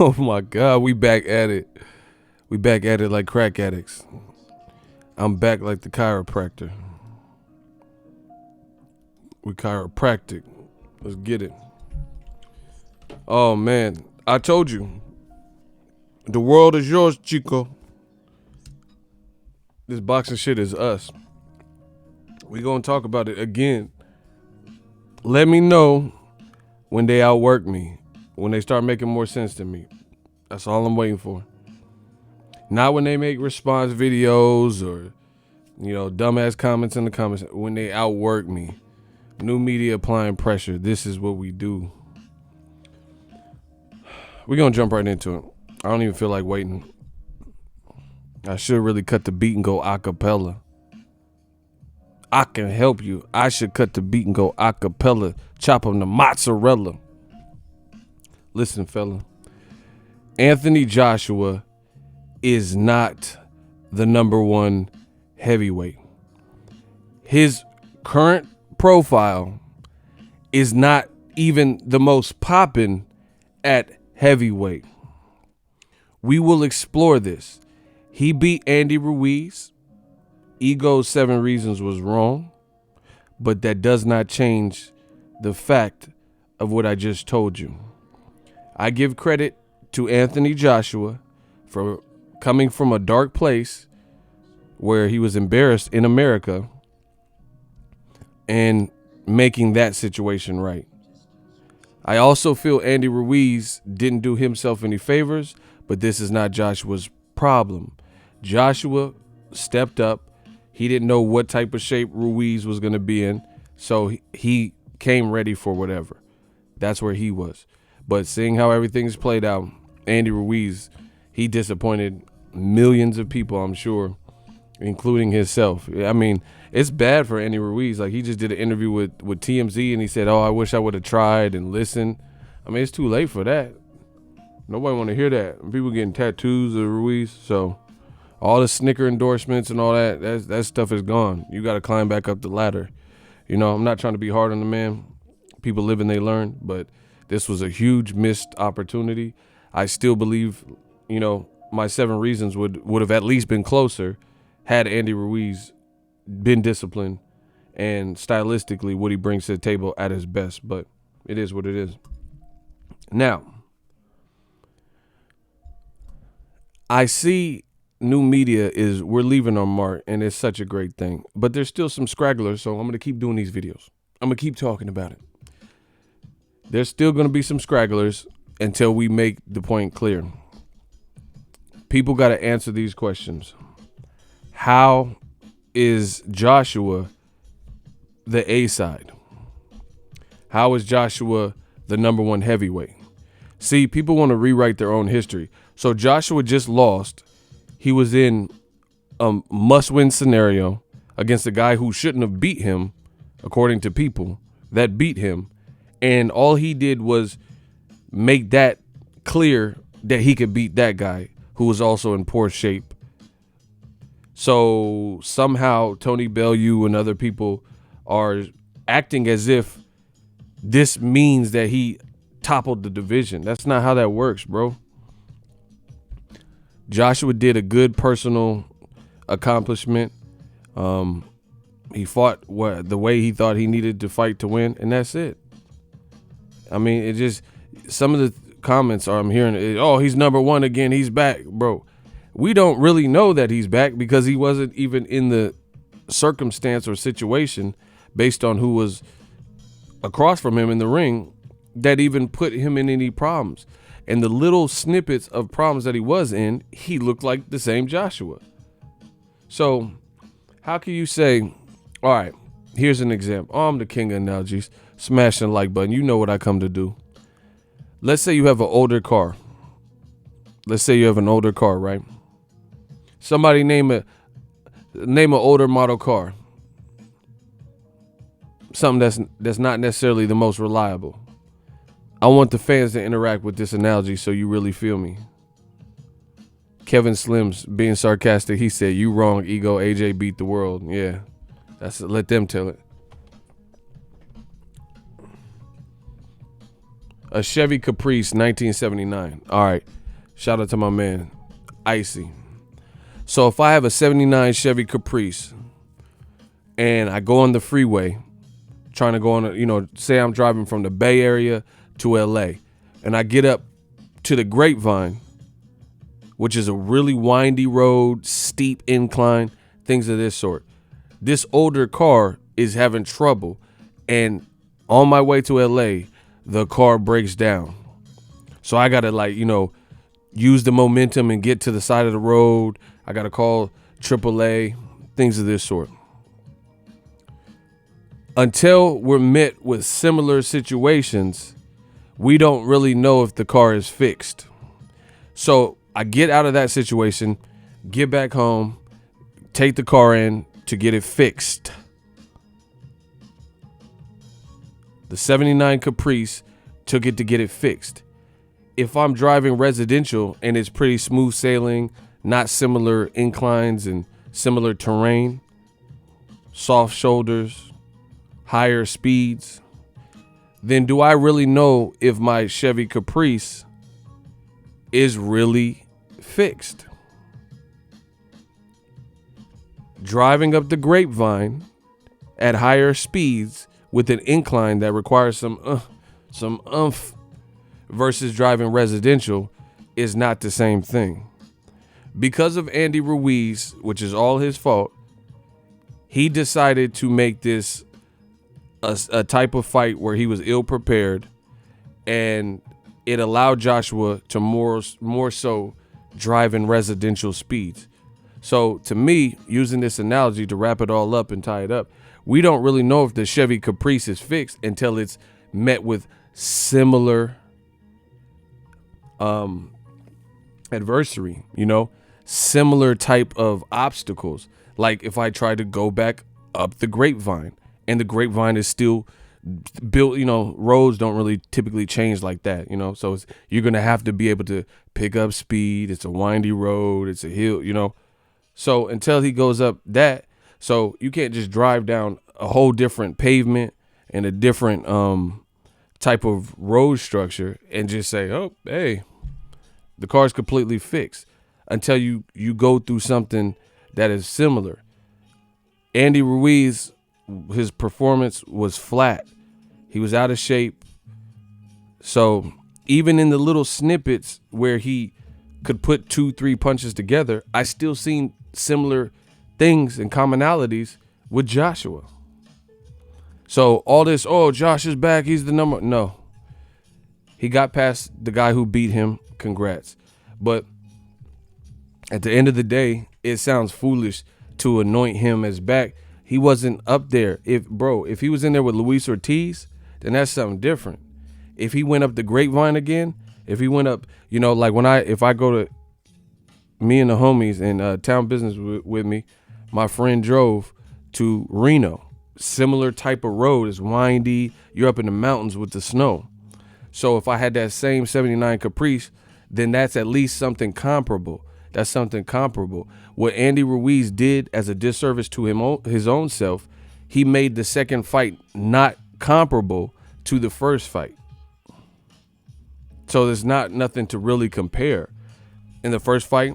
Oh my God, we back at it. We back at it like crack addicts. I'm back like the chiropractor. We chiropractic. Let's get it. Oh man, I told you. The world is yours, Chico. This boxing shit is us. We gonna talk about it again. Let me know when they outwork me. When they start making more sense to me. That's all I'm waiting for. Not when they make response videos or, dumbass comments in the comments. When they outwork me. New media applying pressure. This is what we do. We're going to jump right into it. I don't even feel like waiting. I should really cut the beat and go a cappella. I can help you. I should cut the beat and go a cappella. Chop on the mozzarella. Listen, fella. Anthony Joshua is not the number one heavyweight. His current profile is not even the most poppin' at heavyweight. We will explore this. He beat Andy Ruiz. Ego's 7 Reasons was wrong, but that does not change the fact of what I just told you. I give credit to Anthony Joshua for coming from a dark place where he was embarrassed in America and making that situation right. I also feel Andy Ruiz didn't do himself any favors, but this is not Joshua's problem. Joshua stepped up. He didn't know what type of shape Ruiz was going to be in, so he came ready for whatever. That's where he was. But seeing how everything's played out, Andy Ruiz, he disappointed millions of people, I'm sure, including himself. I mean, it's bad for Andy Ruiz. Like, he just did an interview with TMZ, and he said, I wish I would have tried and listened. I mean, it's too late for that. Nobody want to hear that. People getting tattoos of Ruiz, so all the Snicker endorsements and all that stuff is gone. You got to climb back up the ladder. I'm not trying to be hard on the man. People live and they learn, but this was a huge missed opportunity. I still believe, my 7 Reasons would have at least been closer had Andy Ruiz been disciplined and stylistically what he brings to the table at his best, but it is what it is. Now, I see new media we're leaving our mark, and it's such a great thing, but there's still some scragglers, so I'm going to keep doing these videos. I'm going to keep talking about it. There's still going to be some scragglers until we make the point clear. People got to answer these questions. How is Joshua the A side? How is Joshua the number one heavyweight? See, people want to rewrite their own history. So Joshua just lost. He was in a must-win scenario against a guy who shouldn't have beat him, according to people that beat him. And all he did was make that clear that he could beat that guy who was also in poor shape. So somehow Tony Bellew and other people are acting as if this means that he toppled the division. That's not how that works, bro. Joshua did a good personal accomplishment. He fought the way he thought he needed to fight to win, and that's it. I mean, it just, some of the comments I'm hearing, he's number one again, he's back, bro. We don't really know that he's back because he wasn't even in the circumstance or situation based on who was across from him in the ring that even put him in any problems. And the little snippets of problems that he was in, he looked like the same Joshua. So how can you say, all right, here's an example. I'm the king of analogies. Smash the like button. You know what I come to do. Let's say you have an older car. Right? Somebody name an older model car. Something that's not necessarily the most reliable. I want the fans to interact with this analogy so you really feel me. Kevin Slims being sarcastic, he said, "You wrong, Ego. AJ beat the world." Yeah, let them tell it. A Chevy Caprice 1979. All right. Shout out to my man, Icy. So if I have a 79 Chevy Caprice and I go on the freeway trying to go on, say I'm driving from the Bay Area to LA and I get up to the Grapevine, which is a really windy road, steep incline, things of this sort. This older car is having trouble, and on my way to LA, the car breaks down. So I gotta use the momentum and get to the side of the road. I gotta call AAA, things of this sort. Until we're met with similar situations, we don't really know if the car is fixed. So I get out of that situation, get back home, take the car in to get it fixed. The 79 Caprice took it to get it fixed. If I'm driving residential and it's pretty smooth sailing, not similar inclines and similar terrain, soft shoulders, higher speeds, then do I really know if my Chevy Caprice is really fixed? Driving up the Grapevine at higher speeds with an incline that requires some oomph versus driving residential is not the same thing. Because of Andy Ruiz, which is all his fault, he decided to make this a type of fight where he was ill prepared, and it allowed Joshua to more so drive in residential speeds. So to me, using this analogy to wrap it all up and tie it up, we don't really know if the Chevy Caprice is fixed until it's met with similar adversary, similar type of obstacles. Like if I try to go back up the Grapevine and the Grapevine is still built, roads don't really typically change like that, so you're going to have to be able to pick up speed. It's a windy road. It's a hill, So until he goes up that, so you can't just drive down a whole different pavement and a different type of road structure and just say, oh, hey, the car's completely fixed, until you go through something that is similar. Andy Ruiz, his performance was flat. He was out of shape. So even in the little snippets where he could put 2-3 punches together, I still seen similar things and commonalities with Joshua. So all this, oh, Josh is back, he's the number. No. He got past the guy who beat him. Congrats. But at the end of the day, it sounds foolish to anoint him as back. He wasn't up there. If he was in there with Luis Ortiz, then that's something different. If he went up the Grapevine again, if he went up, like if I go to me and the homies in Town Business with me, my friend drove to Reno. Similar type of road. It's windy. You're up in the mountains with the snow. So if I had that same 79 Caprice, then that's at least something comparable. That's something comparable. What Andy Ruiz did as a disservice to his own self, he made the second fight not comparable to the first fight. So there's nothing to really compare. In the first fight,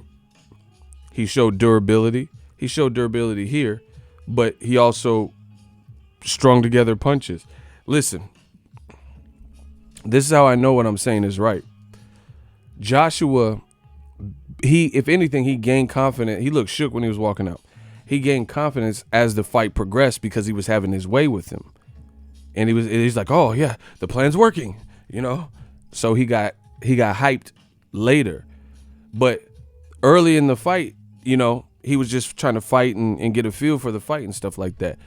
he showed durability. He showed durability here, but he also strung together punches. Listen, this is how I know what I'm saying is right. Joshua, if anything, he gained confidence. He looked shook when he was walking out. He gained confidence as the fight progressed because he was having his way with him. And he's like, oh yeah, the plan's working, So he got hyped later. But early in the fight, he was just trying to fight and get a feel for the fight and stuff like that.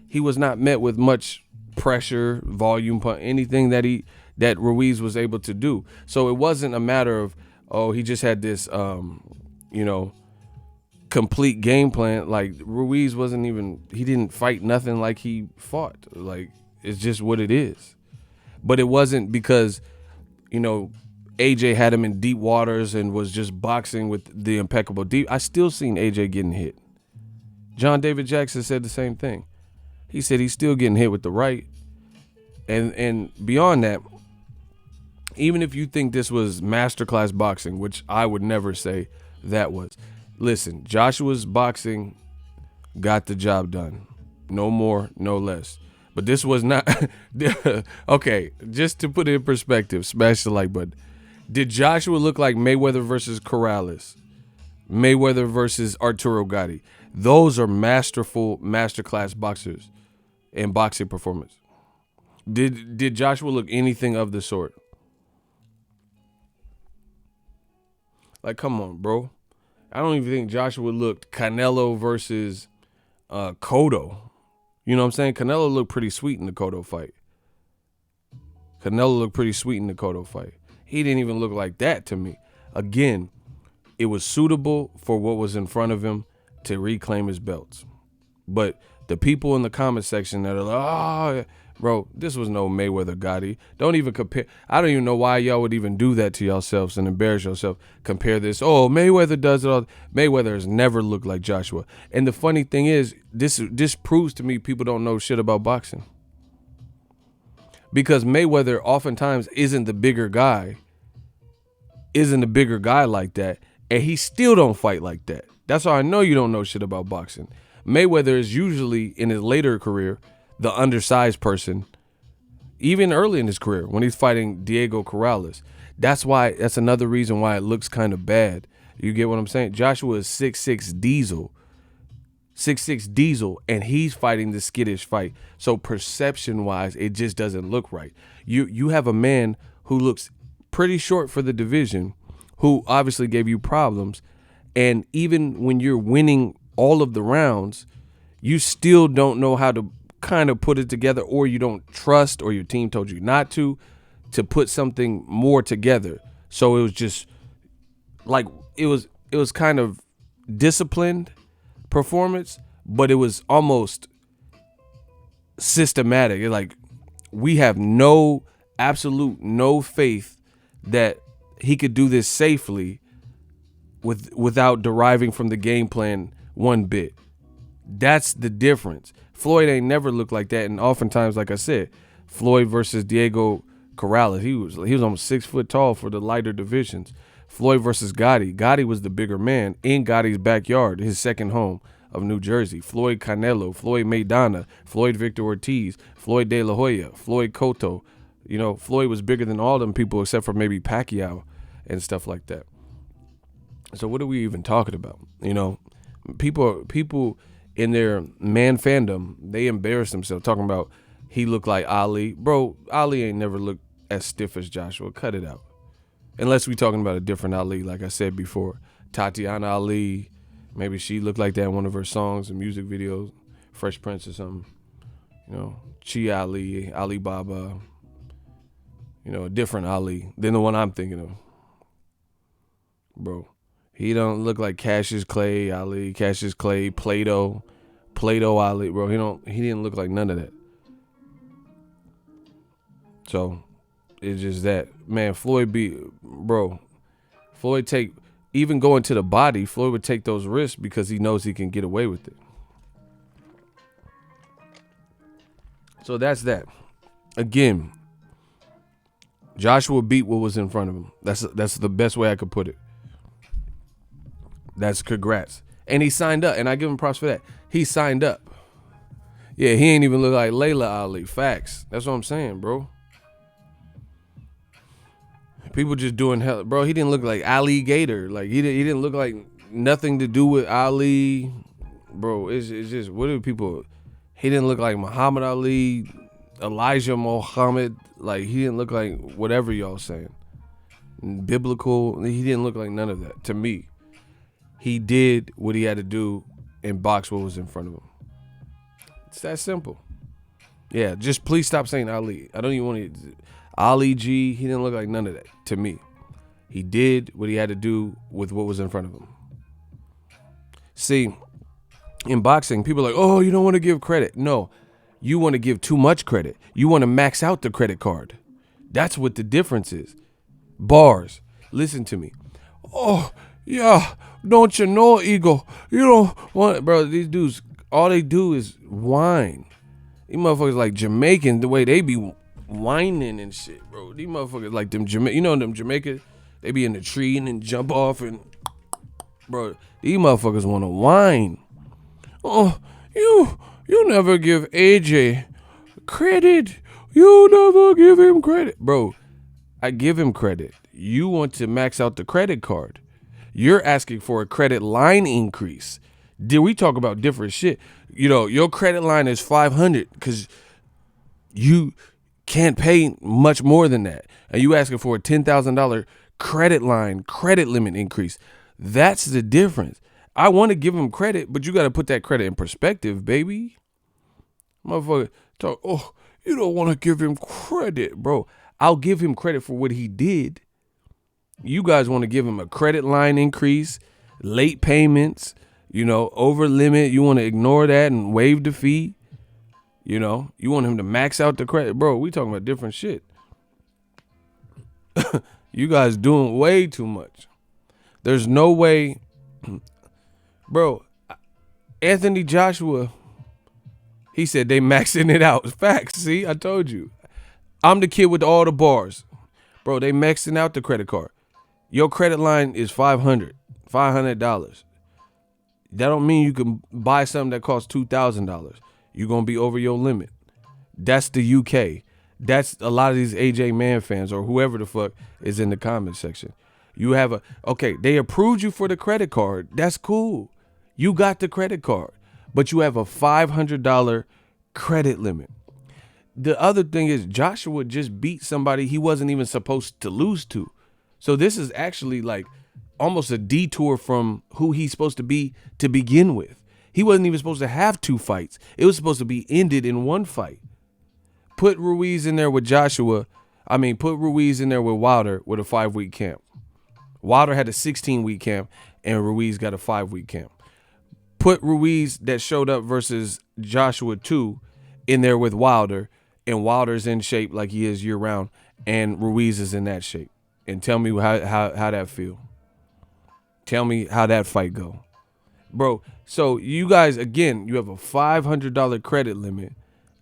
He was not met with much pressure, volume, anything that Ruiz was able to do. So it wasn't a matter of, oh, he just had this, complete game plan. Like Ruiz he didn't fight nothing like he fought. Like, it's just what it is. But it wasn't because, AJ had him in deep waters and was just boxing with the impeccable deep. I still seen AJ getting hit. John David Jackson said the same thing. He said he's still getting hit with the right. And beyond that, Even if you think this was masterclass boxing, which I would never say that was. Listen, Joshua's boxing got the job done. No more, no less. But this was not okay, just to put it in perspective, smash the like button. Did Joshua look like Mayweather versus Corrales? Mayweather versus Arturo Gatti? Those are masterclass boxers in boxing performance. Did Joshua look anything of the sort? Like, come on, bro. I don't even think Joshua looked Canelo versus Cotto. You know what I'm saying? Canelo looked pretty sweet in the Cotto fight. He didn't even look like that to me. Again, it was suitable for what was in front of him to reclaim his belts. But the people in the comment section that are like, oh, bro, this was no Mayweather Gotti. Don't even compare. I don't even know why y'all would even do that to yourselves and embarrass yourself. Compare this. Oh, Mayweather does it all. Mayweather has never looked like Joshua. And the funny thing is, this proves to me people don't know shit about boxing. Because Mayweather oftentimes isn't the bigger guy like that, and he still don't fight like that. That's how I know you don't know shit about boxing. Mayweather is usually, in his later career, the undersized person, even early in his career when he's fighting Diego Corrales. That's another reason why it looks kind of bad. You get what I'm saying? Joshua is 6'6" diesel. 6'6" diesel, and he's fighting the skittish fight. So perception-wise, it just doesn't look right. You have a man who looks pretty short for the division, who obviously gave you problems, and even when you're winning all of the rounds, you still don't know how to kind of put it together, or you don't trust, or your team told you not to put something more together. So it was just like it was kind of disciplined performance, but it was almost systematic. Like, we have absolute no faith that he could do this safely without deriving from the game plan one bit. That's the difference. Floyd ain't never looked like that, and oftentimes, like I said, Floyd versus Diego Corrales, he was almost 6 foot tall for the lighter divisions. Floyd versus Gotti. Gotti was the bigger man in Gotti's backyard, his second home of New Jersey. Floyd Canelo, Floyd Maidana, Floyd Victor Ortiz, Floyd De La Hoya, Floyd Cotto. You know, Floyd was bigger than all them people except for maybe Pacquiao and stuff like that. So what are we even talking about? You know, people in their man fandom, they embarrass themselves talking about he looked like Ali. Bro, Ali ain't never looked as stiff as Joshua. Cut it out. Unless we talking about a different Ali, like I said before. Tatiana Ali, maybe she looked like that in one of her songs and music videos. Fresh Prince or something. You know, Chi Ali, Ali Baba. You know, a different Ali than the one I'm thinking of. Bro, he don't look like Cassius Clay Ali, Cassius Clay, Plato Ali. Bro, he didn't look like none of that. So it's just that, man. Floyd even going to the body, Floyd would take those risks because he knows he can get away with it. So that's that. Again, Joshua beat what was in front of him. That's the best way I could put it. That's congrats. And he signed up, and I give him props for that. He signed up. Yeah, he ain't even look like Layla Ali. Facts. That's what I'm saying, bro. People just doing hell. Bro, he didn't look like Ali Gator. Like, he didn't look like nothing to do with Ali. Bro, it's just, what do people... He didn't look like Muhammad Ali, Elijah Muhammad. Like, he didn't look like whatever y'all saying. Biblical. He didn't look like none of that, to me. He did what he had to do and box what was in front of him. It's that simple. Yeah, just please stop saying Ali. I don't even want to... Ali G, he didn't look like none of that, to me. He did what he had to do with what was in front of him. See, in boxing, people are like, oh, you don't want to give credit. No, you want to give too much credit. You want to max out the credit card. That's what the difference is. Bars. Listen to me. Oh, yeah, don't you know, Eagle? You don't want... Bro, these dudes, all they do is whine. These motherfuckers like Jamaican, the way they be whining and shit, bro. These motherfuckers like them them Jamaica, they be in the tree and then jump off and, bro, these motherfuckers want to whine. Oh, you never give AJ credit. You never give him credit. Bro, I give him credit. You want to max out the credit card. You're asking for a credit line increase. Did we talk about different shit? Your credit line is 500 because you can't pay much more than that. And you asking for a $10,000 credit limit increase. That's the difference. I want to give him credit, but you got to put that credit in perspective, baby. Motherfucker talk, oh, you don't want to give him credit, bro. I'll give him credit for what he did. You guys want to give him a credit line increase, late payments, over limit. You want to ignore that and waive the fee. You want him to max out the credit. Bro, we talking about different shit. You guys doing way too much. There's no way. Bro, Anthony Joshua, he said they maxing it out. Facts, see? I told you. I'm the kid with all the bars. Bro, they maxing out the credit card. Your credit line is $500. That don't mean you can buy something that costs $2,000. You're going to be over your limit. That's the UK. That's a lot of these AJ Man fans or whoever the fuck is in the comment section. You have they approved you for the credit card. That's cool. You got the credit card, but you have a $500 credit limit. The other thing is Joshua just beat somebody he wasn't even supposed to lose to. So this is actually like almost a detour from who he's supposed to be to begin with. He wasn't even supposed to have 2 fights. It was supposed to be ended in 1 fight. Put Ruiz in there with put Ruiz in there with Wilder with a 5-week camp. Wilder had a 16-week camp and Ruiz got a 5-week camp. Put Ruiz that showed up versus Joshua 2 in there with Wilder, and Wilder's in shape like he is year round, and Ruiz is in that shape. And tell me how that feel. Tell me how that fight go. Bro, so you guys, again, you have a $500 credit limit,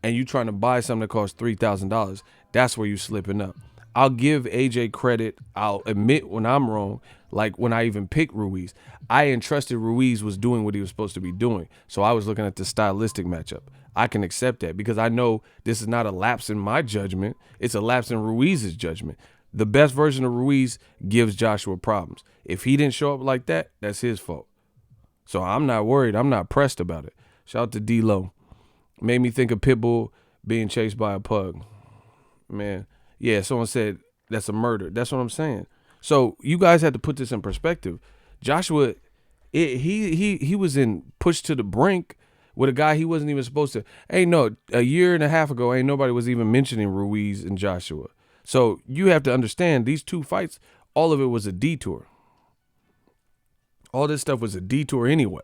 and you trying to buy something that costs $3,000. That's where you slipping up. I'll give AJ credit. I'll admit when I'm wrong, like when I even picked Ruiz. I entrusted Ruiz was doing what he was supposed to be doing. So I was looking at the stylistic matchup. I can accept that because I know this is not a lapse in my judgment. It's a lapse in Ruiz's judgment. The best version of Ruiz gives Joshua problems. If he didn't show up like that, that's his fault. So I'm not worried. I'm not pressed about it. Shout out to D-Lo. Made me think of Pitbull being chased by a pug. Man, yeah, someone said that's a murder. That's what I'm saying. So you guys had to put this in perspective. Joshua, he was pushed to the brink with a guy he wasn't even supposed to. A year and a half ago, ain't nobody was even mentioning Ruiz and Joshua. So you have to understand these 2 fights, all of it was a detour. All this stuff was a detour anyway.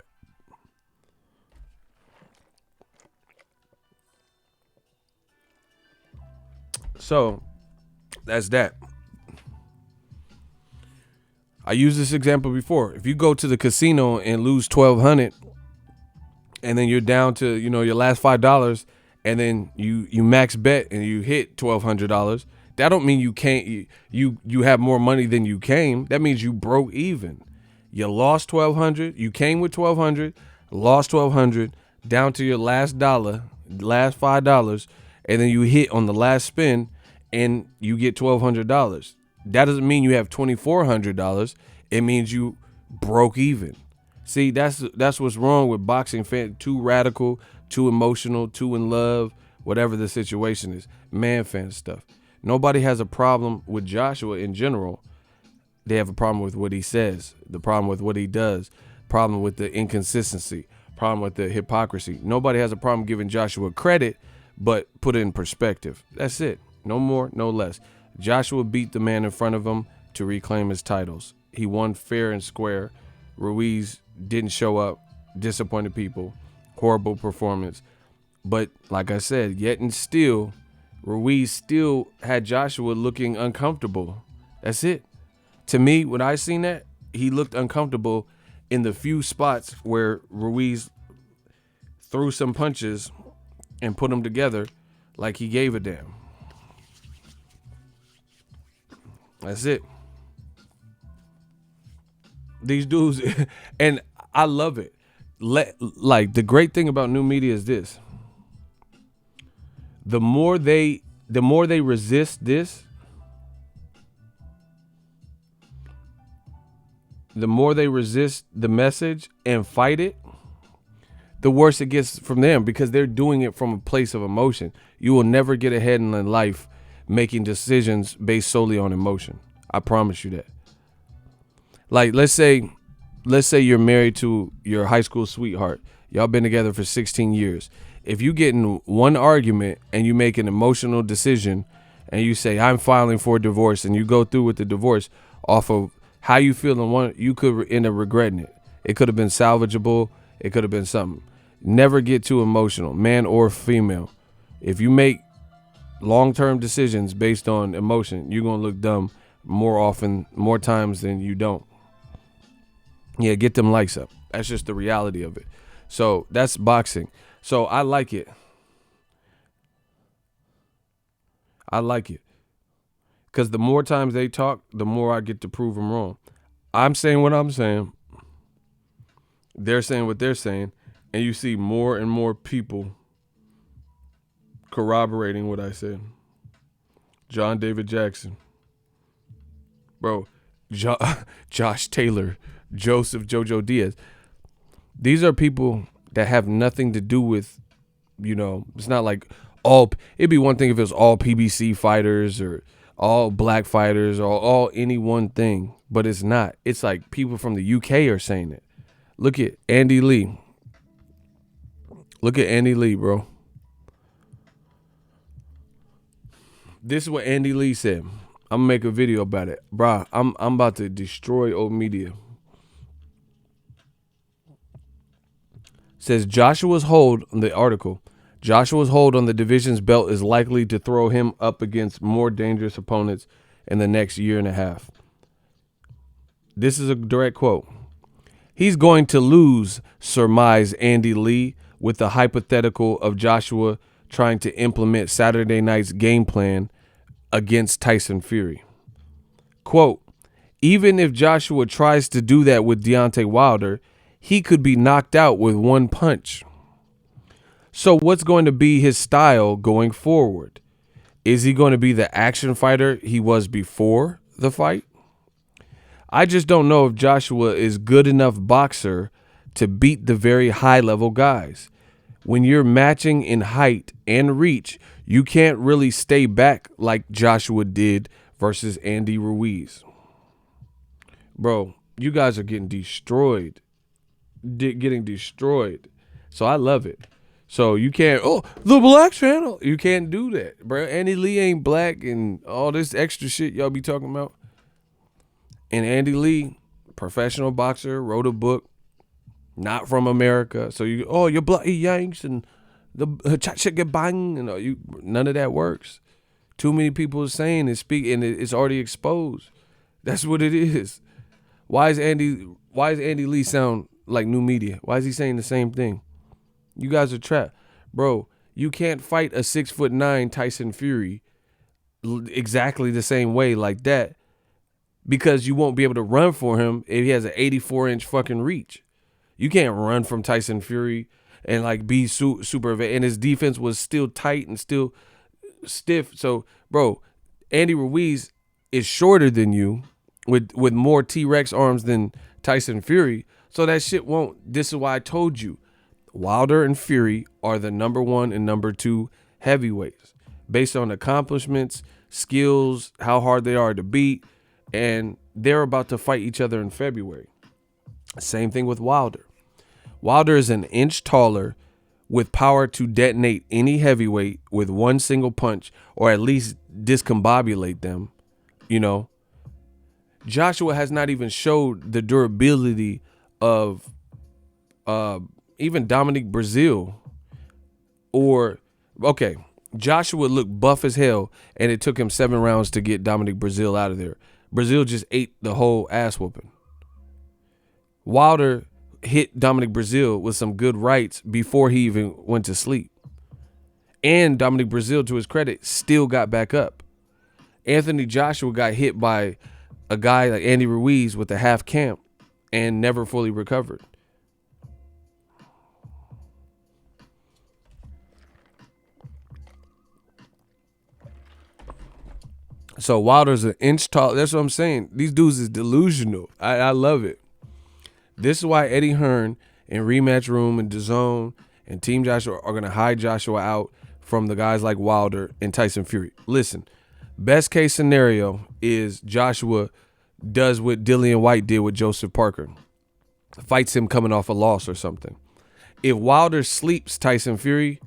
So that's that. I used this example before. If you go to the casino and lose $1,200 and then you're down to, your last $5 and then you max bet and you hit $1,200, that don't mean you can't you have more money than you came. That means you broke even. You lost $1,200, you came with $1,200, lost $1,200, down to your last last $5, and then you hit on the last spin and you get $1,200. That doesn't mean you have $2,400. It means you broke even. See, that's what's wrong with boxing fans. Too radical, too emotional, too in love, whatever the situation is. Man fan stuff. Nobody has a problem with Joshua in general. They have a problem with what he says, the problem with what he does, problem with the inconsistency, problem with the hypocrisy. Nobody has a problem giving Joshua credit, but put it in perspective. That's it. No more, no less. Joshua beat the man in front of him to reclaim his titles. He won fair and square. Ruiz didn't show up, disappointed people, horrible performance. But like I said, yet and still, Ruiz still had Joshua looking uncomfortable. That's it. To me, when I seen that, he looked uncomfortable in the few spots where Ruiz threw some punches and put them together like he gave a damn. That's it. These dudes, and I love it. Like the great thing about new media is this: the more they resist this, the more they resist the message and fight it, the worse it gets from them, because they're doing it from a place of emotion. You will never get ahead in life making decisions based solely on emotion. I promise you that. Like, let's say you're married to your high school sweetheart. Y'all been together for 16 years. If you get in one argument and you make an emotional decision and you say, I'm filing for a divorce, and you go through with the divorce off of how you feel in one, you could end up regretting it. It could have been salvageable. It could have been something. Never get too emotional, man or female. If you make long-term decisions based on emotion, you're going to look dumb more times than you don't. Yeah, get them likes up. That's just the reality of it. So that's boxing. So I like it. I like it. Because the more times they talk, the more I get to prove them wrong. I'm saying what I'm saying. They're saying what they're saying. And you see more and more people corroborating what I said. John David Jackson. Bro, Josh Taylor, Joseph Jojo Diaz. These are people that have nothing to do with, it's not like it'd be one thing if it was all PBC fighters or all black fighters or all any one thing, but it's not. It's like people from the UK are saying it. Look at Andy Lee. Look at Andy Lee, bro. This is what Andy Lee said. I'm gonna make a video about it. Bruh, I'm about to destroy old media. Says Joshua's hold on the article. Joshua's hold on the division's belt is likely to throw him up against more dangerous opponents in the next year and a half. This is a direct quote. He's going to lose, surmised Andy Lee, with the hypothetical of Joshua trying to implement Saturday night's game plan against Tyson Fury. Quote, even if Joshua tries to do that with Deontay Wilder, he could be knocked out with one punch. So what's going to be his style going forward? Is he going to be the action fighter he was before the fight? I just don't know if Joshua is good enough boxer to beat the very high-level guys. When you're matching in height and reach, you can't really stay back like Joshua did versus Andy Ruiz. Bro, you guys are getting destroyed. Getting destroyed. So I love it. So you can't, the black channel. You can't do that, bro. Andy Lee ain't black and all this extra shit y'all be talking about. And Andy Lee, professional boxer, wrote a book, not from America. So you're black Yanks and the cha bang, none of that works. Too many people are saying and speaking, and it's already exposed. That's what it is. Why is Andy Lee sound like new media? Why is he saying the same thing? You guys are trapped. Bro, you can't fight a 6'9" Tyson Fury exactly the same way like that, because you won't be able to run for him if he has an 84-inch fucking reach. You can't run from Tyson Fury and like be super, and his defense was still tight and still stiff. So, bro, Andy Ruiz is shorter than you with more T-Rex arms than Tyson Fury. So that shit won't. This is why I told you, Wilder and Fury are the number 1 and number 2 heavyweights based on accomplishments, skills, how hard they are to beat, and they're about to fight each other in February. Same thing with Wilder. Wilder is an inch taller with power to detonate any heavyweight with one single punch, or at least discombobulate them, Joshua has not even showed the durability of even Dominic Breazeale. Joshua looked buff as hell, and it took him 7 rounds to get Dominic Breazeale out of there. Breazeale just ate the whole ass whooping. Wilder hit Dominic Breazeale with some good rights before he even went to sleep. And Dominic Breazeale, to his credit, still got back up. Anthony Joshua got hit by a guy like Andy Ruiz with a half camp and never fully recovered. So Wilder's an inch tall. That's what I'm saying. These dudes is delusional. I love it. This is why Eddie Hearn and Rematch Room and DAZN and Team Joshua are going to hide Joshua out from the guys like Wilder and Tyson Fury. Listen, best case scenario is Joshua does what Dillian White did with Joseph Parker. Fights him coming off a loss or something. If Wilder sleeps Tyson Fury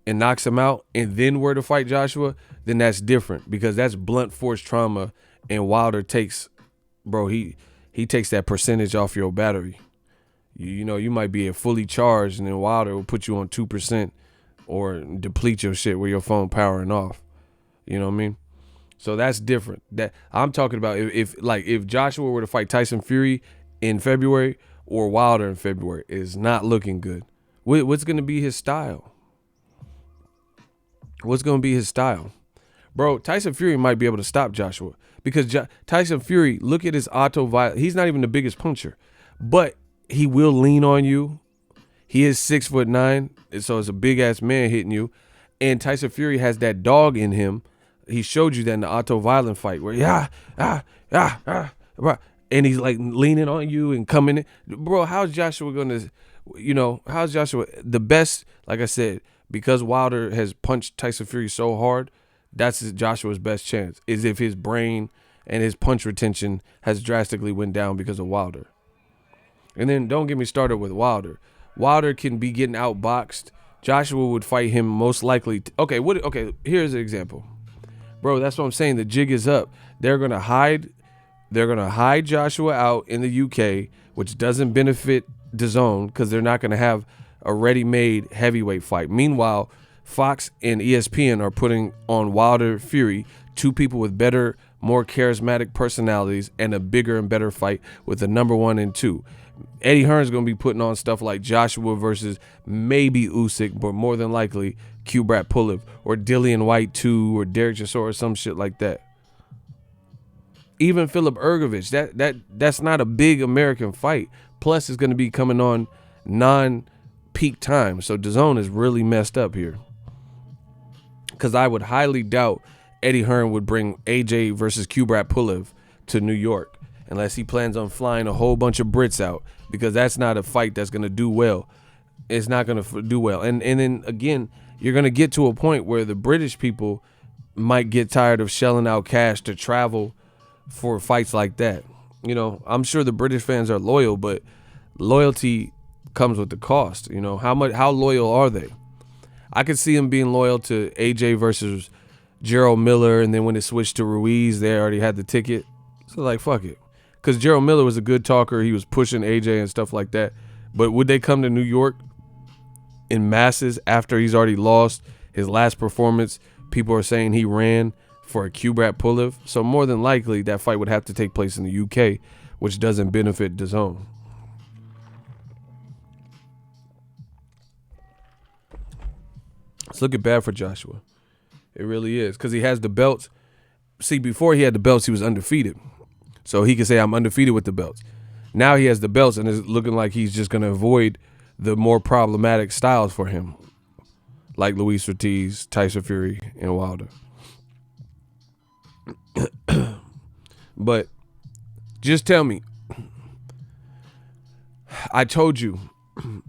and knocks him out and then were to fight Joshua, then that's different because that's blunt force trauma, and Wilder takes, bro, he takes that percentage off your battery. You know, you might be fully charged, and then Wilder will put you on 2% or deplete your shit with your phone powering off. You know what I mean? So that's different. That I'm talking about if Joshua were to fight Tyson Fury in February or Wilder in February, it's not looking good. What's going to be his style? What's going to be his style? Bro, Tyson Fury might be able to stop Joshua because Tyson Fury, look at his auto-violence. He's not even the biggest puncher, but he will lean on you. He is 6'9", so it's a big-ass man hitting you. And Tyson Fury has that dog in him. He showed you that in the auto-violent fight where, and he's like leaning on you and coming in. Bro, how's Joshua going to, how's Joshua the best? Like I said, because Wilder has punched Tyson Fury so hard, that's Joshua's best chance, is if his brain and his punch retention has drastically went down because of Wilder. And then don't get me started with Wilder. Wilder can be getting outboxed. Joshua would fight him most likely. Okay, here's an example. Bro, that's what I'm saying. The jig is up. They're gonna hide Joshua out in the UK, which doesn't benefit DAZN because they're not gonna have a ready-made heavyweight fight. Meanwhile, Fox and ESPN are putting on Wilder Fury, two people with better, more charismatic personalities and a bigger and better fight with the number 1 and 2. Eddie Hearn's going to be putting on stuff like Joshua versus maybe Usyk, but more than likely Kubrat Pulev or Dillian White 2 or Derek Chisora or some shit like that. Even Philip Ergovich, that's not a big American fight. Plus, it's going to be coming on non-peak time. So DAZN is really messed up here. Because I would highly doubt Eddie Hearn would bring AJ versus Kubrat Pulev to New York unless he plans on flying a whole bunch of Brits out, because that's not a fight that's going to do well. It's not going to do well. And then, again, you're going to get to a point where the British people might get tired of shelling out cash to travel for fights like that. You know, I'm sure the British fans are loyal, but loyalty comes with the cost. You know, how loyal are they? I could see him being loyal to AJ versus Gerald Miller, and then when it switched to Ruiz, they already had the ticket. So, like, fuck it. Because Gerald Miller was a good talker. He was pushing AJ and stuff like that. But would they come to New York in masses after he's already lost his last performance? People are saying he ran for a Kubrat Pulev. So more than likely, that fight would have to take place in the UK, which doesn't benefit DAZN. It's looking bad for Joshua. It really is, because he has the belts. See, before he had the belts, he was undefeated. So he could say, I'm undefeated with the belts. Now he has the belts, and it's looking like he's just going to avoid the more problematic styles for him, like Luis Ortiz, Tyson Fury, and Wilder. But just tell me, I told you,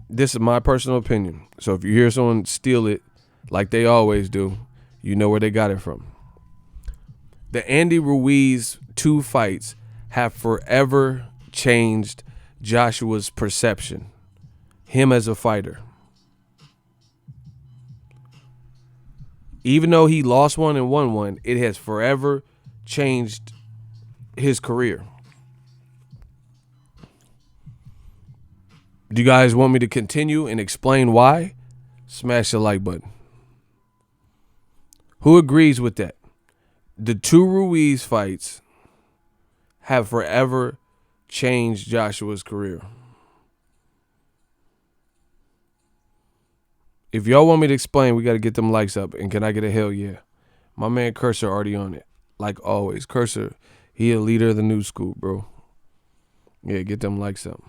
this is my personal opinion. So if you hear someone steal it like they always do, you know where they got it from. The Andy Ruiz 2 fights have forever changed Joshua's perception, him as a fighter. Even though he lost one and won one, it has forever changed his career. Do you guys want me to continue and explain why? Smash the like button. Who agrees with that? The 2 Ruiz fights have forever changed Joshua's career. If y'all want me to explain, we got to get them likes up. And can I get a hell yeah? My man Cursor already on it. like always. Cursor, he a leader of the new school, bro. Yeah, get them likes up.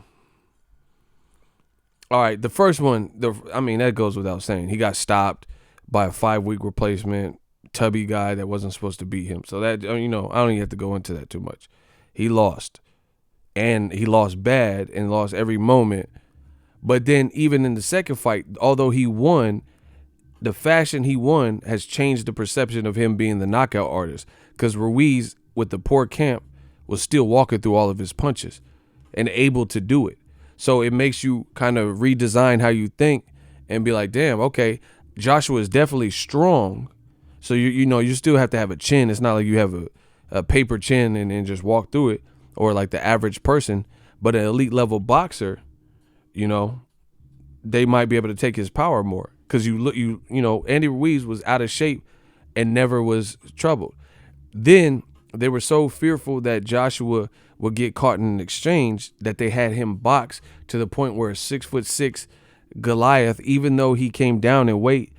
All right, the first one, that goes without saying. He got stopped by a 5-week replacement, tubby guy that wasn't supposed to beat him. So that, I don't even have to go into that too much. He lost. And he lost bad and lost every moment. But then even in the second fight, although he won, the fashion he won has changed the perception of him being the knockout artist. Because Ruiz, with the poor camp, was still walking through all of his punches and able to do it. So it makes you kind of redesign how you think and be like, damn, okay, Joshua is definitely strong. So you still have to have a chin. It's not like you have a paper chin and just walk through it, or like the average person. But an elite level boxer, they might be able to take his power more. Because Andy Ruiz was out of shape and never was troubled. Then they were so fearful that Joshua would get caught in an exchange that they had him box to the point where a 6'6" Goliath, even though he came down in weight,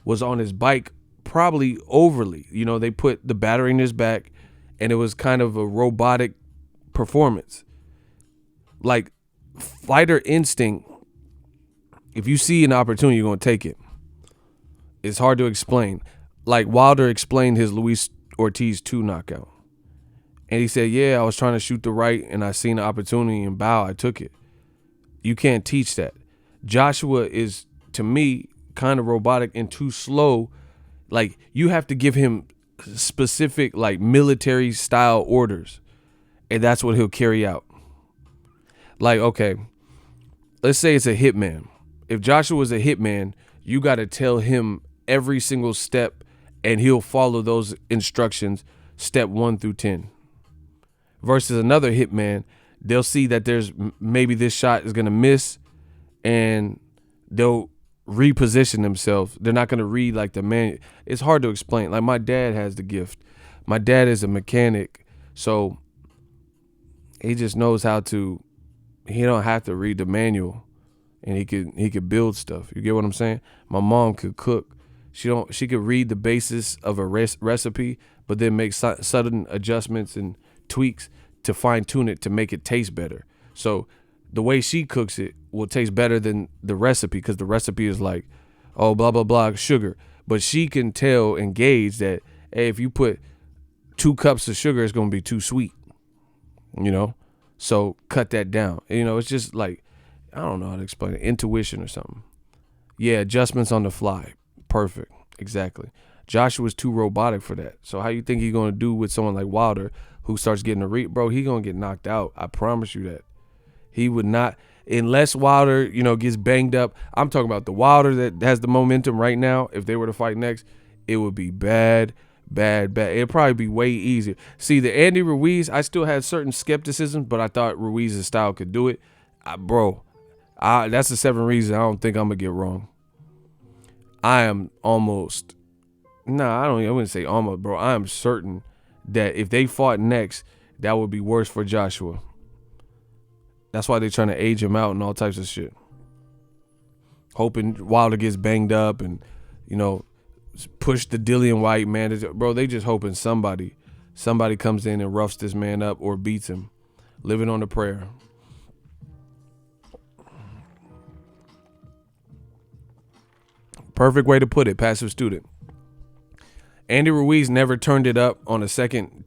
was on his bike probably overly. They put the battery in his back, and it was kind of a robotic performance. Like fighter instinct, if you see an opportunity, you're going to take it. It's hard to explain. Like Wilder explained his Luis Ortiz 2 knockout. And he said, yeah, I was trying to shoot the right and I seen the opportunity and I took it. You can't teach that. Joshua is, to me, kind of robotic and too slow. Like, you have to give him specific, like, military style orders. And that's what he'll carry out. Like, okay, let's say it's a hitman. If Joshua was a hitman, you got to tell him every single step and he'll follow those instructions, step 1 through 10. Versus another hitman, they'll see that there's maybe this shot is going to miss and they'll reposition themselves. They're not going to read like the man. It's hard to explain. Like my dad has the gift. My dad is a mechanic, so he just knows how to, he don't have to read the manual and he could build stuff. You get what I'm saying? My mom could cook. She could read the basis of a recipe, but then make sudden adjustments and tweaks to fine tune it to make it taste better. So the way she cooks it will taste better than the recipe, because the recipe is like, oh, blah, blah, blah, sugar. But she can tell and gauge that, hey, if you put 2 cups of sugar, it's going to be too sweet, So cut that down. It's just like, I don't know how to explain it. Intuition or something. Yeah, adjustments on the fly. Perfect. Exactly. Joshua's too robotic for that. So how you think he's going to do with someone like Wilder, who starts getting a read? Bro, he going to get knocked out. I promise you that. He would not, unless Wilder, gets banged up. I'm talking about the Wilder that has the momentum right now. If they were to fight next, it would be bad. It'd probably be way easier. See, the Andy Ruiz, I still had certain skepticism, but I thought Ruiz's style could do it. That's the 7 reasons I don't think I'm going to get wrong. I am almost, I wouldn't say almost, bro. I am certain that if they fought next, that would be worse for Joshua. That's why they're trying to age him out and all types of shit. Hoping Wilder gets banged up and, push the Dillian White man. Bro, they just hoping somebody comes in and roughs this man up or beats him. Living on a prayer. Perfect way to put it, passive student. Andy Ruiz never turned it up on a second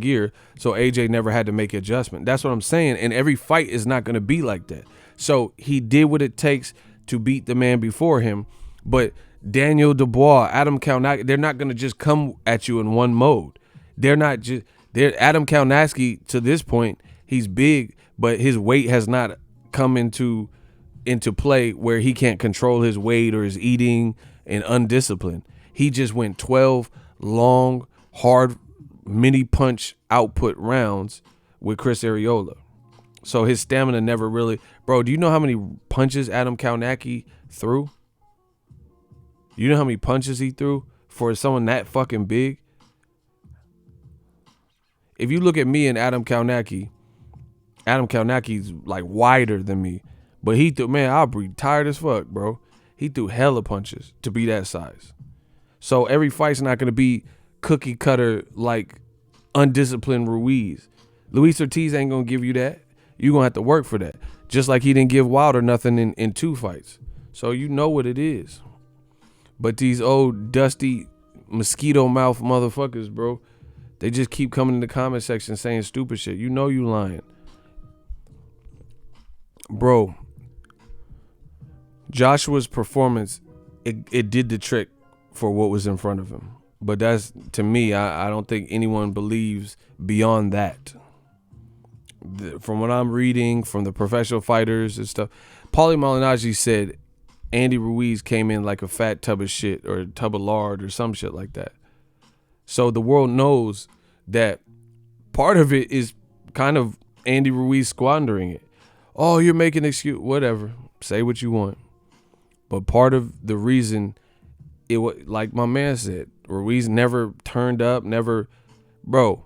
gear, so AJ never had to make an adjustment. That's what I'm saying, and every fight is not going to be like that. So he did what it takes to beat the man before him, but Daniel Dubois, Adam Kaunacki, they're not going to just come at you in one mode. They're Adam Kaunacki, to this point, he's big, but his weight has not come into play where he can't control his weight or his eating and undisciplined. He just went 12 long, hard, mini punch output rounds with Chris Arreola. So his stamina never really... Bro, do you know how many punches Adam Kaunacki threw? You know how many punches he threw for someone that fucking big? If you look at me and Adam Kaunacki's like wider than me. But he threw, man, I'll be tired as fuck, bro. He threw hella punches to be that size. So every fight's not going to be cookie cutter like undisciplined Ruiz. Luis Ortiz ain't gonna give you that. You're gonna have to work for that. Just like he didn't give Wilder nothing in 2 fights. So you know what it is. But these old dusty mosquito mouth motherfuckers, bro, they just keep coming in the comment section saying stupid shit. You know you lying. Bro, Joshua's performance, it did the trick for what was in front of him. But that's, to me, I don't think anyone believes beyond that. From what I'm reading, from the professional fighters and stuff, Paulie Malignaggi said Andy Ruiz came in like a fat tub of shit or a tub of lard or some shit like that. So the world knows that part of it is kind of Andy Ruiz squandering it. Oh, you're making an excuse. Whatever. Say what you want. But part of the reason, it was like my man said, Ruiz never turned up, never. Bro,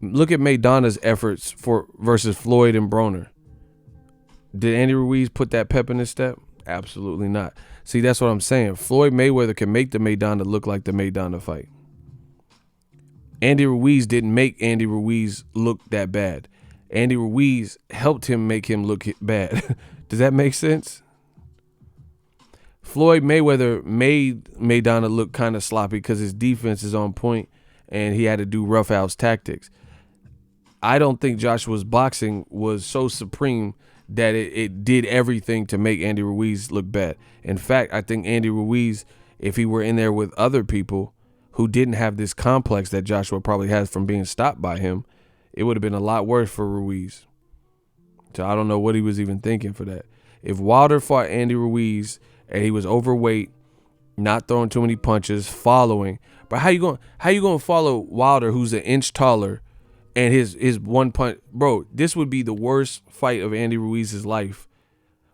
look at Maidana's efforts versus Floyd and Broner. Did Andy Ruiz put that pep in his step? Absolutely not. See, that's what I'm saying. Floyd Mayweather can make the Maidana look like the Maidana fight. Andy Ruiz didn't make Andy Ruiz look that bad. Andy Ruiz helped him make him look bad. Does that make sense? Floyd Mayweather made Maidana look kind of sloppy because his defense is on point and he had to do roughhouse tactics. I don't think Joshua's boxing was so supreme that it did everything to make Andy Ruiz look bad. In fact, I think Andy Ruiz, if he were in there with other people who didn't have this complex that Joshua probably has from being stopped by him, it would have been a lot worse for Ruiz. So I don't know what he was even thinking for that. If Wilder fought Andy Ruiz and he was overweight, not throwing too many punches, following, but how you going to follow Wilder, who's an inch taller, and his one punch? Bro, this would be the worst fight of Andy Ruiz's life.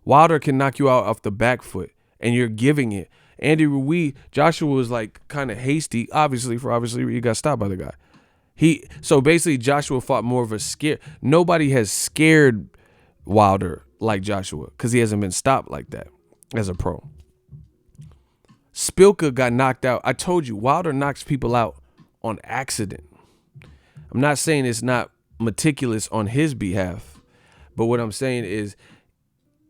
Wilder can knock you out off the back foot, and you're giving it. Andy Ruiz, Joshua was like kind of hasty, obviously he got stopped by the guy. So basically Joshua fought more of a scare. Nobody has scared Wilder like Joshua because he hasn't been stopped like that as a pro. Spilka got knocked out. I told you, Wilder knocks people out on accident. I'm not saying it's not meticulous on his behalf, but what I'm saying is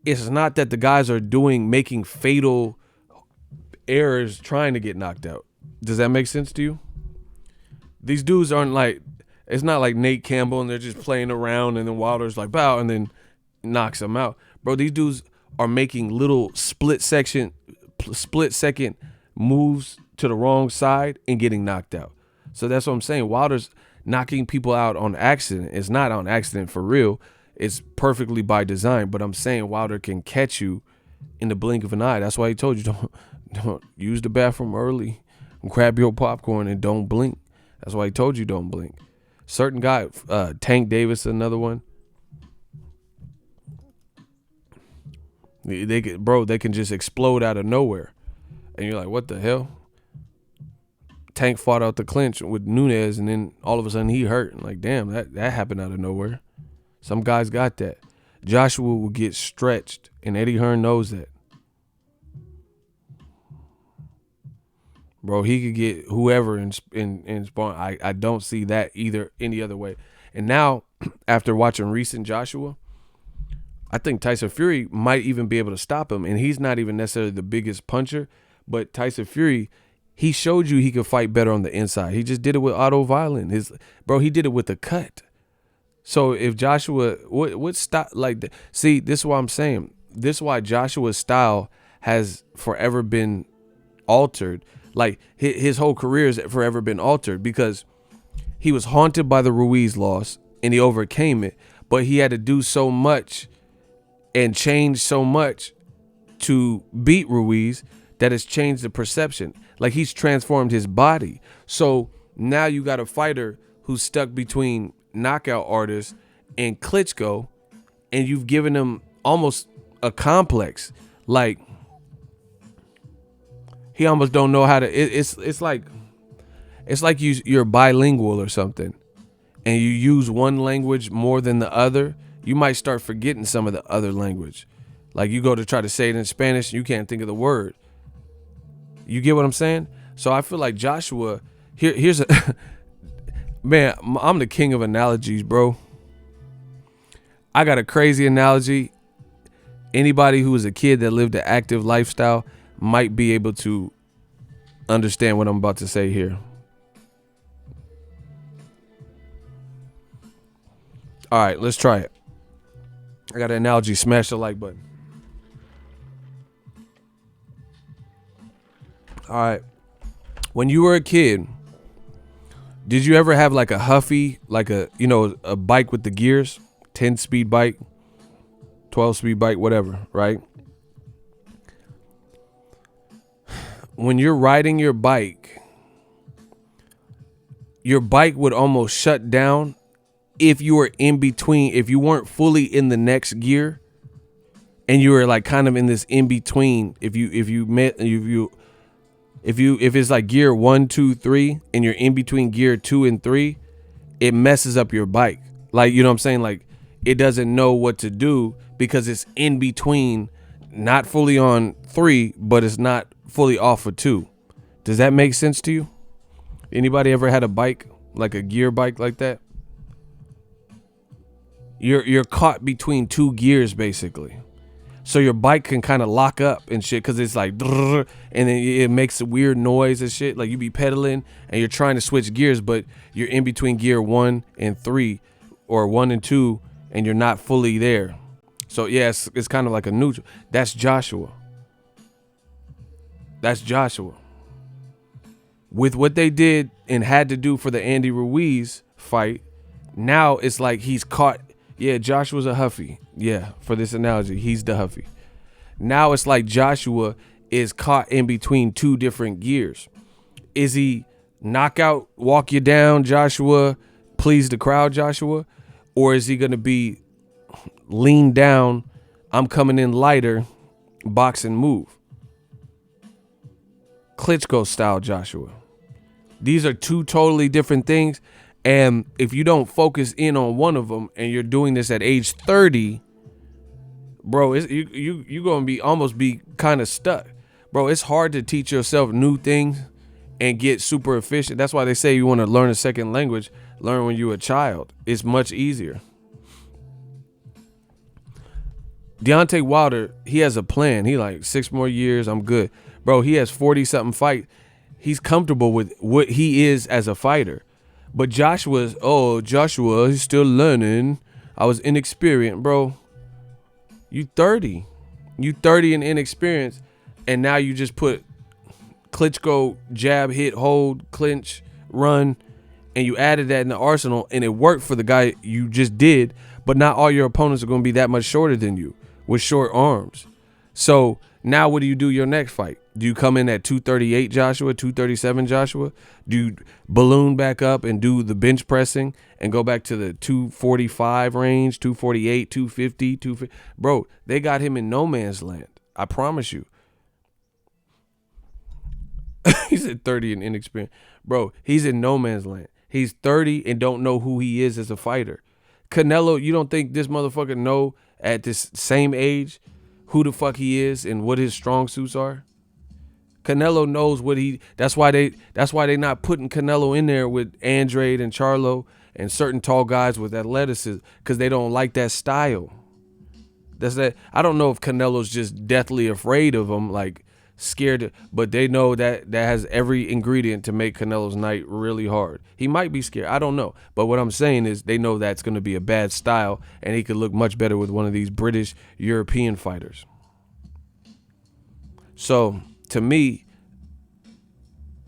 it's not that the guys are making fatal errors trying to get knocked out. Does that make sense to you? These dudes aren't like, it's not like Nate Campbell and they're just playing around and then Wilder's like, bow, and then knocks them out. Bro, these dudes are making little split second moves to the wrong side and getting knocked out. So that's what I'm saying. Wilder's knocking people out on accident. It's not on accident for real. It's perfectly by design. But I'm saying Wilder can catch you in the blink of an eye. That's why he told you don't use the bathroom early, grab your popcorn and don't blink. That's why he told you don't blink. Certain guy, Tank Davis, another one. They can just explode out of nowhere. And you're like, what the hell? Tank fought out the clinch with Nunes, and then all of a sudden he hurt. And like, damn, that happened out of nowhere. Some guys got that. Joshua will get stretched, and Eddie Hearn knows that. Bro, he could get whoever in spawn. I don't see that either any other way. And now, after watching recent Joshua, I think Tyson Fury might even be able to stop him. And he's not even necessarily the biggest puncher, but Tyson Fury, he showed you he could fight better on the inside. He just did it with auto violent. He did it with a cut. So if Joshua, what stop like that? See, this is what I'm saying. This is why Joshua's style has forever been altered. Like his whole career has forever been altered because he was haunted by the Ruiz loss and he overcame it. But he had to do so much and change so much to beat Ruiz that has changed the perception. Like he's transformed his body. So now you got a fighter who's stuck between knockout artist and Klitschko, and you've given him almost a complex. Like he almost don't know how to. It's like you're bilingual or something, and you use one language more than the other. You might start forgetting some of the other language. Like you go to try to say it in Spanish, you can't think of the word. You get what I'm saying? So I feel like Joshua, here's a Man, I'm the king of analogies, bro. I got a crazy analogy. Anybody who was a kid that lived an active lifestyle might be able to understand what I'm about to say here. All right, let's try it. I got an analogy. Smash the like button. All right. When you were a kid, did you ever have like a Huffy, like a bike with the gears, 10-speed bike, 12-speed bike, whatever, right? When you're riding your bike would almost shut down if you were in between, if you weren't fully in the next gear and you were like kind of in this in between. If it's like gear 1, 2, 3 and you're in between gear 2 and 3, it messes up your bike. Like, you know what I'm saying? Like, it doesn't know what to do because it's in between, not fully on 3, but it's not fully off of 2. Does that make sense to you? Anybody ever had a bike, like a gear bike like that? You're caught between 2 gears basically. So your bike can kind of lock up and shit because it's like, and then it makes a weird noise and shit. Like you be pedaling and you're trying to switch gears, but you're in between gear 1 and 3 or 1 and 2, and you're not fully there. So yeah, it's kind of like a neutral. That's Joshua. That's Joshua. With what they did and had to do for the Andy Ruiz fight, now it's like he's caught. Yeah, Joshua's a Huffy. Yeah, for this analogy, he's the Huffy. Now it's like Joshua is caught in between 2 different gears. Is he knockout, walk you down, Joshua, please the crowd, Joshua? Or is he going to be lean down, I'm coming in lighter, boxing move? Klitschko style Joshua. These are 2 totally different things. And if you don't focus in on one of them and you're doing this at age 30, bro, you're going to be almost be kind of stuck. Bro, it's hard to teach yourself new things and get super efficient. That's why they say you want to learn a second language, learn when you're a child. It's much easier. Deontay Wilder, he has a plan. He like 6 more years, I'm good. Bro, he has 40-something fight. He's comfortable with what he is as a fighter. But Joshua, he's still learning. I was inexperienced, bro. You 30. You 30 and inexperienced, and now you just put Klitschko, jab, hit, hold, clinch, run, and you added that in the arsenal, and it worked for the guy you just did, but not all your opponents are going to be that much shorter than you with short arms. So now what do you do your next fight? Do you come in at 238 Joshua, 237 Joshua? Do you balloon back up and do the bench pressing and go back to the 245 range, 248, 250, 250? Bro, they got him in no man's land. I promise you. He said 30 and inexperienced. Bro, he's in no man's land. He's 30 and don't know who he is as a fighter. Canelo, you don't think this motherfucker know at this same age who the fuck he is and what his strong suits are? Canelo knows what that's why they not putting Canelo in there with Andrade and Charlo and certain tall guys with athleticism, because they don't like that style. That's that. I don't know if Canelo's just deathly afraid of him, like scared, but they know that has every ingredient to make Canelo's night really hard. He might be scared. I don't know. But what I'm saying is they know that's going to be a bad style, and he could look much better with one of these British European fighters. So to me,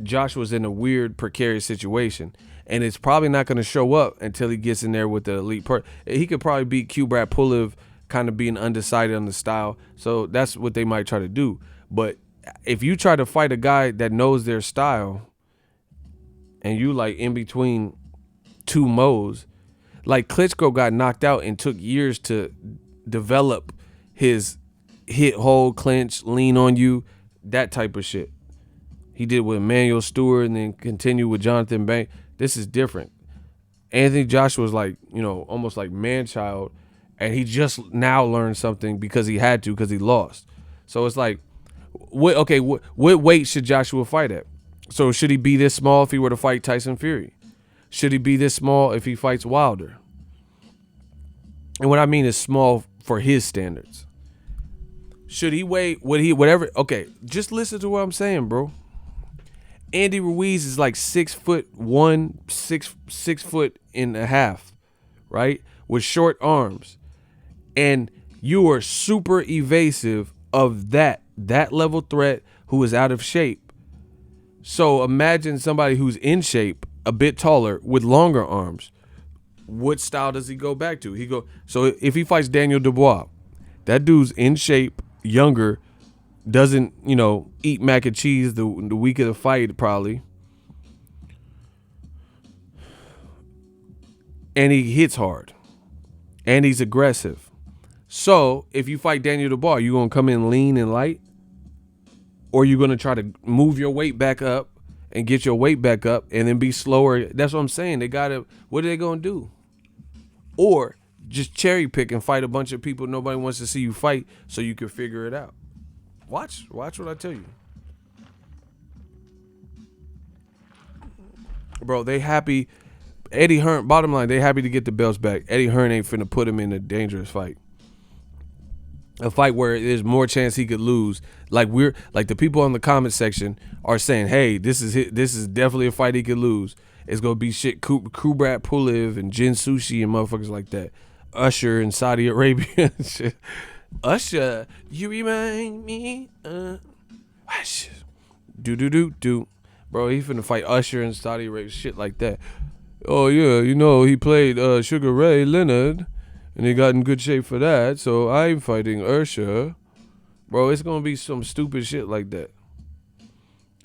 Joshua's in a weird, precarious situation, and it's probably not going to show up until he gets in there with the elite He could probably beat Kubrat Pulev, kind of being undecided on the style. So that's what they might try to do. But if you try to fight a guy that knows their style and you like in between 2 modes, like Klitschko got knocked out and took years to develop his hit, hold, clinch, lean on you, that type of shit. He did with Emmanuel Stewart and then continued with Jonathan Bank. This is different. Anthony Joshua's like, almost like man-child, and he just now learned something because he had to, because he lost. So it's like, what weight should Joshua fight at? So should he be this small if he were to fight Tyson Fury? Should he be this small if he fights Wilder? And what I mean is small for his standards. Should he weigh whatever? Okay, just listen to what I'm saying, bro. Andy Ruiz is like 6'1", 6'1.5", right? With short arms. And you are super evasive of that level threat who is out of shape. So imagine somebody who's in shape, a bit taller, with longer arms. What style does he go back to? So if he fights Daniel Dubois, that dude's in shape, younger, doesn't, eat mac and cheese the week of the fight probably. And he hits hard. And he's aggressive. So if you fight Daniel Dubois, you going to come in lean and light? Or you going to try to move your weight back up and get your weight back up and then be slower? That's what I'm saying. What are they going to do? Or just cherry pick and fight a bunch of people nobody wants to see you fight so you can figure it out. Watch what I tell you. Bro, they happy. Eddie Hearn, bottom line, they happy to get the belts back. Eddie Hearn ain't finna put him in a dangerous fight. A fight where there's more chance he could lose. Like the people in the comment section are saying, hey, this is definitely a fight he could lose. It's gonna be shit Kubrat Pulev and Jin Sushi and motherfuckers like that. Usher in Saudi Arabia and shit. Usher, you remind me. Do. Bro, he finna fight Usher in Saudi Arabia, shit like that. Oh yeah, he played Sugar Ray Leonard, and he got in good shape for that. So I'm fighting Usher. Bro, it's gonna be some stupid shit like that.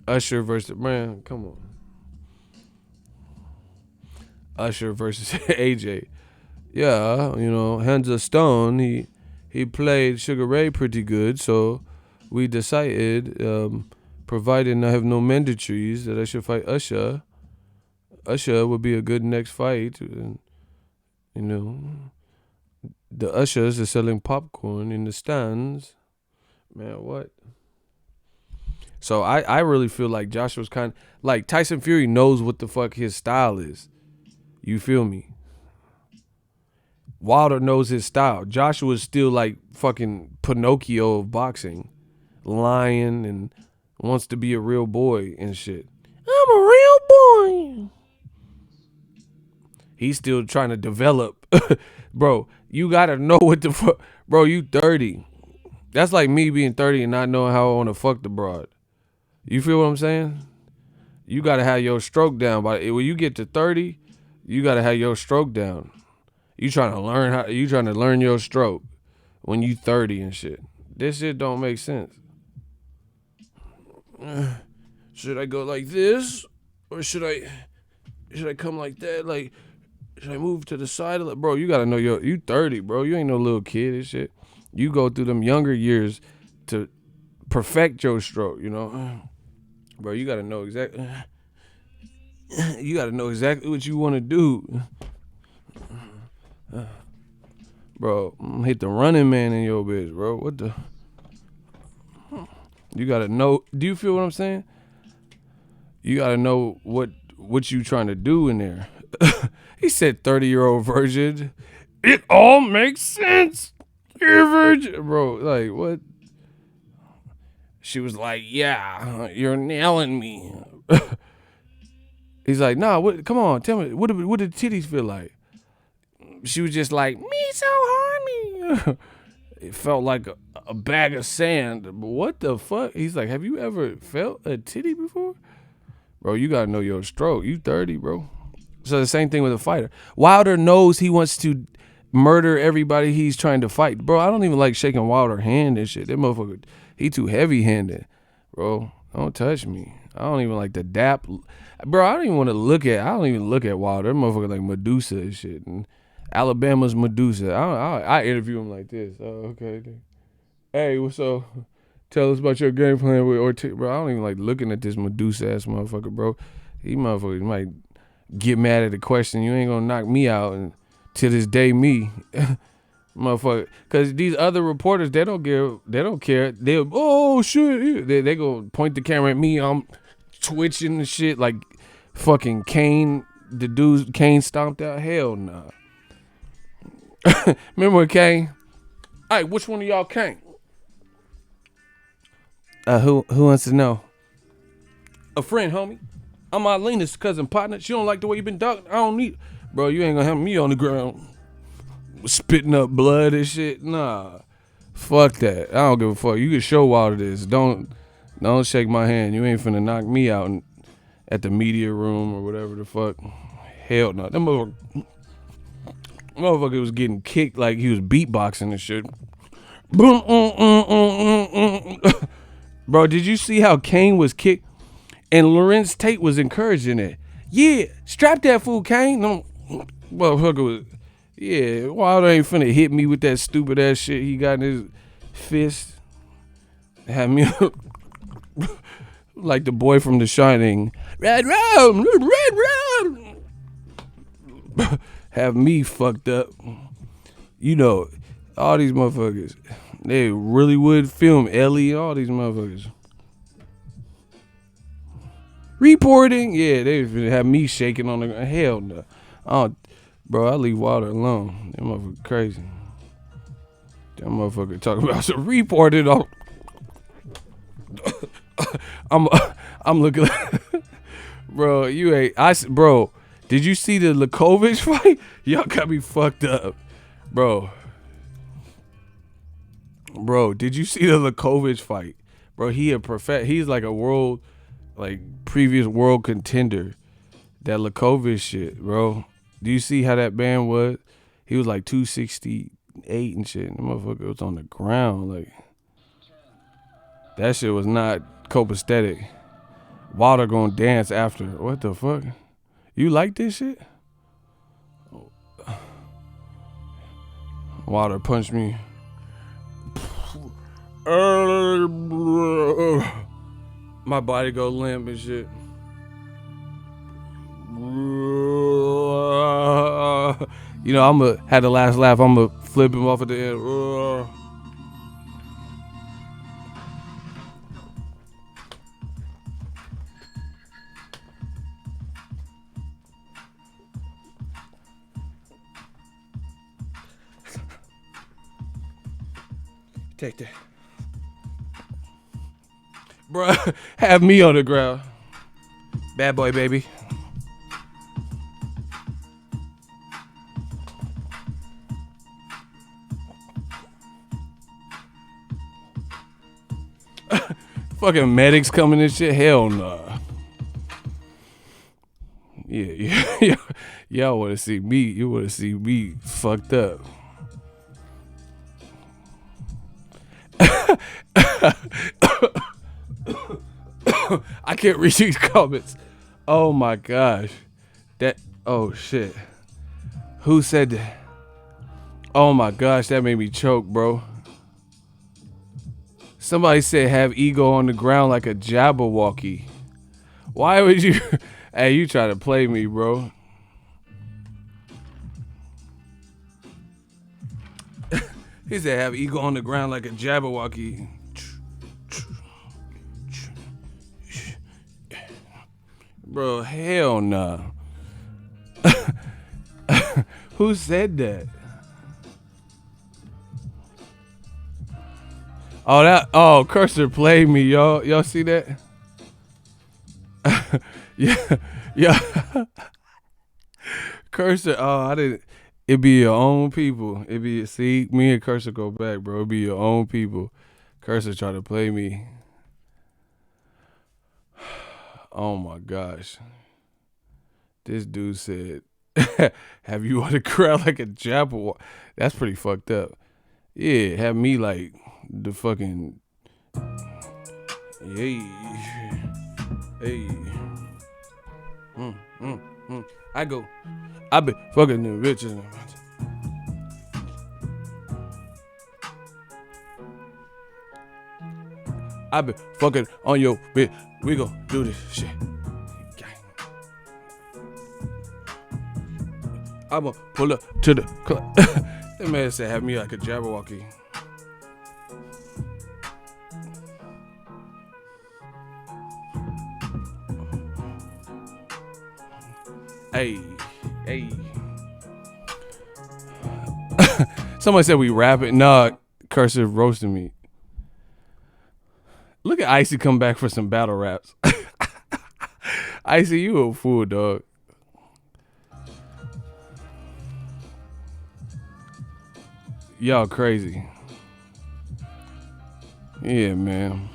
Usher versus come on. Usher versus AJ. Yeah, hands of stone. He played Sugar Ray pretty good, so we decided, provided I have no mandatories, that I should fight Usher. Usher would be a good next fight. And, the ushers are selling popcorn in the stands. Man, what? So I really feel like Joshua's kind of, like Tyson Fury knows what the fuck his style is. You feel me? Wilder knows his style. Joshua's still like fucking Pinocchio of boxing. Lying and wants to be a real boy and shit. I'm a real boy. He's still trying to develop. Bro, you gotta know what the fuck. Bro, you 30. That's like me being 30 and not knowing how I want to fuck the broad. You feel what I'm saying? You gotta have your stroke down. When you get to 30, you gotta have your stroke down. You trying to learn your stroke when you 30 and shit. This shit don't make sense. Should I go like this? Or should I come like that? Like, should I move to the side of it? Bro, you gotta know you 30, bro. You ain't no little kid and shit. You go through them younger years to perfect your stroke, Bro, you gotta know exactly. You gotta know exactly what you want to do. Bro, hit the running man in your bitch, bro. What the? You gotta know. Do you feel what I'm saying? You gotta know what you trying to do in there. He said 30-year-old virgin. It all makes sense. You're a virgin. Bro, like, what? She was like, yeah, you're nailing me. He's like, nah, what? Come on, tell me, what did titties feel like? She was just like, me so horny. It felt like a bag of sand. But what the fuck? He's like, have you ever felt a titty before? Bro, you gotta know your stroke. You 30, bro. So the same thing with a fighter. Wilder knows he wants to murder everybody he's trying to fight. Bro, I don't even like shaking Wilder's hand and shit. That motherfucker, he too heavy-handed. Bro, don't touch me. I don't even like the dap. Bro, I don't even look at Wilder. That motherfucker like Medusa and shit. And Alabama's Medusa. I interview him like this. Oh, okay. Hey, what's up? Tell us about your game plan with Ortiz. Bro, I don't even like looking at this Medusa-ass motherfucker, bro. He motherfuckers might get mad at the question. You ain't gonna knock me out. And to this day, me. Motherfucker. Because these other reporters, they don't care. They'll, oh, shit. They go point the camera at me. I'm twitching and shit like fucking Kane the dude Kane stomped out? Hell no. Nah. Remember when Kane? All right, which one of y'all Kane? Who wants to know? A friend, homie. I'm Eileen's cousin partner. She don't like the way you been talking. I don't need. Bro, you ain't gonna have me on the ground spitting up blood and shit. Nah. Fuck that. I don't give a fuck. You can show Wilder this. Don't shake my hand. You ain't finna knock me out at the media room or whatever the fuck. Hell no. That motherfucker was getting kicked like he was beatboxing and shit. Bro, did you see how Kane was kicked? And Lorenz Tate was encouraging it. Yeah, strap that fool, Kane. No, motherfucker was. Yeah, Wilder ain't finna hit me with that stupid ass shit he got in his fist. Had me like the boy from The Shining. Red rum, red rum. Have me fucked up. You know, all these motherfuckers. They really would film Ellie, all these motherfuckers. Reporting, yeah, they have me shaking on the ground. Hell no. Bro, I leave Wilder alone. That motherfucker crazy. That motherfucker talking about some reported on. I'm looking like, bro, you ain't bro, did you see the Lakovic fight? Y'all got me fucked up. Bro, did you see the Lakovic fight? Bro, he's like a world, like previous world contender. That Lakovic shit, bro. Do you see how that man was? He was like 268 and shit. And the motherfucker was on the ground. Like, that shit was not copacetic. Wilder gonna dance after. What the fuck? You like this shit? Wilder punched me. My body go limp and shit. You know, I'ma had the last laugh. I'ma flip him off at the end. Take that. Bruh, have me on the ground. Bad boy, baby. Fucking medics coming and shit. Hell nah. Yeah. Y'all want to see me. You want to see me fucked up. I can't read these comments. Oh my gosh. Oh shit. Who said that? Oh my gosh, that made me choke, bro. Somebody said have ego on the ground like a Jabberwocky. Why would you? Hey, you try to play me, bro. He said have ego on the ground like a Jabberwocky. Bro, hell nah. Who said that? Oh, Cursor played me, y'all. Y'all see that? Yeah. Cursor, I didn't. It be your own people. See, me and Cursor go back, bro. It be your own people. Cursor try to play me. Oh my gosh. This dude said, have you on the ground like a Jabberwocky? That's pretty fucked up. Yeah, have me like the fucking. Hey. I been fucking the bitches. I been fucking on your bitch. We gon' do this shit. I'ma pull up to the club. That man said have me like a Jabberwocky. Hey, hey. Somebody said we rapping. Nah, Cursive roasting me. Look at Icy come back for some battle raps. Icy, you a fool, dog. Y'all crazy. Yeah, man.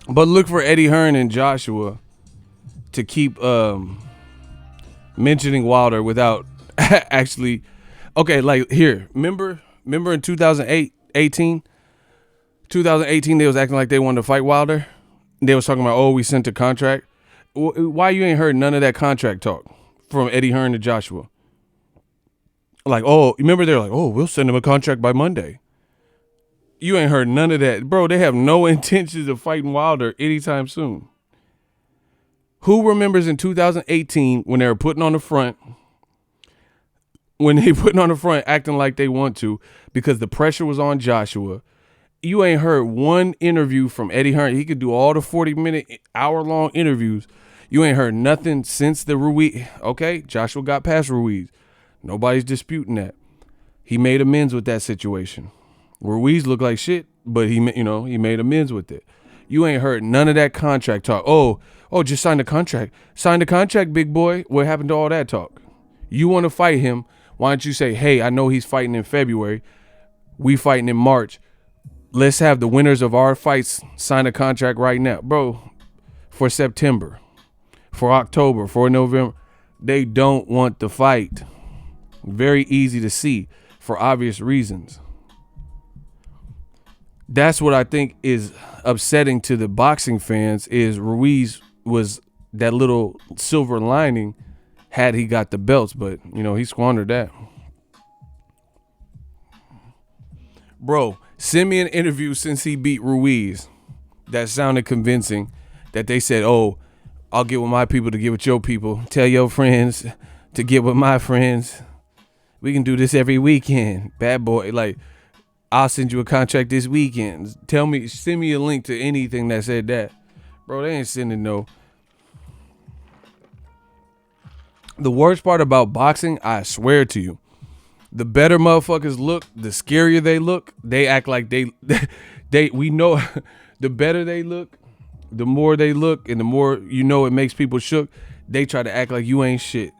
But look for Eddie Hearn and Joshua to keep mentioning Wilder without actually. Okay, like here, remember in 2018, they was acting like they wanted to fight Wilder. They was talking about, oh, we sent a contract. Why you ain't heard none of that contract talk from Eddie Hearn to Joshua? Like, oh, remember they're like, oh, we'll send him a contract by Monday. You ain't heard none of that. Bro, they have no intentions of fighting Wilder anytime soon. Who remembers in 2018 when they were putting on the front, acting like they want to because the pressure was on Joshua? You ain't heard one interview from Eddie Hearn. He could do all the 40-minute, hour-long interviews. You ain't heard nothing since the Ruiz. Okay, Joshua got past Ruiz. Nobody's disputing that. He made amends with that situation. Ruiz looked like shit, but he made amends with it. You ain't heard none of that contract talk. Oh, just sign the contract. Sign the contract, big boy. What happened to all that talk? You want to fight him? Why don't you say, hey, I know he's fighting in February. We fighting in March. Let's have the winners of our fights sign a contract right now. Bro, for September, for October, for November. They don't want to fight. Very easy to see for obvious reasons. That's what I think is upsetting to the boxing fans is Ruiz was that little silver lining had he got the belts, but, he squandered that. Bro, send me an interview since he beat Ruiz that sounded convincing, that they said, oh, I'll get with my people to get with your people. Tell your friends to get with my friends. We can do this every weekend. Bad boy, like, I'll send you a contract this weekend. Send me a link to anything that said that. Bro, they ain't sending no. The worst part about boxing, I swear to you, the better motherfuckers look, the scarier they look. They act like we know the better they look, the more they look, and the more it makes people shook. They try to act like you ain't shit.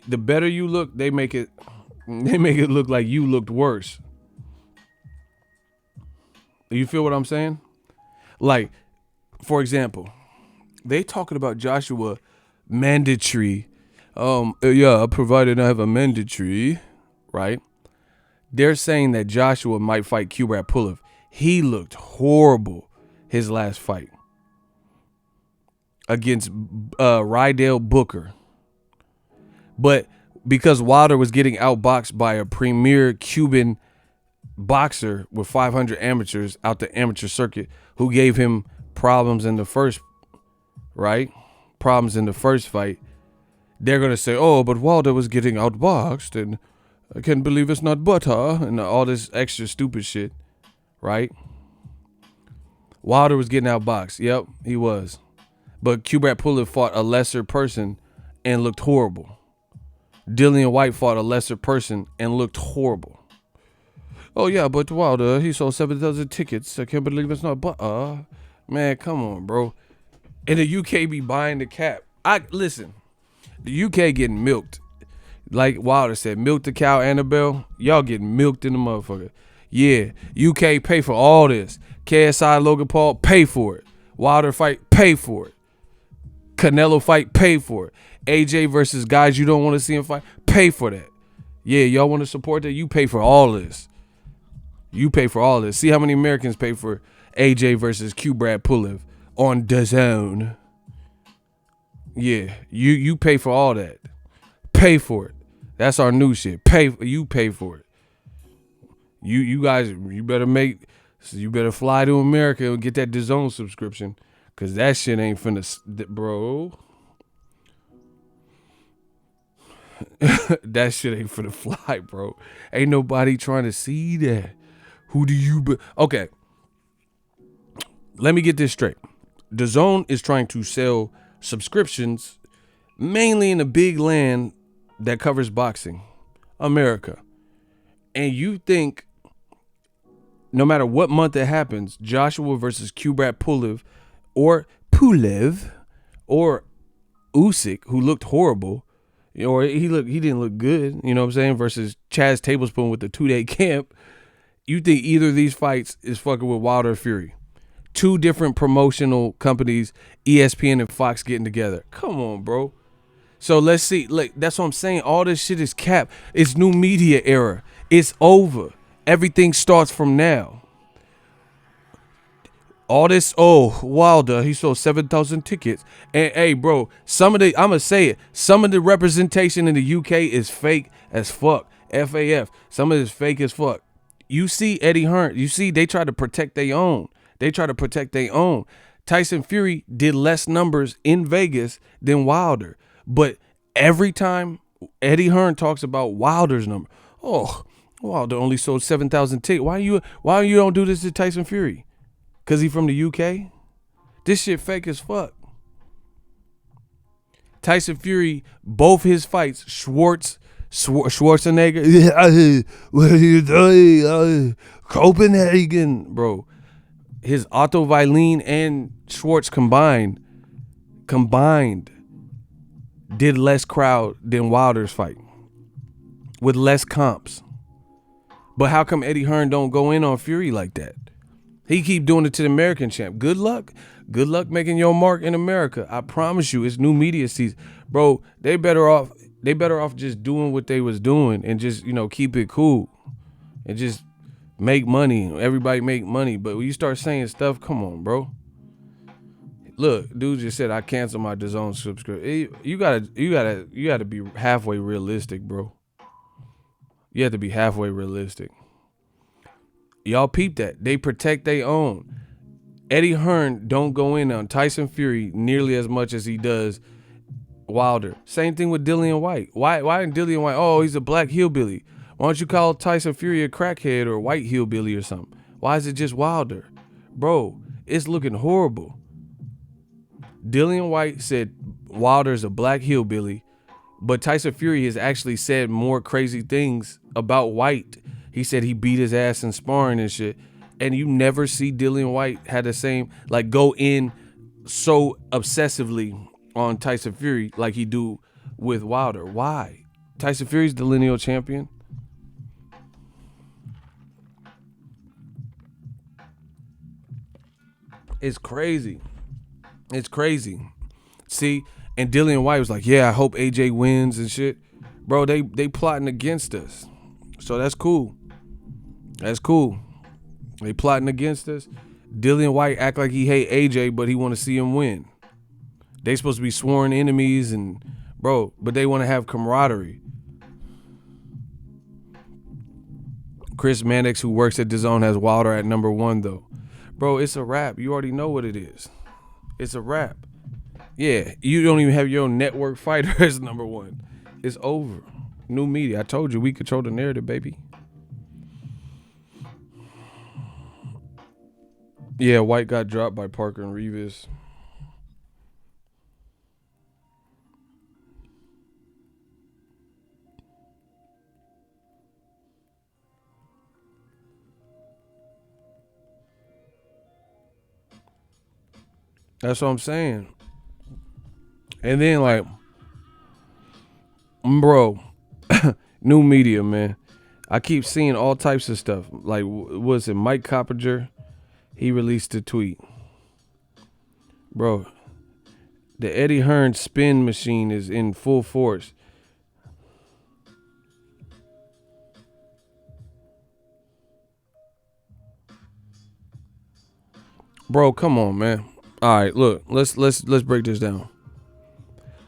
The better you look, they make it look like you looked worse. You feel what I'm saying? Like, for example, they talking about Joshua mandatory. Yeah, provided I have a mandatory, right? They're saying that Joshua might fight Kubrat Pulev. He looked horrible his last fight against Rydell Booker. But because Wilder was getting outboxed by a premier Cuban boxer with 500 amateurs out the amateur circuit who gave him problems in the first fight, they're going to say, oh, but Wilder was getting outboxed and I can't believe it's not butter and all this extra stupid shit, right? Wilder was getting outboxed. Yep, he was. But Kubrat Pulev fought a lesser person and looked horrible. Dillian White fought a lesser person and looked horrible. Oh, yeah, but Wilder, he sold 7,000 tickets. I can't believe it's not butter. Man, come on, bro. And the UK be buying the cap. Listen, the UK getting milked. Like Wilder said, milk the cow, Annabelle. Y'all getting milked in the motherfucker. Yeah, UK pay for all this. KSI, Logan Paul, pay for it. Wilder fight, pay for it. Canelo fight, pay for it. AJ versus guys you don't want to see him fight, pay for that. Yeah, y'all want to support that? You pay for all this. You pay for all this. See how many Americans pay for AJ versus Kubrat Pulev on DAZN. Yeah, you pay for all that. Pay for it. That's our new shit. You pay for it. You guys, you better fly to America and get that DAZN subscription, cause that shit ain't finna, bro. That shit ain't finna fly, bro. Ain't nobody trying to see that. Who do you okay? Let me get this straight. DAZN is trying to sell subscriptions mainly in the big land that covers boxing, America. And you think no matter what month it happens, Joshua versus Kubrat Pulev or Usyk, who looked horrible, or he didn't look good, you know what I'm saying, versus Chaz Tablespoon with the 2-day camp, you think either of these fights is fucking with Wilder Fury. Two different promotional companies, ESPN and Fox getting together. Come on, bro. So let's see. Like, that's what I'm saying. All this shit is cap. It's new media era. It's over. Everything starts from now. All this, Wilder, he sold 7,000 tickets. And hey, bro, I'm gonna say it, some of the representation in the UK is fake as fuck. FAF. Some of it is fake as fuck. You see Eddie Hearn, they try to protect their own. Tyson Fury did less numbers in Vegas than Wilder. But every time Eddie Hearn talks about Wilder's number, Wilder only sold 7,000 tickets. Why you don't do this to Tyson Fury? Cause he from the UK? This shit fake as fuck. Tyson Fury, both his fights, Schwarzenegger, what are you doing? Copenhagen, bro. His Otto Wallin and Schwartz combined did less crowd than Wilder's fight with less comps. But how come Eddie Hearn don't go in on Fury like that? He keep doing it to the American champ. Good luck making your mark in America. I promise you, it's new media season, bro. They better off just doing what they was doing and just, keep it cool and just make money. Everybody make money. But when you start saying stuff, come on, bro. Look, dude just said I canceled my DAZN subscription. You gotta be halfway realistic, bro. You have to be halfway realistic. Y'all peep that. They protect their own. Eddie Hearn don't go in on Tyson Fury nearly as much as he does Wilder. Same thing with Dillian White. Why isn't Dillian White, he's a black hillbilly? Why don't you call Tyson Fury a crackhead or a white hillbilly or something? Why is it just Wilder? Bro, it's looking horrible. Dillian White said Wilder's a black hillbilly, but Tyson Fury has actually said more crazy things about White. He said he beat his ass in sparring and shit. And you never see Dillian White had the same, go in so obsessively on Tyson Fury like he do with Wilder. Why? Tyson Fury's the lineal champion. It's crazy. See, and Dillian White was like, yeah, I hope AJ wins and shit. Bro, they plotting against us. So that's cool. They plotting against us. Dillian White act like he hate AJ, but he want to see him win. They supposed to be sworn enemies but they want to have camaraderie. Chris Mannix, who works at DAZN, has Wilder at number 1 though. Bro, it's a wrap. You already know what it is. It's a wrap. Yeah, you don't even have your own network fighter as number 1. It's over. New media. I told you we control the narrative, baby. Yeah, White got dropped by Parker and Ruiz. That's what I'm saying. And then bro, new media, man. I keep seeing all types of stuff. Was it Mike Coppinger? He released a tweet. Bro, the Eddie Hearn spin machine is in full force. Bro, come on, man. All right, look, let's break this down.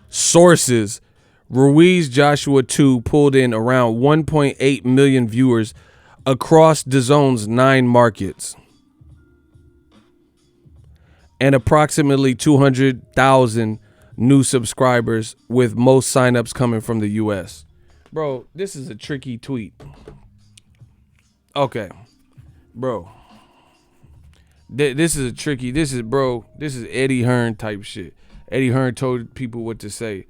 Sources: Ruiz Joshua 2 pulled in around 1.8 million viewers across DAZN's 9 markets and approximately 200,000 new subscribers, with most signups coming from the US. Bro, this is a tricky tweet. Okay, bro. This is Eddie Hearn type shit. Eddie Hearn told people what to say.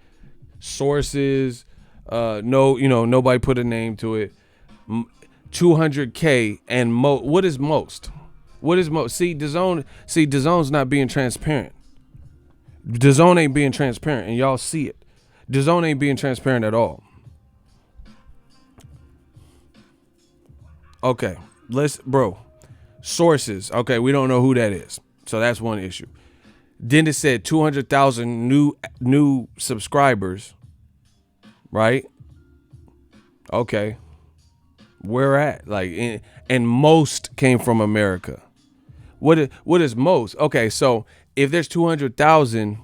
sources. No, nobody put a name to it. 200K and what is most? What is most? See, DAZN's not being transparent. DAZN ain't being transparent, and y'all see it. DAZN ain't being transparent at all. Okay, sources. Okay, we don't know who that is, so that's one issue. Then it said 200,000 new subscribers, right? Okay, where at? Like, and most came from America. What is most? Okay, so if there's 200,000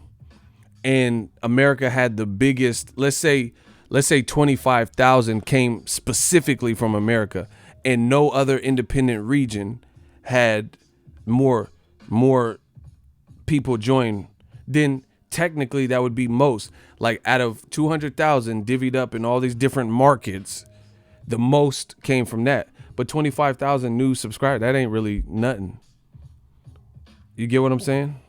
and America had the biggest, let's say 25,000 came specifically from America, and no other independent region had more people join, then technically that would be most. Like, out of 200,000 divvied up in all these different markets, the most came from that. But 25,000 new subscribers, that ain't really nothing. You get what I'm saying?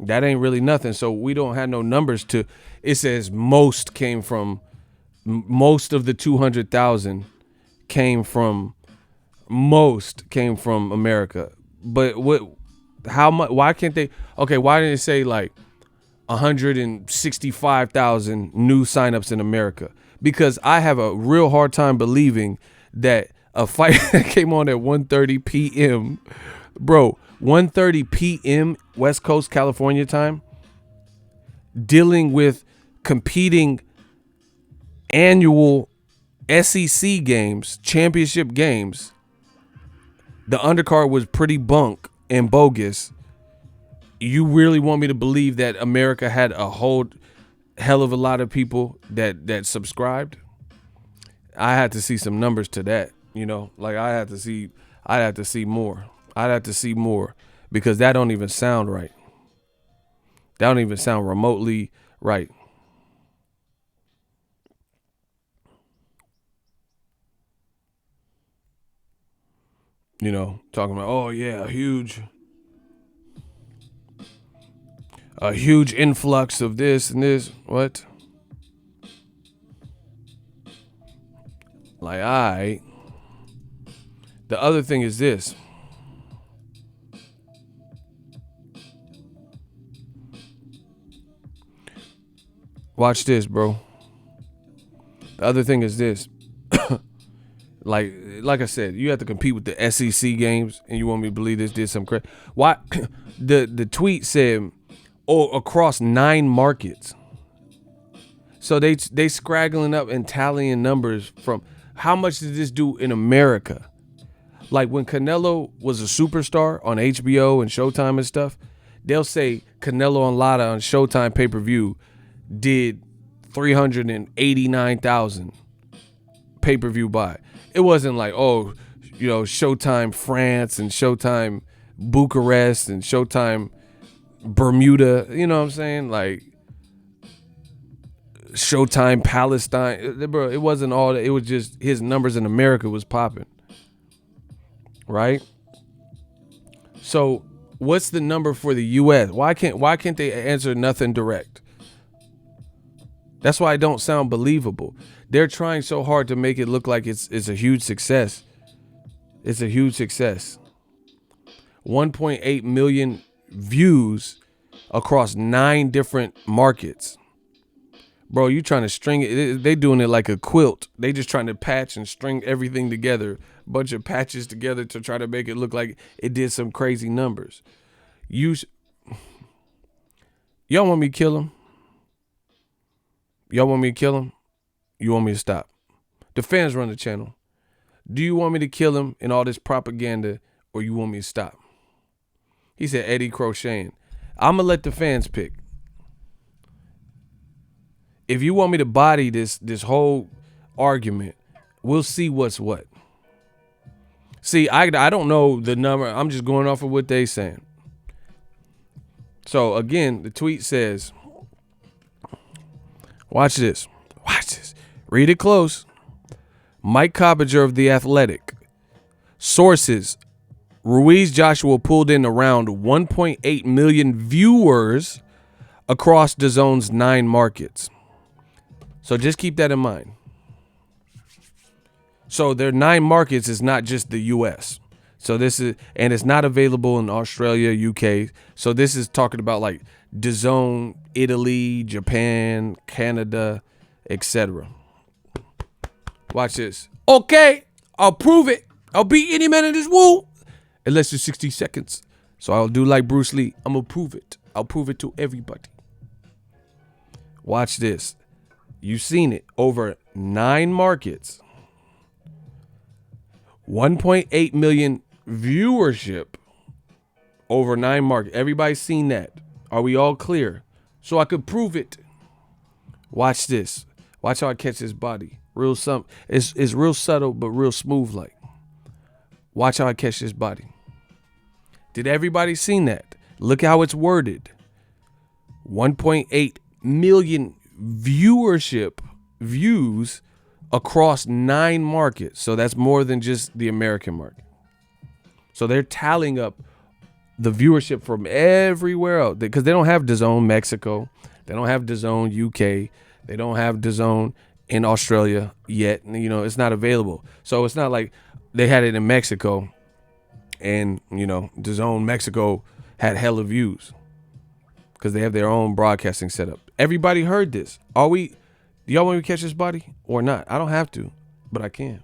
That ain't really nothing. So we don't have no numbers to. It says most of the 200,000 came from America. But how much? Why can't they? Okay, why didn't it say like 165,000 new signups in America? Because I have a real hard time believing that a fight that came on at 1:30 p.m. Bro, 1:30 p.m. West Coast California time, dealing with competing annual SEC games, championship games. The undercard was pretty bunk and bogus. You really want me to believe that America had a whole hell of a lot of people that subscribed? I had to see some numbers to that, like I had to see more. I'd have to see more, because that don't even sound right. That don't even sound remotely right. Talking about, oh yeah, a huge influx of this and this. What? Like, all right. The other thing is this. Watch this, bro. The other thing is this. like I said, you have to compete with the SEC games, and you want me to believe this did some crazy. Why? The tweet said, across 9 markets. So they scraggling up and tallying numbers from how much did this do in America? Like, when Canelo was a superstar on HBO and Showtime and stuff, they'll say Canelo and Lara on Showtime pay-per-view did 389,000 pay-per-view buy. It wasn't like, Showtime France and Showtime Bucharest and Showtime Bermuda, you know what I'm saying? Like, Showtime Palestine. Bro, it wasn't all that. It was just his numbers in America was popping. Right? So what's the number for the US? Why can't they answer nothing direct? That's why it don't sound believable. They're trying so hard to make it look like it's a huge success. It's a huge success. 1.8 million views across 9 different markets. Bro, you trying to string it. They doing it like a quilt. They just trying to patch and string everything together. Bunch of patches together to try to make it look like it did some crazy numbers. Y'all want me to kill him? Y'all want me to kill him? You want me to stop? The fans run the channel. Do you want me to kill him in all this propaganda, or you want me to stop? He said Eddie crocheting. I'm going to let the fans pick. If you want me to body this whole argument, we'll see what's what. See, I don't know the number. I'm just going off of what they saying. So, again, the tweet says, watch this. Watch this. Read it close. Mike Coppinger of The Athletic. Sources. Ruiz Joshua pulled in around 1.8 million viewers across DAZN's 9 markets. So just keep that in mind. So their 9 markets is not just the US. So this is, and it's not available in Australia, UK. So this is talking about like DAZN, Italy, Japan, Canada, etc. Watch this. Okay, I'll prove it. I'll beat any man in this world in less than 60 seconds. So I'll do like Bruce Lee. I'm gonna prove it. I'll prove it to everybody. Watch this. You've seen it. Over 9 markets. 1.8 million viewership over 9 markets. Everybody's seen that. Are we all clear? So I could prove it. Watch this. Watch how I catch this body. It's real subtle, but real smooth like. Watch how I catch this body. Did everybody seen that? Look how it's worded. 1.8 million views across 9 markets. So that's more than just the American market. So they're tallying up the viewership from everywhere else because they don't have DAZN Mexico. They don't have DAZN UK. They don't have DAZN in Australia yet. You know, it's not available. So it's not like they had it in Mexico and, you know, DAZN Mexico had hella views because they have their own broadcasting setup. Everybody heard this. Do y'all want me to catch this body or not? I don't have to, but I can.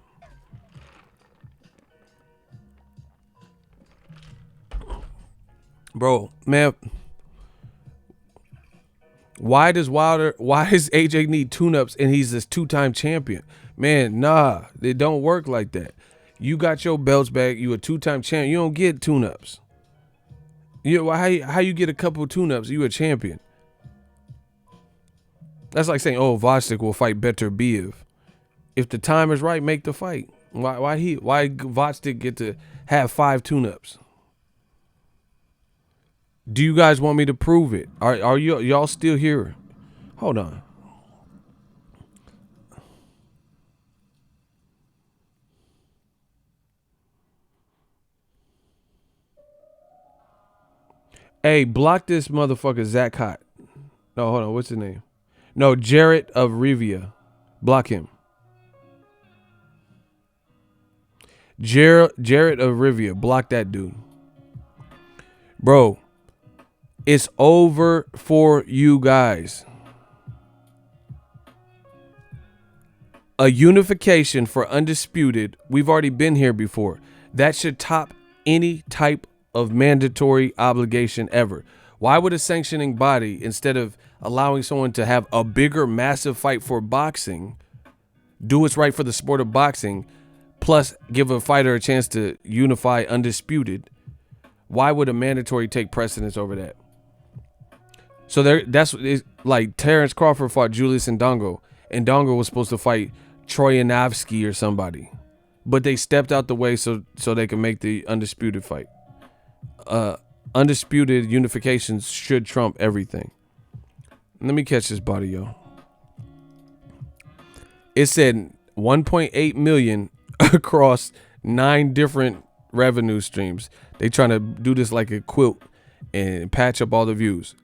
Bro, man, why does AJ need tune-ups and he's this 2-time champion? Man, nah, it don't work like that. You got your belts back. You a 2-time champion. You don't get tune-ups. How you get a couple of tune-ups? You a champion. That's like saying, oh, Vostok will fight Better Biev. If the time is right, make the fight. Why Vostok get to have 5 tune-ups? Do you guys want me to prove it? Are y'all still here? Hold on. Hey, block this motherfucker Zach Hott. No, hold on. What's his name? No, Jarrett of Rivia. Block him. Jarrett of Rivia. Block that dude. Bro, it's over for you guys. A unification for Undisputed. We've already been here before. That should top any type of mandatory obligation ever. Why would a sanctioning body, instead of allowing someone to have a bigger, massive fight for boxing, do what's right for the sport of boxing, plus give a fighter a chance to unify Undisputed? Why would a mandatory take precedence over that? So that's like Terrence Crawford fought Julius Ndongo, and Ndongo was supposed to fight Troyanovsky or somebody, but they stepped out the way so they can make the Undisputed fight. Undisputed unifications should trump everything. Let me catch this body, yo. It said 1.8 million across 9 different revenue streams. They trying to do this like a quilt and patch up all the views.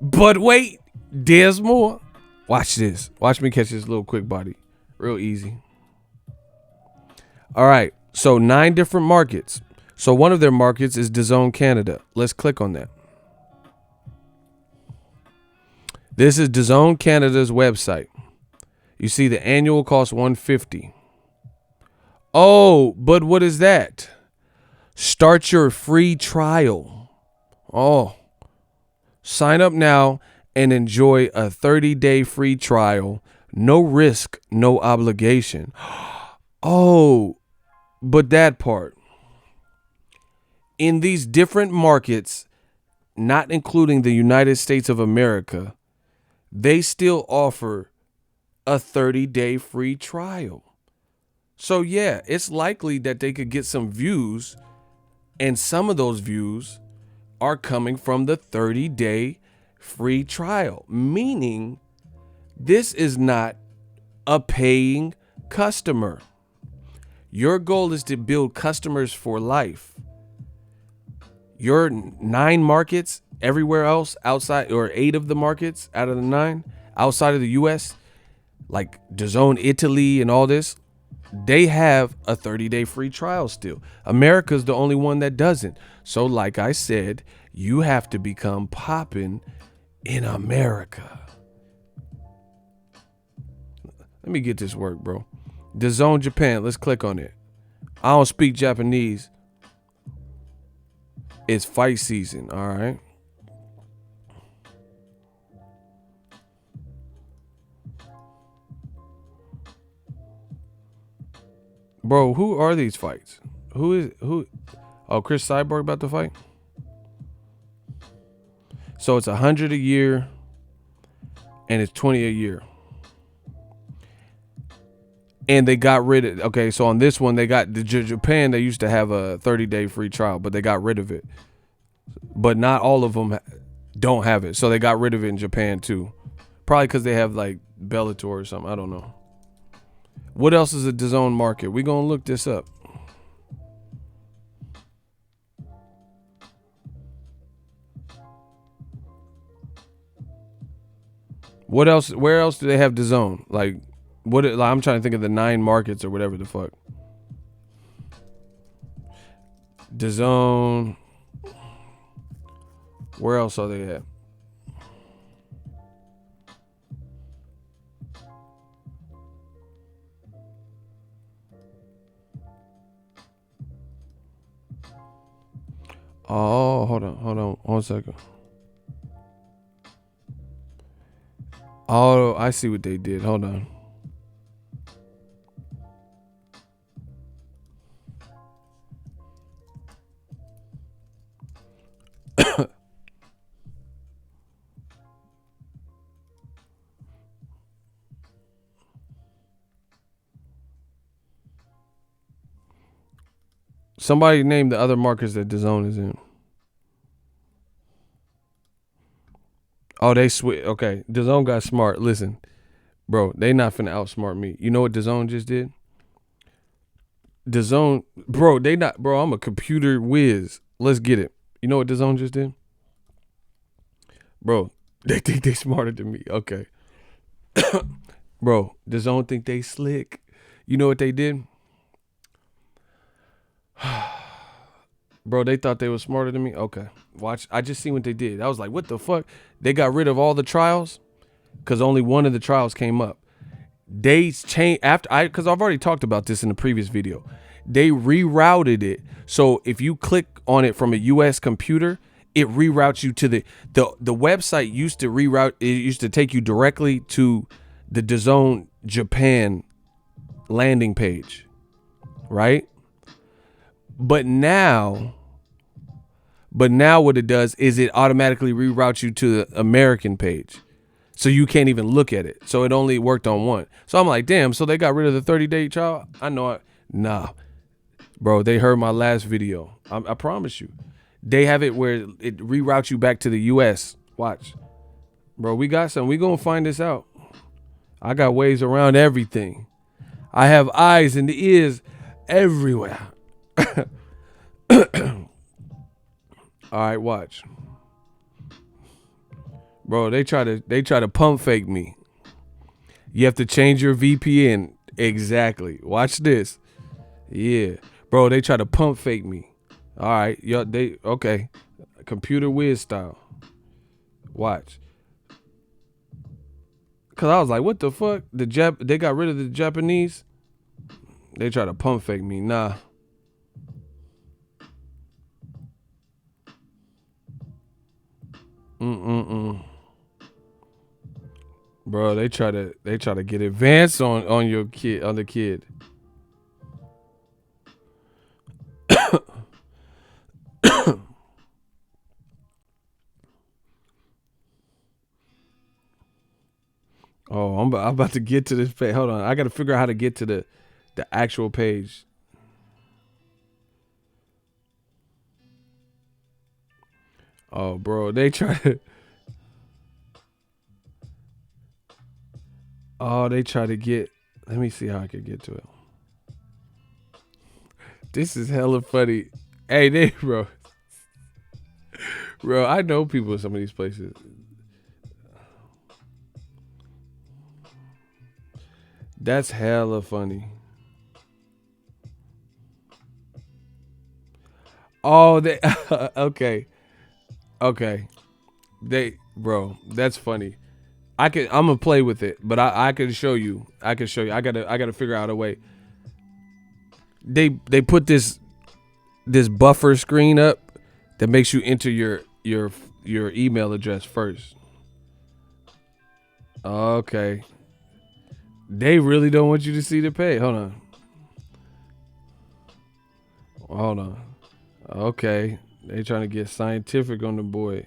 But wait, there's more. Watch this. Watch me catch this little quick body. Real easy. All right. So 9 different markets. So one of their markets is DAZN Canada. Let's click on that. This is DAZN Canada's website. You see the annual cost $150. Oh, but what is that? Start your free trial. Oh, sign up now and enjoy a 30-day free trial. No risk, no obligation. Oh, but that part. In these different markets, not including the United States of America, they still offer a 30-day free trial. So yeah, it's likely that they could get some views, and some of those views are coming from the 30-day free trial, meaning this is not a paying customer. Your goal is to build customers for life. Your 9 markets everywhere else outside, or 8 of the markets out of the 9 outside of the US, like DAZN Italy and all this, they have a 30-day free trial still. America's the only one that doesn't. So like I said, you have to become poppin' in America. Let me get this work, bro. DAZN Japan, let's click on it. I don't speak Japanese. It's fight season, all right? Bro, who are these fights? Who? Oh, Chris Cyborg about to fight? So it's 100 a year and it's 20 a year. And they got rid of, okay, so on this one, they got, Japan, they used to have a 30-day free trial, but they got rid of it. But not all of them don't have it. So they got rid of it in Japan too. Probably because they have like Bellator or something. I don't know. What else is a DAZN market? We're going to look this up. What else? Where else do they have DAZN? Like, what? Like, I'm trying to think of the 9 markets or whatever the fuck. DAZN. Where else are they at? Oh, hold on, 1 second. Oh, I see what they did. Hold on. Somebody name the other markets that DAZN is in. Oh, they switch. Okay, DAZN got smart. Listen, bro, they not finna outsmart me. You know what DAZN just did? DAZN, bro, they not, bro. I'm a computer whiz. Let's get it. You know what DAZN just did? Bro, they think they smarter than me. Okay. Bro, DAZN think they slick. You know what they did? Bro, they thought they were smarter than me. Okay. Watch. I just seen what they did. I was like, what the fuck? They got rid of all the trials because only one of the trials came up. They changed after because I've already talked about this in the previous video. They rerouted it. So if you click on it from a US computer, it reroutes you to the website used to reroute. It used to take you directly to the DAZN Japan landing page, right? But now what it does is it automatically reroutes you to the American page. So you can't even look at it. So it only worked on one. So I'm like, damn, so they got rid of the 30-day trial? I know it. Nah. Bro, they heard my last video. I promise you. They have it where it reroutes you back to the US. Watch. Bro, we got something. We gonna find this out. I got ways around everything. I have eyes and ears everywhere. All right, watch. Bro, they try to pump fake me. You have to change your VPN. Exactly. Watch this. Yeah. Bro, they try to pump fake me. All right. Yo, okay. Computer whiz style. Watch. Cause I was like, what the fuck? They got rid of the Japanese. They try to pump fake me. Nah. Bro, they try to get advanced on your kid, on the kid. Oh, I'm about to get to this page. Hold on, I got to figure out how to get to the actual page. Oh, bro, they try to. Oh, they try to get. Let me see how I can get to it. This is hella funny. Hey, bro. Bro, I know people in some of these places. That's hella funny. Oh, they okay. Okay. Bro, that's funny. I'm gonna play with it, but I can show you. I can show you. I gotta figure out a way. They put this buffer screen up that makes you enter your email address first. Okay. They really don't want you to see the pay. Hold on. Hold on. Okay. They trying to get scientific on the boy.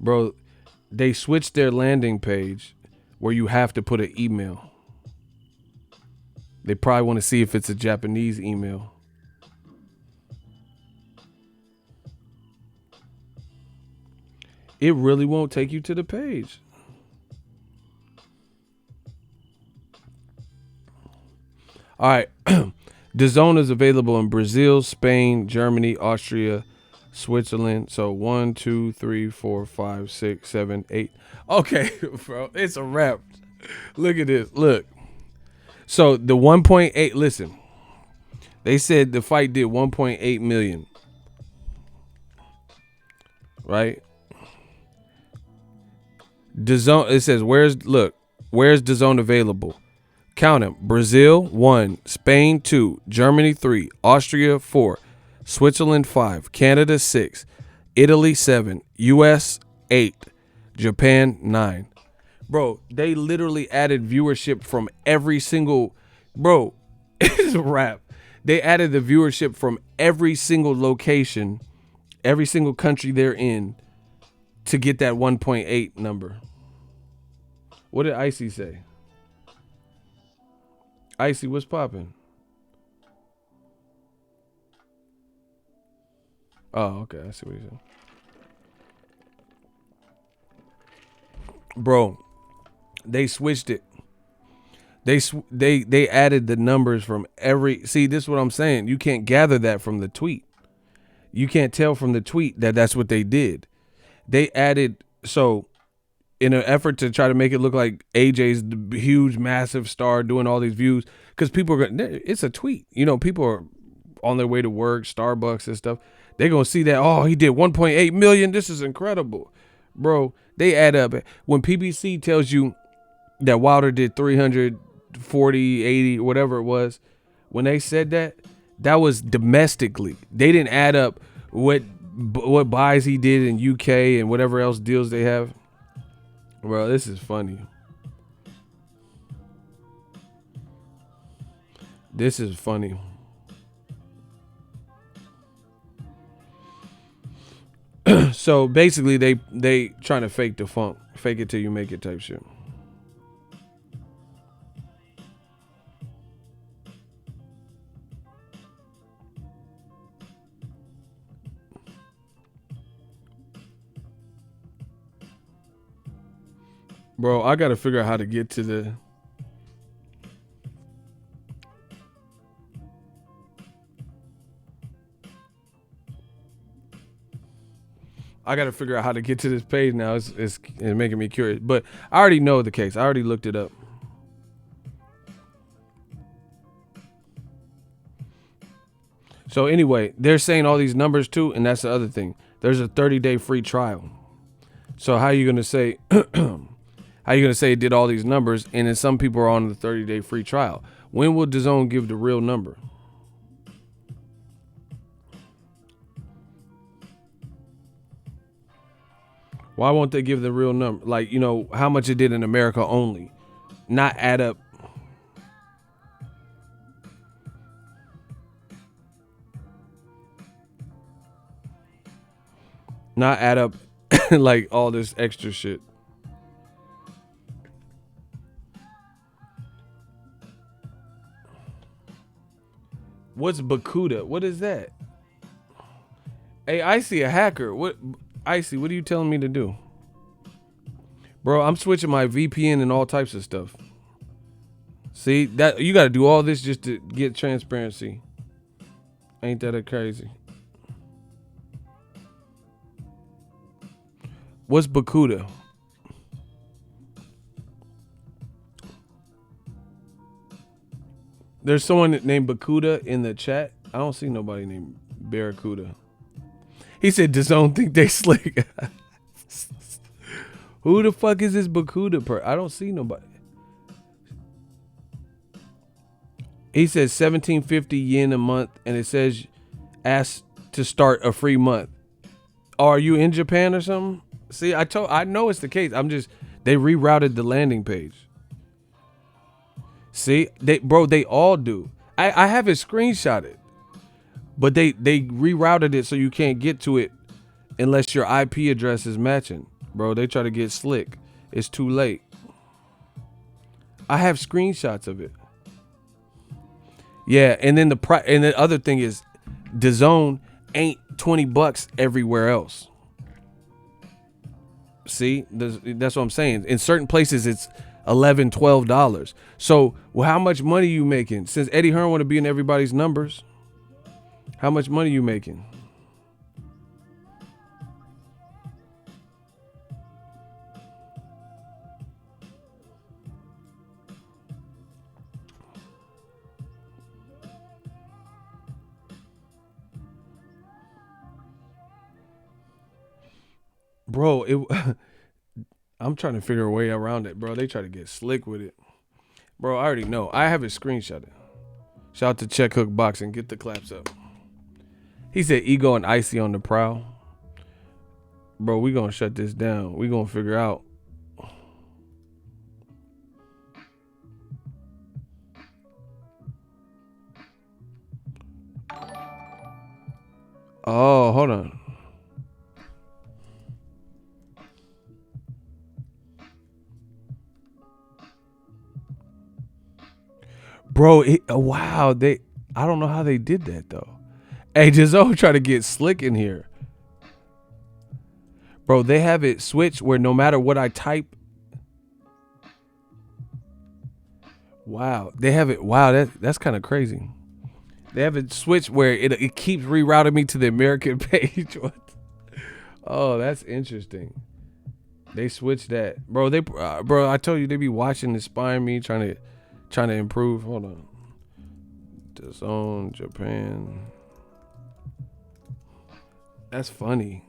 Bro, they switched their landing page where you have to put an email. They probably want to see if it's a Japanese email. It really won't take you to the page. All right. DAZN is available in Brazil, Spain, Germany, Austria, Switzerland. So 1, 2, 3, 4, 5, 6, 7, 8. Okay, bro, it's a wrap. Look at this. Look. So the 1.8. Listen, they said the fight did 1.8 million. Right. DAZN. It says where's DAZN available? Count them. Brazil 1, Spain 2, Germany 3, Austria 4, Switzerland 5, Canada 6, Italy 7, US 8, Japan 9. Bro, they literally added viewership from every single. Bro, it's a wrap. They added the viewership from every single location, every single country they're in to get that 1.8 number. What did Icy say? Icy, what's popping? Oh, okay. I see what you're saying. Bro, they switched it. They added the numbers from every. See, this is what I'm saying. You can't gather that from the tweet. You can't tell from the tweet that that's what they did. They added, so in an effort to try to make it look like AJ's the huge, massive star doing all these views, because people are going, it's a tweet. You know, people are on their way to work, Starbucks and stuff. They're going to see that, oh, he did 1.8 million. This is incredible. Bro, they add up. When PBC tells you that Wilder did 340, 80, whatever it was, when they said that, that was domestically. They didn't add up what buys he did in UK and whatever else deals they have. Bro, this is funny. This is funny. So basically, they trying to fake the funk, fake it till you make it type shit. Bro, I gotta figure out how to get to the. I got to figure out how to get to this page now. It's making me curious. But I already know the case. I already looked it up. So anyway, they're saying all these numbers too, and that's the other thing. There's a 30-day free trial. So how are you gonna say it did all these numbers, and then some people are on the 30-day free trial? When will DAZN give the real number? Why won't they give the real number? Like, you know, how much it did in America only. Not add up. Not add up like all this extra shit. What's Bakuda? What is that? Hey, I see a hacker. What? Icy, what are you telling me to do? Bro, I'm switching my VPN and all types of stuff. See, that you got to do all this just to get transparency. Ain't that a crazy? What's Bakuda? There's someone named Bakuda in the chat. I don't see nobody named Barracuda. He said, DAZN think they slick. Who the fuck is this Bakuda I don't see nobody. He says 1750 yen a month, and it says ask to start a free month. Oh, are you in Japan or something? See, I know it's the case. They rerouted the landing page. See, they all do. I have it screenshotted, but they rerouted it so you can't get to it unless your IP address is matching. Bro, they try to get slick. It's too late. I have screenshots of it. Yeah, and then the other thing is, DAZN ain't $20 everywhere else. See, that's what I'm saying. In certain places, it's $11, $12. So, well, how much money you making? Since Eddie Hearn want to be in everybody's numbers, how much money you making? Bro, I'm trying to figure a way around it, bro. They try to get slick with it. Bro, I already know. I have it screenshotted. Shout out to Check Hook Boxing. Get the claps up. He said Ego and Icy on the prowl. Bro, we gonna shut this down. We gonna figure out. Oh, hold on. Bro, wow, I don't know how they did that though. Hey, Jizzo try to get slick in here. Bro, they have it switched where no matter what I type. Wow, they have it. Wow, that's kind of crazy. They have it switched where it keeps rerouting me to the American page. Oh, that's interesting. They switched that, bro. Bro, I told you they be watching, inspiring me, trying to improve. Hold on. DAZN Japan. That's funny.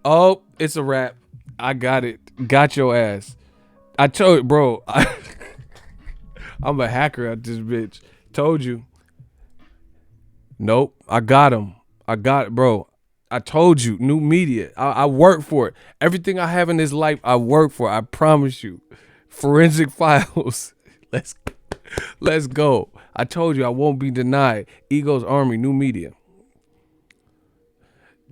Oh, it's a wrap. I got it. Got your ass. I told you, bro. I'm a hacker at this bitch. Told you. Nope. I got him. I got it, bro. I told you. New media. I work for it. Everything I have in this life, I work for. I promise you. Forensic Files. Let's go. I told you I won't be denied. Ego's Army, new media.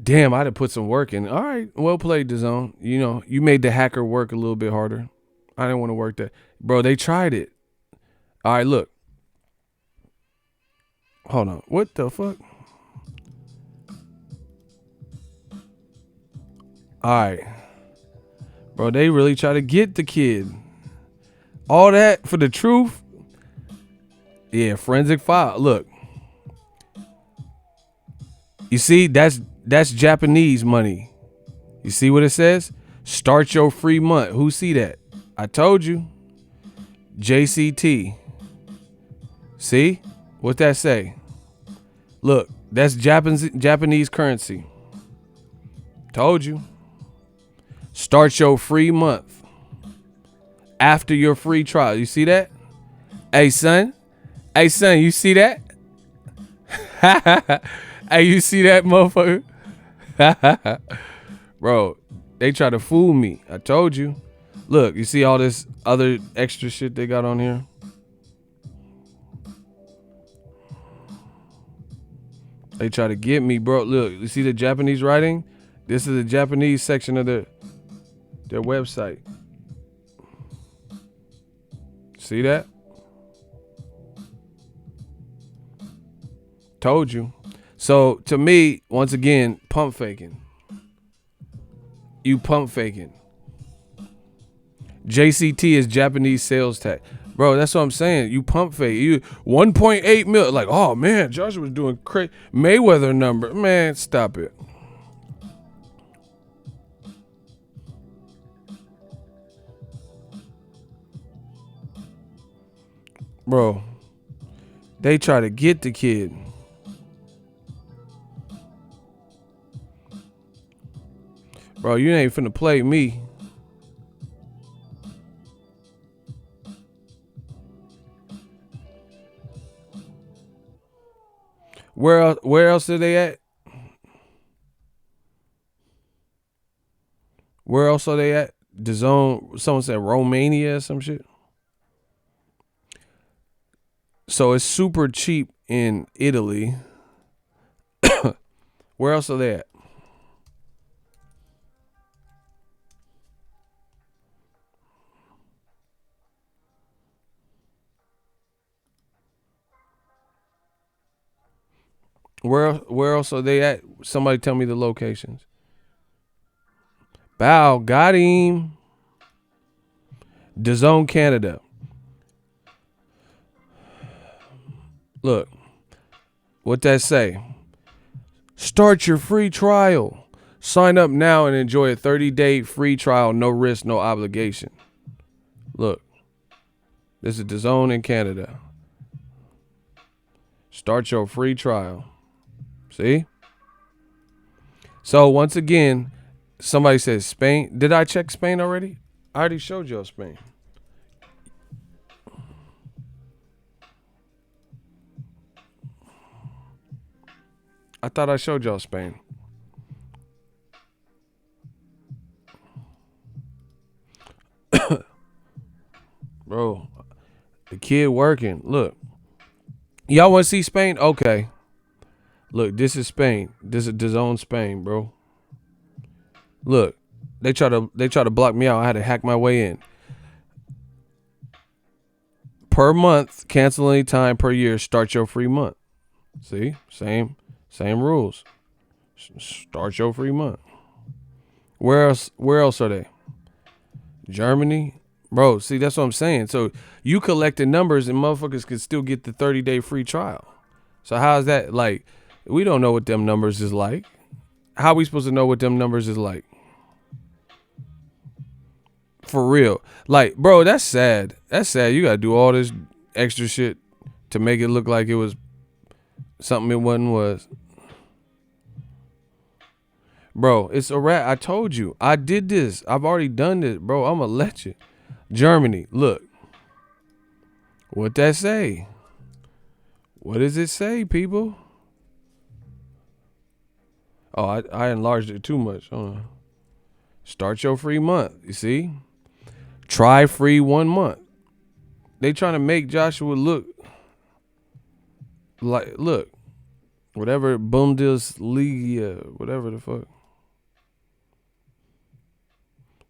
Damn, I'd have put some work in. All right, well played, DAZN. You know, you made the hacker work a little bit harder. I didn't want to work that. Bro, they tried it. All right, look. Hold on. What the fuck? All right. Bro, they really try to get the kid. All that for the truth? Yeah, Forensic File. Look. You see, that's Japanese money. You see what it says? Start your free month. Who see that? I told you. JCT. See? What that say? Look, that's Japanese currency. Told you. Start your free month. After your free trial. You see that? Hey, son. Hey, son, you see that? Hey, you see that, motherfucker? Bro, they try to fool me. I told you. Look, you see all this other extra shit they got on here? They try to get me, bro. Look, you see the Japanese writing? This is the Japanese section of their website. See that? Told you. So to me, once again, pump faking. You pump faking. JCT is Japanese sales tax. Bro, that's what I'm saying. You pump fake. You 1.8 mil. Like, oh man, Joshua's doing crazy. Mayweather number. Man, stop it. Bro, they try to get the kid. Bro, you ain't finna play me. Where else are they at? Where else are they at? DAZN, someone said Romania or some shit. So it's super cheap in Italy. Where else are they at? Where else are they at? Somebody tell me the locations. Bow, got him. DAZN Canada. Look, what that say? Start your free trial. Sign up now and enjoy a 30-day free trial, no risk, no obligation. Look, this is DAZN in Canada. Start your free trial. See? So once again, somebody says Spain. Did I check Spain already? I already showed y'all Spain. I thought I showed y'all Spain. Bro, the kid working. Look. Y'all want to see Spain? Okay. Look, this is Spain. This is DAZN Spain, bro. Look. They try to block me out. I had to hack my way in. Per month, cancel any time per year, start your free month. See? Same rules. Start your free month. Where else are they? Germany? Bro, see, that's what I'm saying. So you collecting numbers and motherfuckers can still get the 30-day free trial. So how is that? Like, we don't know what them numbers is like. How are we supposed to know what them numbers is like? For real. Like, bro, that's sad. That's sad. You got to do all this extra shit to make it look like it was something it wasn't was. Bro, it's a rat. I told you. I did this. I've already done this, bro. I'm going to let you. Germany, look. What that say? What does it say, people? Oh, I enlarged it too much. Hold on. Start your free month. You see? Try free 1 month. They trying to make Joshua look like, look, whatever Bundesliga, whatever the fuck.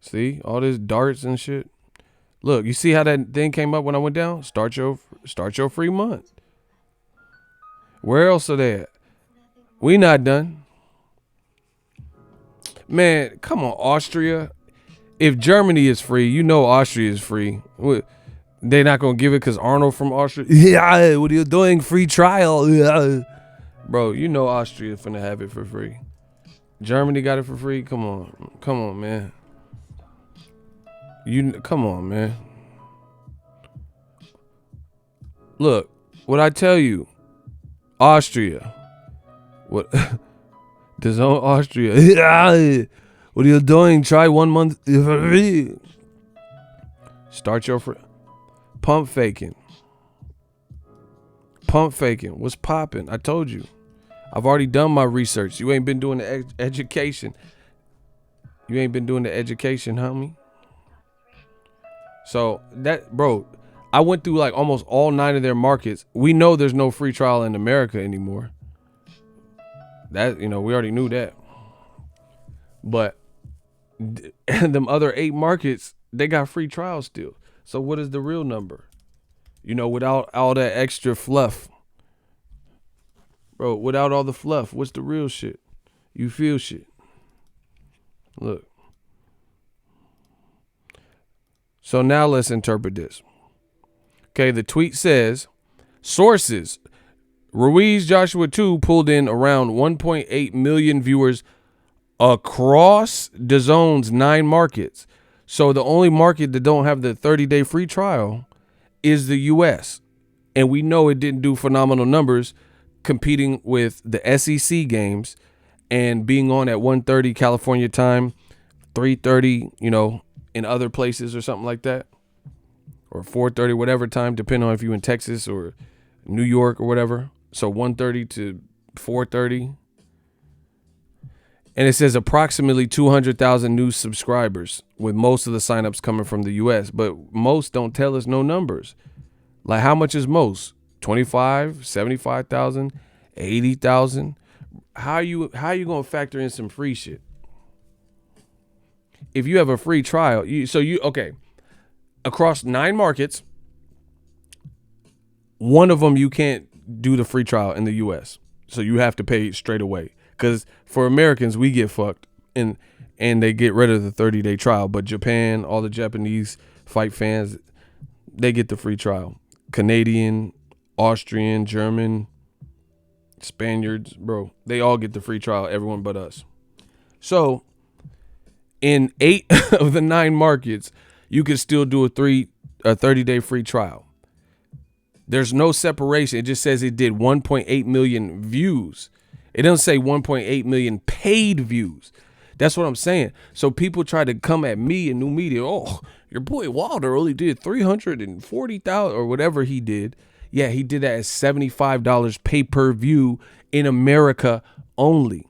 See? All this darts and shit. Look, you see how that thing came up when I went down? Start your free month. Where else are they at? We not done. Man, come on, Austria. If Germany is free, you know Austria is free. They not going to give it because Arnold from Austria. Yeah, what are you doing? Free trial. Yeah. Bro, you know Austria finna have it for free. Germany got it for free. Come on, man. Come on, man. Look, what I tell you, Austria. What? DAZN Austria. What are you doing? Try 1 month. Start your free. Pump faking. What's popping? I told you. I've already done my research. You ain't been doing the education. You ain't been doing the education, homie. So that, bro, I went through like almost all 9 of their markets. We know there's no free trial in America anymore. That, we already knew that. But them other 8 markets, they got free trials still. So what is the real number? Without all that extra fluff. Bro, without all the fluff, what's the real shit? You feel shit. Look. So now let's interpret this. Okay, the tweet says, sources, Ruiz Joshua 2 pulled in around 1.8 million viewers across DAZN's 9 markets. So the only market that don't have the 30-day free trial is the U.S. And we know it didn't do phenomenal numbers competing with the SEC games and being on at 1:30 California time, 3:30, in other places or something like that, or 4:30, whatever time, depending on if you're in Texas or New York or whatever. So 1:30 to 4:30. And it says approximately 200,000 new subscribers, with most of the signups coming from the U.S. But most don't tell us no numbers. Like, how much is most? 25, 75,000, 80,000? How you gonna factor in some free shit? If you have a free trial, okay, across 9 markets, one of them you can't do the free trial in the U.S. So you have to pay straight away. Because for Americans, we get fucked and they get rid of the 30-day trial. But Japan, all the Japanese fight fans, they get the free trial. Canadian, Austrian, German, Spaniards, bro, they all get the free trial, everyone but us. So in 8 of the 9 markets, you can still do a 30-day free trial. There's no separation. It just says it did 1.8 million views. It doesn't say 1.8 million paid views. That's what I'm saying. So people try to come at me in new media. Oh, your boy Wilder only did 340,000 or whatever he did. Yeah, he did that at $75 pay-per-view in America only.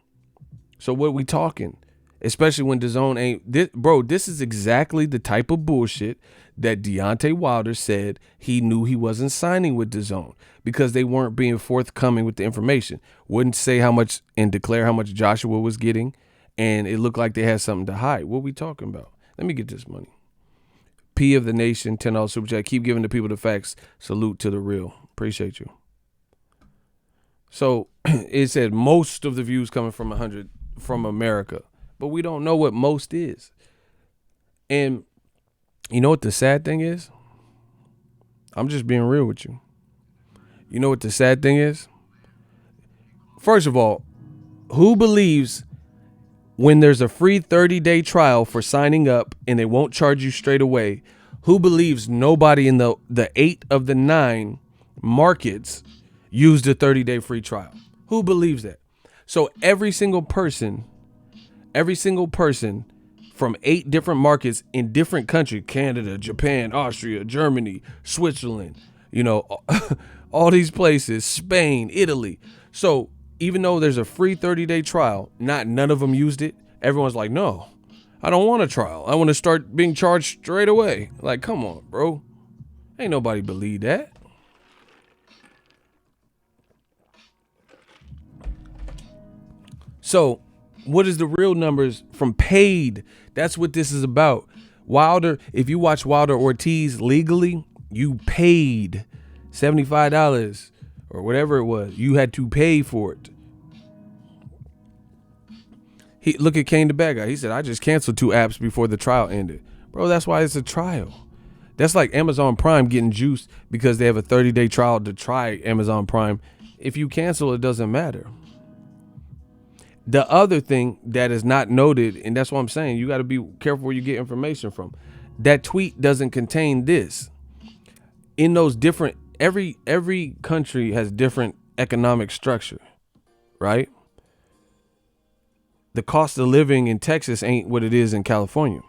So what are we talking? Especially when DAZN ain't this, bro. This is exactly the type of bullshit that Deontay Wilder said he knew he wasn't signing with DAZN because they weren't being forthcoming with the information. Wouldn't say how much and declare how much Joshua was getting, and it looked like they had something to hide. What are we talking about? Let me get this money. P of the Nation, $10 super chat. Keep giving the people the facts. Salute to the real. Appreciate you. So it said most of the views coming from 100 from America, but we don't know what most is. And you know what the sad thing is? I'm just being real with you. You know what the sad thing is? First of all, who believes when there's a free 30-day trial for signing up and they won't charge you straight away, who believes nobody in the 8 of the 9 markets used a 30-day free trial? Who believes that? So every single person from 8 different markets in different countries, Canada, Japan, Austria, Germany, Switzerland, all these places, Spain, Italy. So even though there's a free 30-day trial, none of them used it. Everyone's like, no, I don't want a trial. I want to start being charged straight away. Like, come on, bro. Ain't nobody believe that. So what is the real numbers from paid? That's what this is about. Wilder, if you watch Wilder Ortiz legally, you paid $75 or whatever it was. You had to pay for it. Look at Kane the bad guy. He said, I just canceled 2 apps before the trial ended. Bro, that's why it's a trial. That's like Amazon Prime getting juiced because they have a 30-day trial to try Amazon Prime. If you cancel, it doesn't matter. The other thing that is not noted, and that's what I'm saying, you got to be careful where you get information from. That tweet doesn't contain this. In those different, every country has different economic structure, right? The cost of living in Texas ain't what it is in California.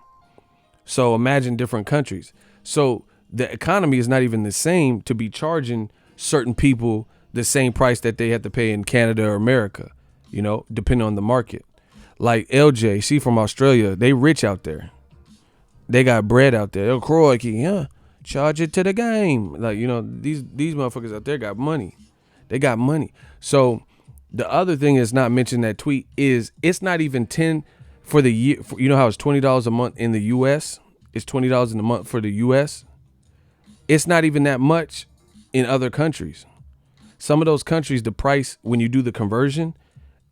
So imagine different countries. So the economy is not even the same to be charging certain people the same price that they had to pay in Canada or America, depending on the market. Like LJ, she from Australia, they rich out there. They got bread out there. El Croaky, charge it to the game. Like, these motherfuckers out there got money. They got money. So the other thing is not mentioned in that tweet is it's not even 10 for the year. You know how it's $20 a month in the U.S.? It's $20 in a month for the U.S. It's not even that much in other countries. Some of those countries, the price, when you do the conversion,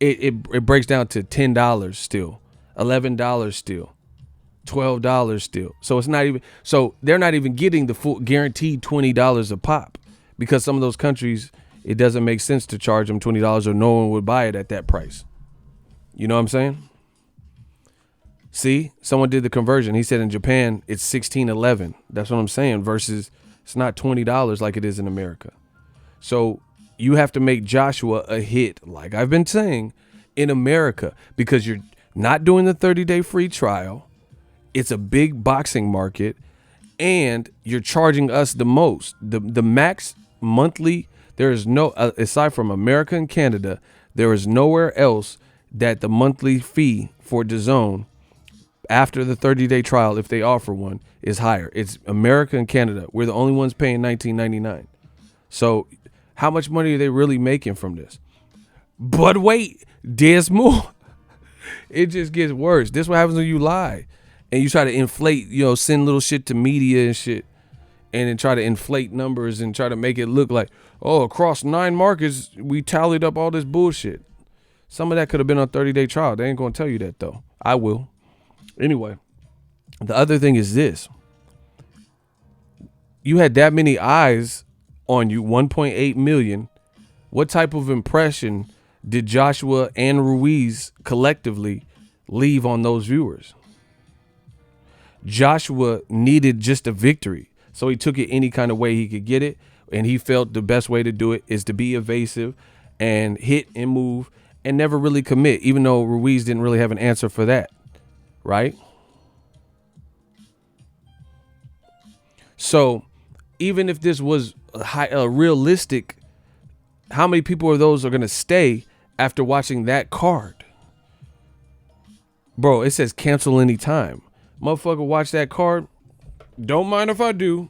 it breaks down to $10 still, $11 still. $12 still. So it's not even, so they're not even getting the full guaranteed $20 a pop, because some of those countries, it doesn't make sense to charge them $20 or no one would buy it at that price. You know what I'm saying? See, someone did the conversion. He said in Japan it's $16.11. That's what I'm saying, versus it's not $20 like it is in America. So you have to make Joshua a hit, like I've been saying, in America, because you're not doing the 30-day free trial. It's a big boxing market, and you're charging us the most. The max monthly, there is no, aside from America and Canada, there is nowhere else that the monthly fee for DAZN after the 30-day trial, if they offer one, is higher. It's America and Canada. We're the only ones paying $19.99. So how much money are they really making from this? But wait, there's more. It just gets worse. This is what happens when you lie and you try to inflate, send little shit to media and shit, and then try to inflate numbers and try to make it look like, oh, across 9 markets, we tallied up all this bullshit. Some of that could have been on 30-day trial. They ain't going to tell you that, though. I will. Anyway, the other thing is this. You had that many eyes on you, 1.8 million. What type of impression did Joshua and Ruiz collectively leave on those viewers? Joshua needed just a victory, so he took it any kind of way he could get it, and he felt the best way to do it is to be evasive and hit and move and never really commit, even though Ruiz didn't really have an answer for that. Right? So even if this was realistic, how many people of those are going to stay after watching that card? Bro, it says cancel anytime. Motherfucker, watch that card. Don't mind if I do.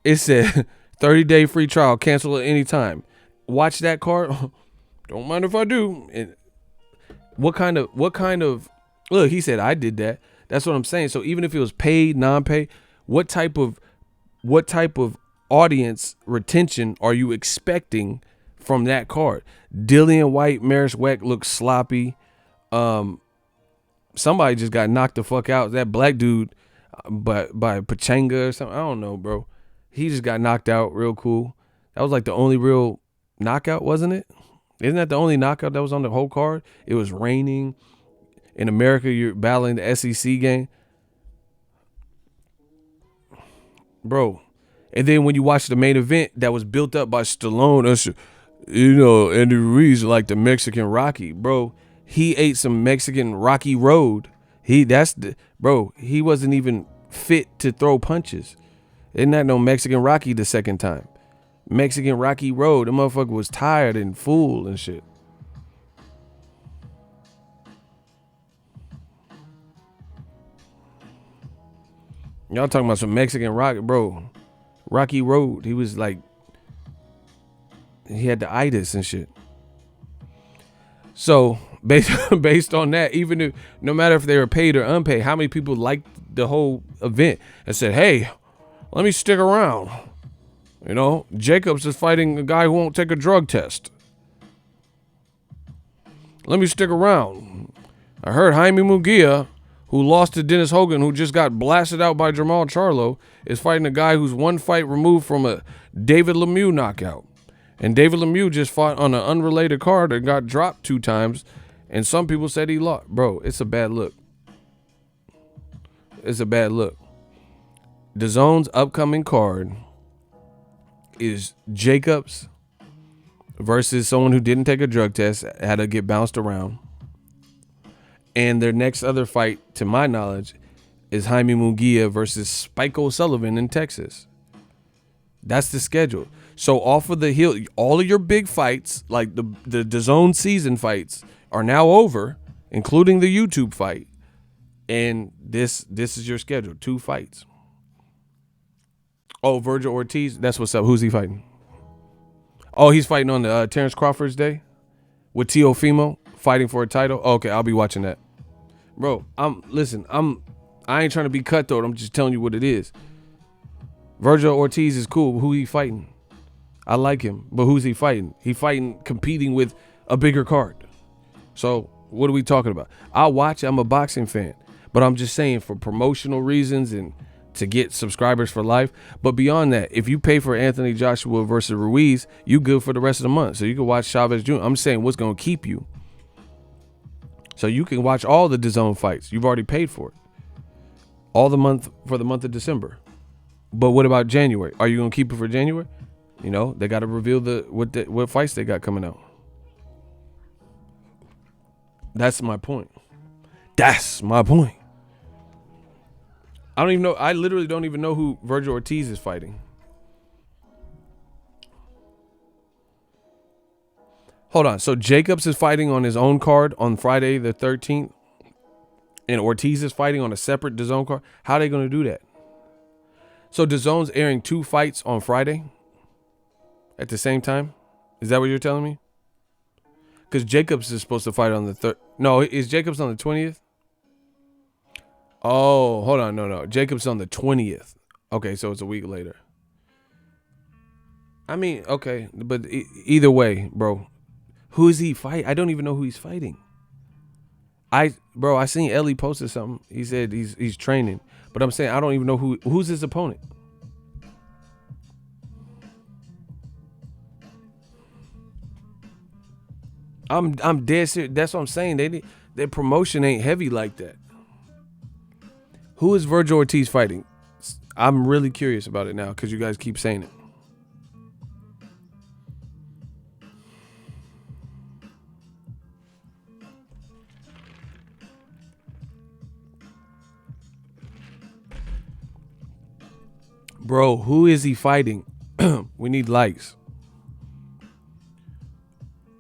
It said 30-day free trial, cancel at any time. Watch that card. Don't mind if I do. And what kind of look, he said I did that. That's what I'm saying. So even if it was paid, non-paid, what type of audience retention are you expecting from that card? Dillian White, Maris Weck looks sloppy. Somebody just got knocked the fuck out. That black dude by Pachanga or something. I don't know, bro. He just got knocked out real cool. That was like the only real knockout, wasn't it? Isn't that the only knockout that was on the whole card? It was raining. In America, you're battling the SEC game. Bro. And then when you watch the main event that was built up by Stallone, Andy Ruiz like the Mexican Rocky. Bro, he ate some Mexican Rocky Road. He wasn't even fit to throw punches. Isn't that no Mexican Rocky the second time? Mexican Rocky Road. The motherfucker was tired and full and shit. Y'all talking about some Mexican Rocky, bro. Rocky Road. He was like, he had the itis and shit. So based on that, even if, no matter if they were paid or unpaid, how many people liked the whole event and said, hey, let me stick around. Jacobs is fighting a guy who won't take a drug test. Let me stick around. I heard Jaime Munguia, who lost to Dennis Hogan, who just got blasted out by Jamal Charlo, is fighting a guy who's one fight removed from a David Lemieux knockout. And David Lemieux just fought on an unrelated card and got dropped 2 times. And some people said he lost. Bro, it's a bad look. It's a bad look. DAZN's upcoming card is Jacobs versus someone who didn't take a drug test, had to get bounced around. And their next other fight, to my knowledge, is Jaime Munguia versus Spike O'Sullivan in Texas. That's the schedule. So off of the hill, all of your big fights, like the DAZN season fights, are now over, including the YouTube fight. And this is your schedule. 2 fights. Oh, Virgil Ortiz, that's what's up. Who's he fighting? Oh, he's fighting on the Terrence Crawford's day with Teofimo, fighting for a title. Oh, okay, I'll be watching that. Bro, I ain't trying to be cutthroat. I'm just telling you what it is. Virgil Ortiz is cool. Who he fighting? I like him, but who's he fighting? He fighting, competing with a bigger card. So What are we talking about? I'll watch it. I'm a boxing fan. But I'm just saying for promotional reasons and to get subscribers for life. But beyond that, if you pay for Anthony Joshua versus Ruiz, you good for the rest of the month. So you can watch Chavez Jr. I'm saying what's going to keep you. So you can watch all the DAZN fights. You've already paid for it. All the month for the month of December. But what about January? Are you going to keep it for January? You know, they got to reveal what fights they got coming out. That's my point. That's my point. I don't even know. I literally don't even know who Virgil Ortiz is fighting. Hold on. So Jacobs is fighting on his own card on Friday the 13th. And Ortiz is fighting on a separate DAZN card. How are they going to do that? So DAZN's airing 2 fights on Friday at the same time? Is that what you're telling me? Because Jacobs is supposed to fight on the 3rd. No, is Jacobs on the 20th? Oh, hold on. No. Jacobs on the 20th. Okay, so it's a week later. I mean, okay. But either way, bro. Who is he fight? I don't even know who he's fighting. I seen Ellie posted something. He said he's training. But I'm saying I don't even know who's his opponent. I'm dead serious. That's what I'm saying. Their promotion ain't heavy like that. Who is Virgil Ortiz fighting? I'm really curious about it now because you guys keep saying it. Bro, who is he fighting? We need likes.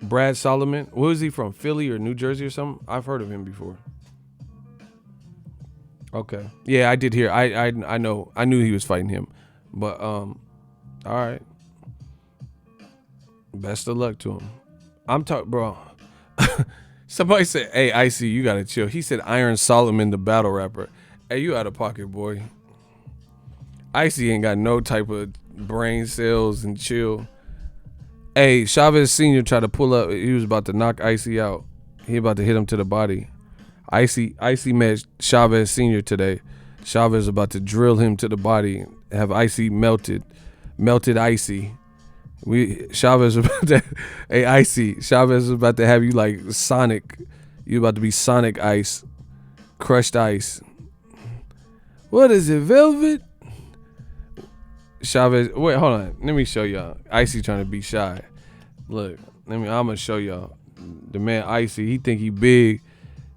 Brad Solomon. Where is he from? Philly or New Jersey or something? I've heard of him before. Okay. Yeah, I did hear. I know. I knew he was fighting him. But all right. Best of luck to him. I'm talking, bro. Somebody said, "Hey, Icy, you gotta chill." He said, "Iron Solomon, the battle rapper." Hey, you out of pocket, boy. Icy ain't got no type of brain cells and chill. Hey, Chavez Sr. tried to pull up. He was about to knock Icy out. He about to hit him to the body. Icy met Chavez Sr. today. Chavez about to drill him to the body. Have Icy melted Icy. Chavez about to, hey Icy, Chavez is about to have you like Sonic. You about to be Sonic Ice, crushed ice. What is it, Velvet? Chavez, wait, hold on. Let me show y'all. Icy trying to be shy. Look, I'm gonna show y'all. The man Icy, he think he big.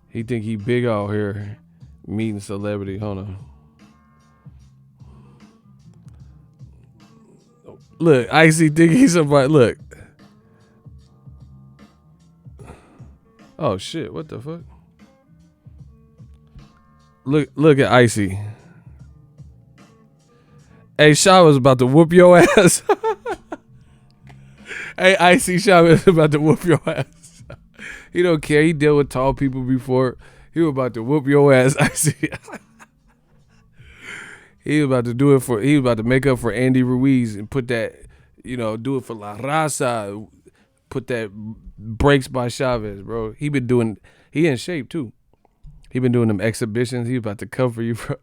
He think he big out here meeting celebrity. Hold on. Look, Icy think he's somebody. Look. Oh shit! What the fuck? Look at Icy. Hey, Chavez about to whoop your ass. Hey, Icy, Chavez about to whoop your ass. He don't care. He dealt with tall people before. He was about to whoop your ass, Icy. He was about to do it for. He was about to make up for Andy Ruiz and put that, do it for La Raza. Put that breaks by Chavez, bro. He in shape too. He been doing them exhibitions. He about to cover you, bro.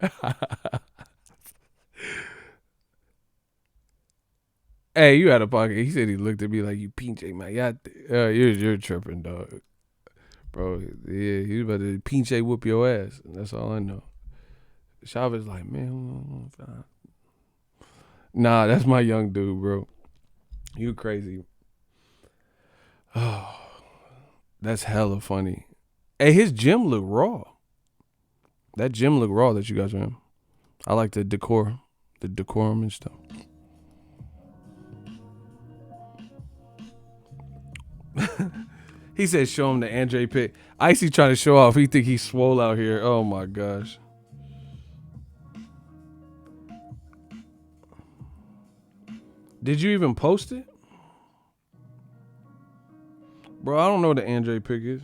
Hey, you out of pocket. He said he looked at me like you pinche mayate. You're tripping, dog. Bro, yeah, he was about to pinche whoop your ass. That's all I know. Chavez like, man, nah, that's my young dude, bro. You crazy. Oh, that's hella funny. Hey, his gym look raw. That gym look raw that you guys are in. I like the decorum and stuff. He said show him the Andre pic. Icy trying to show off. He think he's swole out here. Oh my gosh. Did you even post it? Bro, I don't know what the Andre pic is.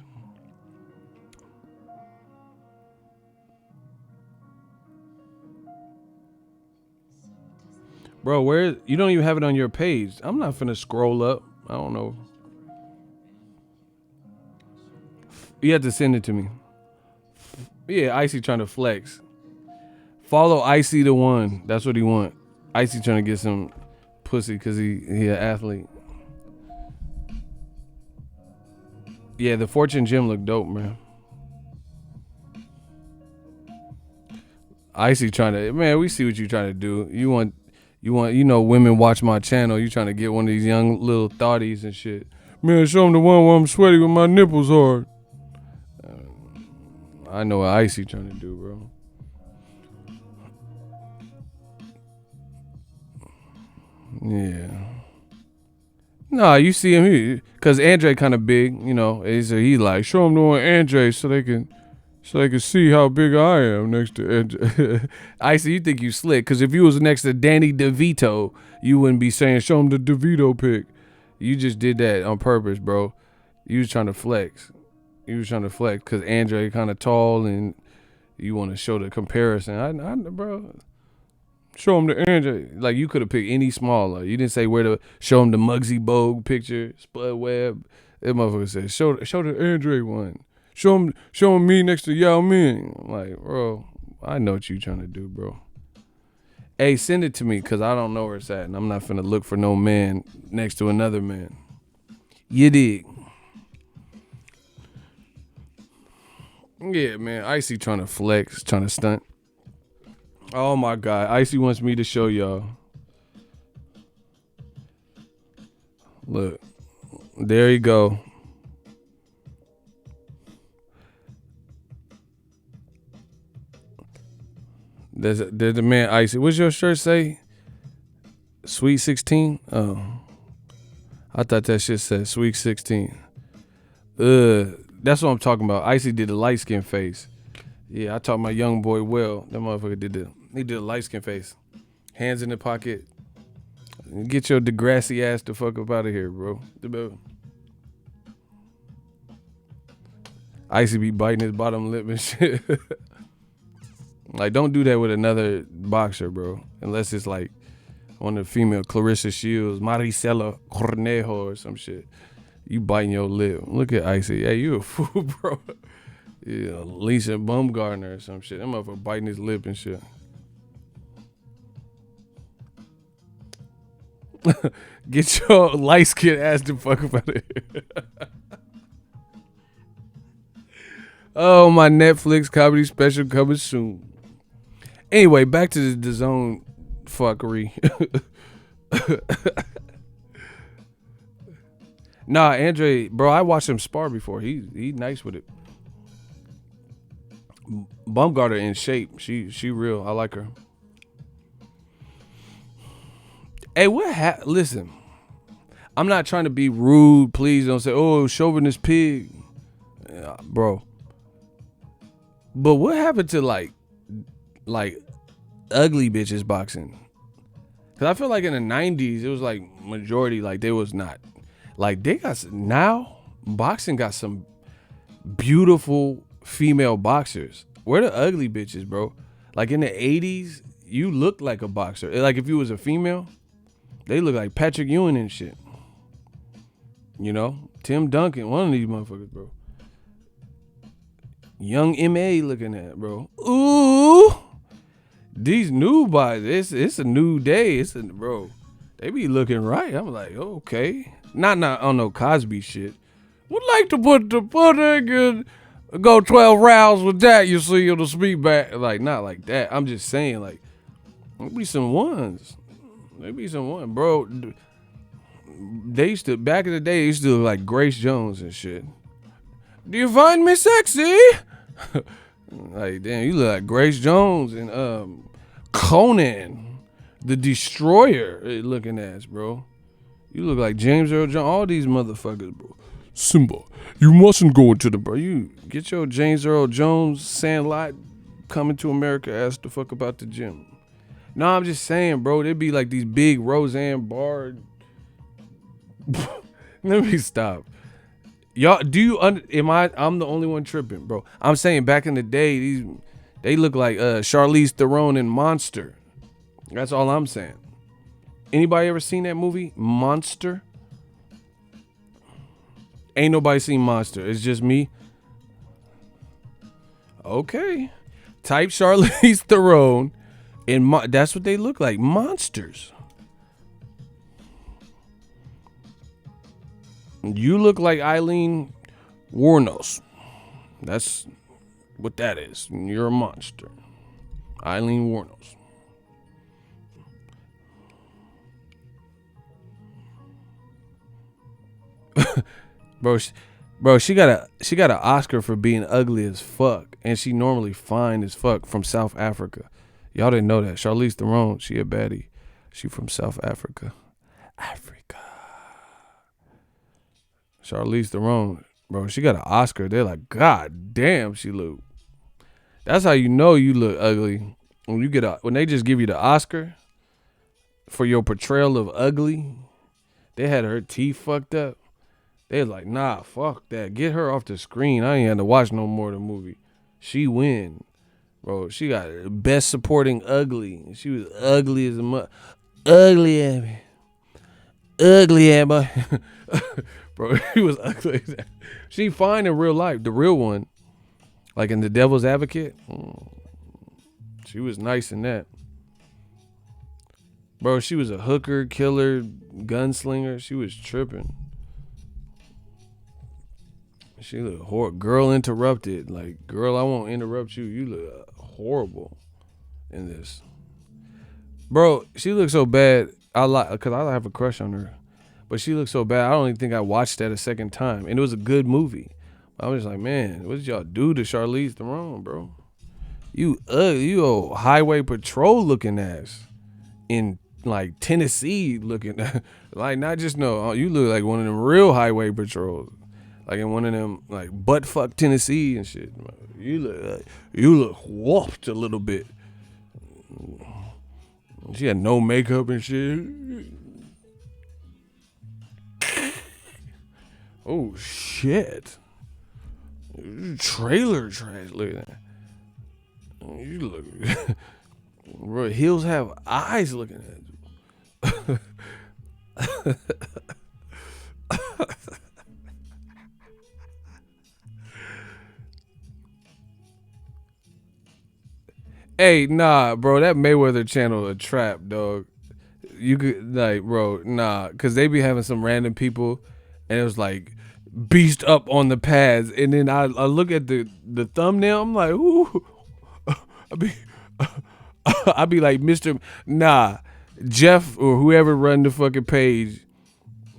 Bro, where you don't even have it on your page. I'm not finna scroll up. I don't know. You have to send it to me. Yeah, Icy trying to flex. Follow Icy the one. That's what he want. Icy trying to get some pussy because he an athlete. Yeah, the Fortune Gym look dope, man. Icy trying to, man, we see what you trying to do. You want, women watch my channel. You trying to get one of these young little thotties and shit. Man, show them the one where I'm sweaty with my nipples hard. I know what Icy trying to do, bro. Yeah. Nah, you see him, because Andre kind of big, he like, show him the one Andre so they can see how big I am next to Andre. Icy, you think you slick, because if you was next to Danny DeVito, you wouldn't be saying, show him the DeVito pic. You just did that on purpose, bro. You was trying to flex. Because Andre kind of tall and you want to show the comparison. Bro, show him the Andre. Like, you could have picked any smaller. You didn't say where to show him the Muggsy Bogue picture, Spud Webb. That motherfucker said, show the Andre one. Show him me next to Yao Ming. I'm like, bro, I know what you trying to do, bro. Hey, send it to me because I don't know where it's at, and I'm not finna look for no man next to another man. You dig? Yeah, man. Icy trying to flex, trying to stunt. Oh my God, Icy wants me to show y'all. Look, there you go. There's the man Icy. What's your shirt say? Sweet 16? Oh. I thought that shit said Sweet 16. That's what I'm talking about. Icy did the light skin face. Yeah, I taught my young boy well. That motherfucker did a light skin face. Hands in the pocket. Get your Degrassi ass the fuck up out of here, bro. Icy be biting his bottom lip and shit. Like, don't do that with another boxer, bro. Unless it's like one of the female Clarissa Shields, Maricela Cornejo or some shit. You biting your lip. Look at Icy. Hey, you a fool, bro. Yeah, Lisa Baumgartner or some shit. That motherfucker biting his lip and shit. Get your light skinned ass the fuck up out of here. Oh, my Netflix comedy special coming soon. Anyway, back to the DAZN fuckery. Nah, Andre, bro, I watched him spar before. He nice with it. Baumgartner in shape. She real. I like her. Hey, listen, I'm not trying to be rude. Please don't say, oh, chauvinist pig. Yeah, bro. But what happened to like ugly bitches boxing? Because I feel like in the 90s, it was like majority, like they was not. Like they got, now boxing got some beautiful female boxers. Where the ugly bitches, bro? Like in the 80s, you looked like a boxer. Like if you was a female, they look like Patrick Ewing and shit. You know? Tim Duncan, one of these motherfuckers, bro. Young M.A. looking at, bro. Ooh. These new bodies, it's a new day. Bro, they be looking right. I'm like, okay. Not on no Cosby shit. Would like to put the pudding and go 12 rounds with that, you see, on the speed back. Like, not like that. I'm just saying, like, there be some ones. Bro. They used to, back in the day, they used to look like Grace Jones and shit. Do you find me sexy? Like, damn, you look like Grace Jones and Conan, the Destroyer looking ass, bro. You look like James Earl Jones, all these motherfuckers, bro. Simba, you mustn't go into the, bro. You get your James Earl Jones, Sandlot, Coming to America, ask the fuck about the gym. No, I'm just saying, bro, they be like these big Roseanne Barr. Let me stop. Y'all, I'm the only one tripping, bro. I'm saying back in the day, they look like Charlize Theron in Monster. That's all I'm saying. Anybody ever seen that movie, Monster? Ain't nobody seen Monster. It's just me. Okay. Type Charlize Theron, and that's what they look like, monsters. You look like Eileen Wuornos. That's what that is. You're a monster. Eileen Wuornos. Bro, she got an Oscar for being ugly as fuck, and she normally fine as fuck from South Africa. Y'all didn't know that. Charlize Theron, she a baddie. She from South Africa. Charlize Theron, bro, she got an Oscar. They're like, God damn, she look. That's how you know you look ugly. When they just give you the Oscar for your portrayal of ugly. They had her teeth fucked up. They was like, nah, fuck that. Get her off the screen. I ain't had to watch no more of the movie. She win. Bro, she got best supporting ugly. She was ugly as a mother. Ugly at me. Ugly at boy. Bro, she was ugly. She fine in real life. The real one. Like in The Devil's Advocate. She was nice in that. Bro, she was a hooker, killer, gunslinger. She was tripping. She look horrible. Girl Interrupted. Like, girl, I won't interrupt you. You look horrible in this. Bro, she looks so bad. Because I have a crush on her. But she looks so bad. I don't even think I watched that a second time. And it was a good movie. I was just like, man, what did y'all do to Charlize Theron, bro? You old highway patrol looking ass. In like Tennessee looking. Like, not just you look like one of them real highway patrols. Like in one of them, like, buttfuck Tennessee and shit. You look whooped a little bit. She had no makeup and shit. Oh, shit. Trailer trash. Look at that. You look... Bro, heels have eyes looking at you. Hey, nah, bro, that Mayweather channel a trap, dog. You could, like, bro, nah, because they be having some random people, and it was like, beast up on the pads, and then I look at the thumbnail, I'm like, ooh. I be like, nah, Jeff or whoever run the fucking page,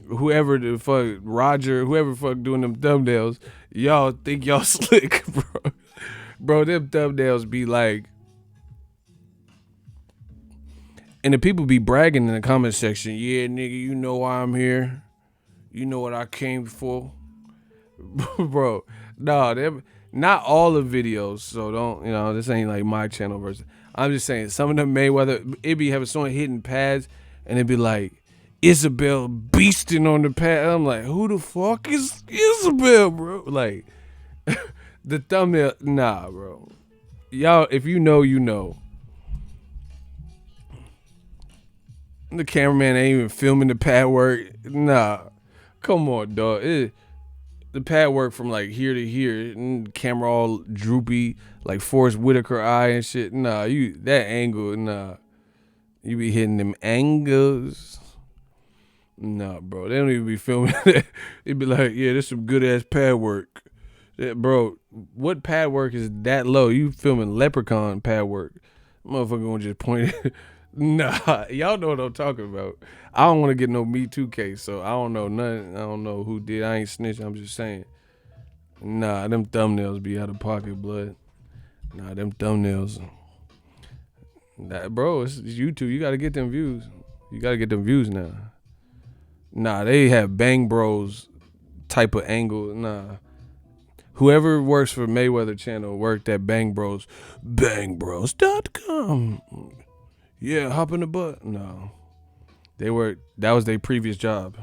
whoever the fuck, Roger, whoever fuck doing them thumbnails, y'all think y'all slick, bro. Bro, them thumbnails be like, and the people be bragging in the comment section, yeah, nigga, you know why I'm here. You know what I came for. Bro, no, not all the videos, so don't, this ain't like my channel versus. I'm just saying, some of them Mayweather, it be having someone hitting pads, and it be like, Isabel beasting on the pad. I'm like, who the fuck is Isabel, bro? Like, the thumbnail, nah, bro. Y'all, if you know, you know. The cameraman ain't even filming the pad work. Nah. Come on, dog. The pad work from like here to here. Camera all droopy, like Forrest Whitaker eye and shit. Nah, that angle, nah. You be hitting them angles. Nah, bro. They don't even be filming that. They be like, yeah, this some good ass pad work. Yeah, bro, what pad work is that low? You filming Leprechaun pad work. Motherfucker gonna just point it. Nah, y'all know what I'm talking about. I don't want to get no Me Too case, so I don't know nothing. I don't know who did. I ain't snitching. I'm just saying. Nah, them thumbnails be out of pocket, blood. Nah, them thumbnails. Nah, bro, it's YouTube. You got to get them views. You got to get them views now. Nah, they have Bang Bros type of angle. Nah. Whoever works for Mayweather channel worked at Bang Bros. Bangbros.com. Yeah, hop in the butt. No. That was their previous job.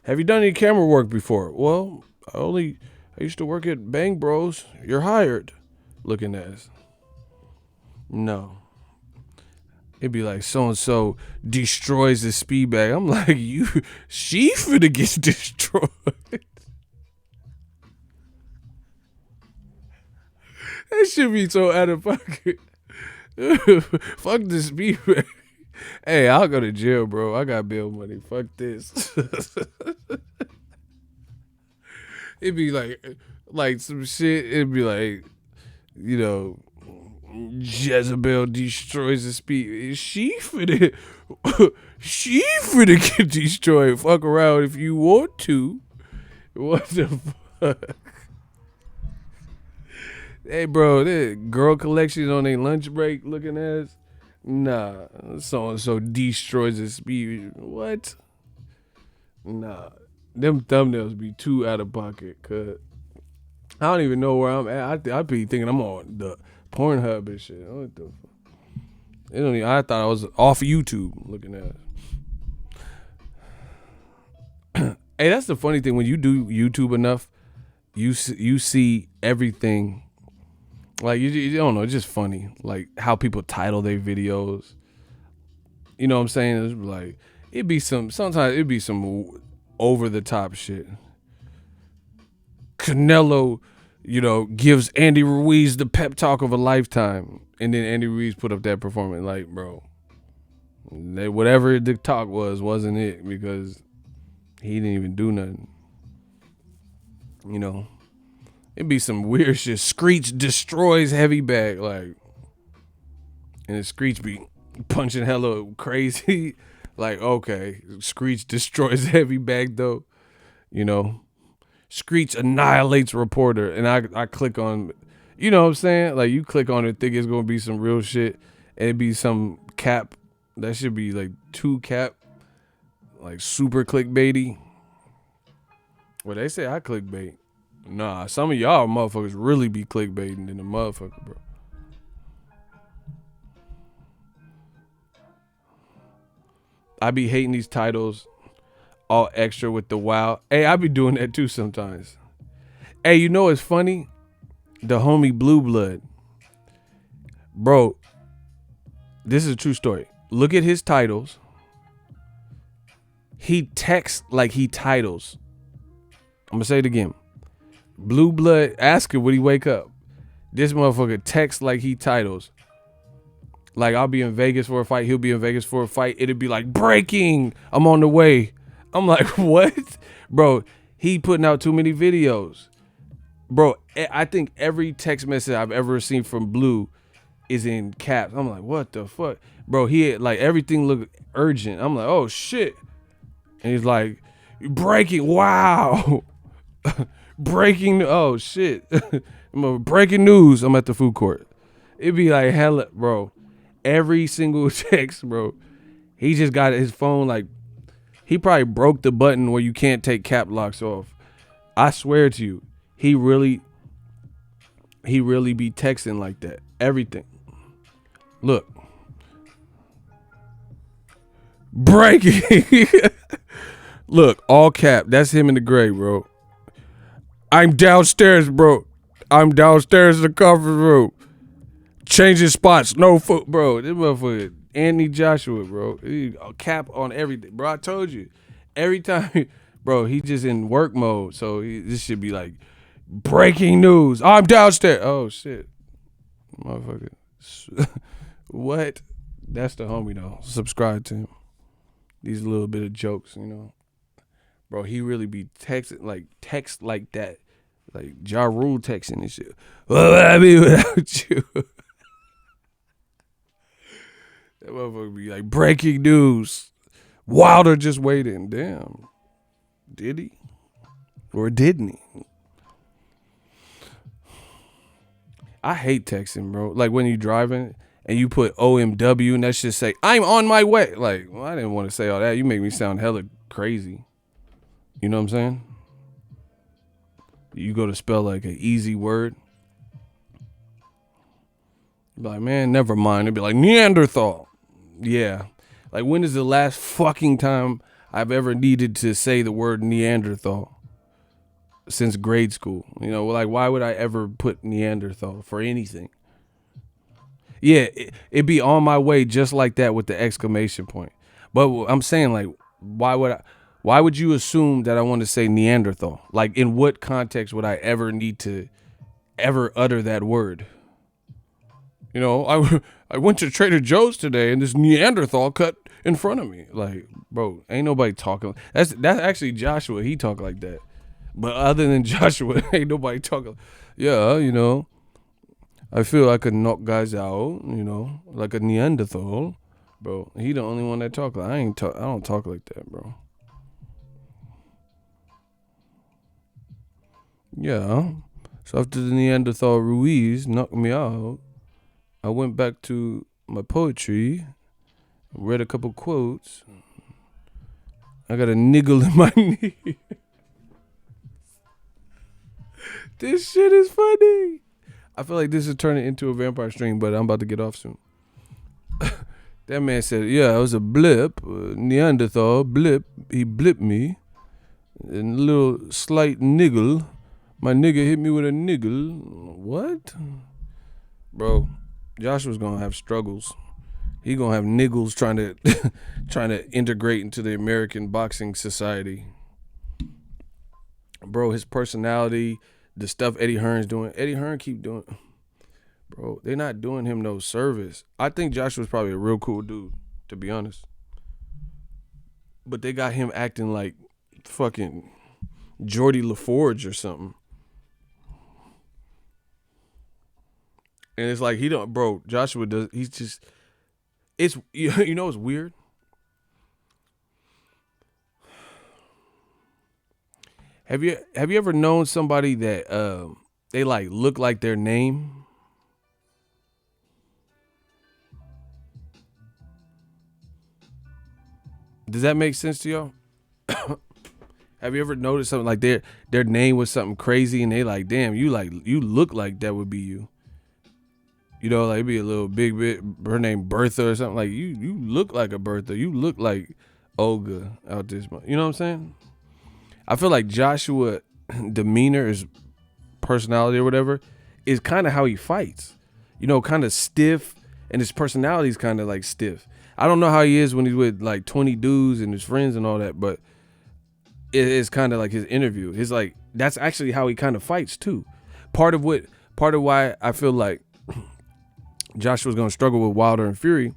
Have you done any camera work before? Well, I used to work at Bang Bros. You're hired. Looking at us. No. It'd be like so-and-so destroys the speed bag. I'm like, she finna get destroyed. That should be so out of pocket. Fuck this beef. Hey, I'll go to jail, bro. I got bail money. Fuck this. It'd be like some shit. It'd be like, you know, Jezebel destroys the speed. She finna get destroyed. Fuck around if you want to. What the fuck? Hey, bro, that girl collection on their lunch break looking ass. Nah, so and so destroys the speed. What? Nah, them thumbnails be too out of pocket. Cause I don't even know where I'm at. I be thinking I'm on the Pornhub and shit. What the fuck? It don't even, I thought I was off YouTube looking at it. Hey, that's the funny thing. When you do YouTube enough, you see everything. Like, you don't know. It's just funny. Like, how people title their videos. You know what I'm saying? It's like, sometimes it'd be some over-the-top shit. Canelo, gives Andy Ruiz the pep talk of a lifetime. And then Andy Ruiz put up that performance. Like, bro, whatever the talk wasn't it, because he didn't even do nothing. It'd be some weird shit. Screech destroys heavy bag, like, and Screech be punching hella crazy. Like, okay, Screech destroys heavy bag though. Screech annihilates reporter, and I click on, you know what I'm saying? Like, you click on it, think it's gonna be some real shit, and it'd be some cap. That should be like 2 cap, like super clickbaity. Well, they say I clickbait. Nah, some of y'all motherfuckers really be clickbaiting in the motherfucker, bro. I be hating these titles, all extra with the wow. Hey, I be doing that too sometimes. Hey, you know what's funny? The homie Blue Blood. Bro, this is a true story. Look at his titles. He texts like he titles. I'm gonna say it again. Blue Blood, ask him when he wake up. This motherfucker texts like he titles. Like, I'll be in Vegas for a fight. He'll be in Vegas for a fight. It'll be like, breaking. I'm on the way. I'm like, what? Bro, he putting out too many videos. Bro, I think every text message I've ever seen from Blue is in caps. I'm like, what the fuck? Bro, he had, like, everything looked urgent. I'm like, oh, shit. And he's like, breaking. Wow. Breaking, oh shit. Breaking news. I'm at the food court. It'd be like hella, bro. Every single text, bro. He just got his phone, like, he probably broke the button where you can't take cap locks off. I swear to you, he really be texting like that. Everything. Look. Breaking. Look, all cap. That's him in the gray, bro. I'm downstairs, bro. I'm downstairs in the conference room. Changing spots. No foot, bro. This motherfucker, Anthony Joshua, bro. He cap on everything. Bro, I told you. Every time, bro, he just in work mode. So this should be like, breaking news. I'm downstairs. Oh, shit. Motherfucker. What? That's the homie, though. Subscribe to him. These little bit of jokes, Bro, he really be texting, like, text like that. Like, Ja Rule texting and shit. What would I be without you? That motherfucker be like, breaking news. Wilder just waiting. Damn. Did he? Or didn't he? I hate texting, bro. Like, when you driving and you put OMW and that shit say, I'm on my way. Like, well, I didn't want to say all that. You make me sound hella crazy. You know what I'm saying? You go to spell like an easy word. Be like, man, never mind. It'd be like Neanderthal. Yeah. Like, when is the last fucking time I've ever needed to say the word Neanderthal? Since grade school. Like, why would I ever put Neanderthal for anything? Yeah, it'd be on my way just like that with the exclamation point. But I'm saying, like, why would you assume that I want to say Neanderthal? Like, in what context would I ever need to ever utter that word? You know, I went to Trader Joe's today and this Neanderthal cut in front of me. Like, bro, ain't nobody talking. That's actually Joshua. He talk like that. But other than Joshua, ain't nobody talking. Yeah, you know, I feel I could knock guys out, you know, like a Neanderthal. Bro, he the only one that talk like I don't talk like that, bro. Yeah. So after the Neanderthal Ruiz knocked me out, I went back to my poetry, read a couple quotes. I got a niggle in my knee. This shit is funny. I feel like this is turning into a vampire stream, but I'm about to get off soon. That man said, yeah, it was a blip, Neanderthal blip. He blipped me. And a little slight niggle. My nigga hit me with a niggle. What? Bro, Joshua's gonna have struggles. He gonna have niggles trying to integrate into the American boxing society. Bro, his personality, the stuff Eddie Hearn's doing. Eddie Hearn keep doing. Bro, they're not doing him no service. I think Joshua's probably a real cool dude, to be honest. But they got him acting like fucking Geordie LaForge or something. And it's like he don't, bro. Joshua does. He's just. It's you know it's weird. Have you ever known somebody that they like look like their name? Does that make sense to y'all? Have you ever noticed something like their name was something crazy and they like, damn, you look like that would be you. You know, like be a little big bit. Her name Bertha or something like you look like a Bertha. You look like Olga out this. You know what I'm saying? I feel like Joshua demeanor, his personality or whatever, is kind of how he fights. You know, kind of stiff, and his personality is kind of like stiff. I don't know how he is when he's with like 20 dudes and his friends and all that, but it is kind of like his interview. It's like that's actually how he kind of fights too. Part of why I feel like Joshua's gonna struggle with Wilder and Fury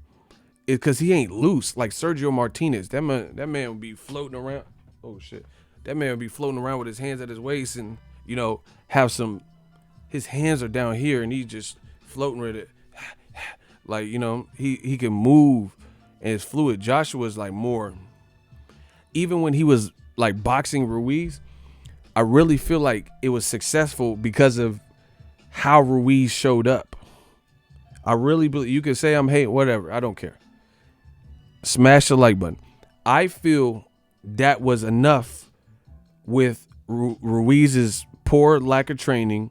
is because he ain't loose like Sergio Martinez. That man would be floating around. Oh shit. That man would be floating around with his hands at his waist and, you know, his hands are down here and he's just floating with it. Like, you know, he can move and it's fluid. Joshua's like more, even when he was like boxing Ruiz, I really feel like it was successful because of how Ruiz showed up. I really believe, you can say I'm hating, whatever, I don't care. Smash the like button. I feel that was enough with Ruiz's poor lack of training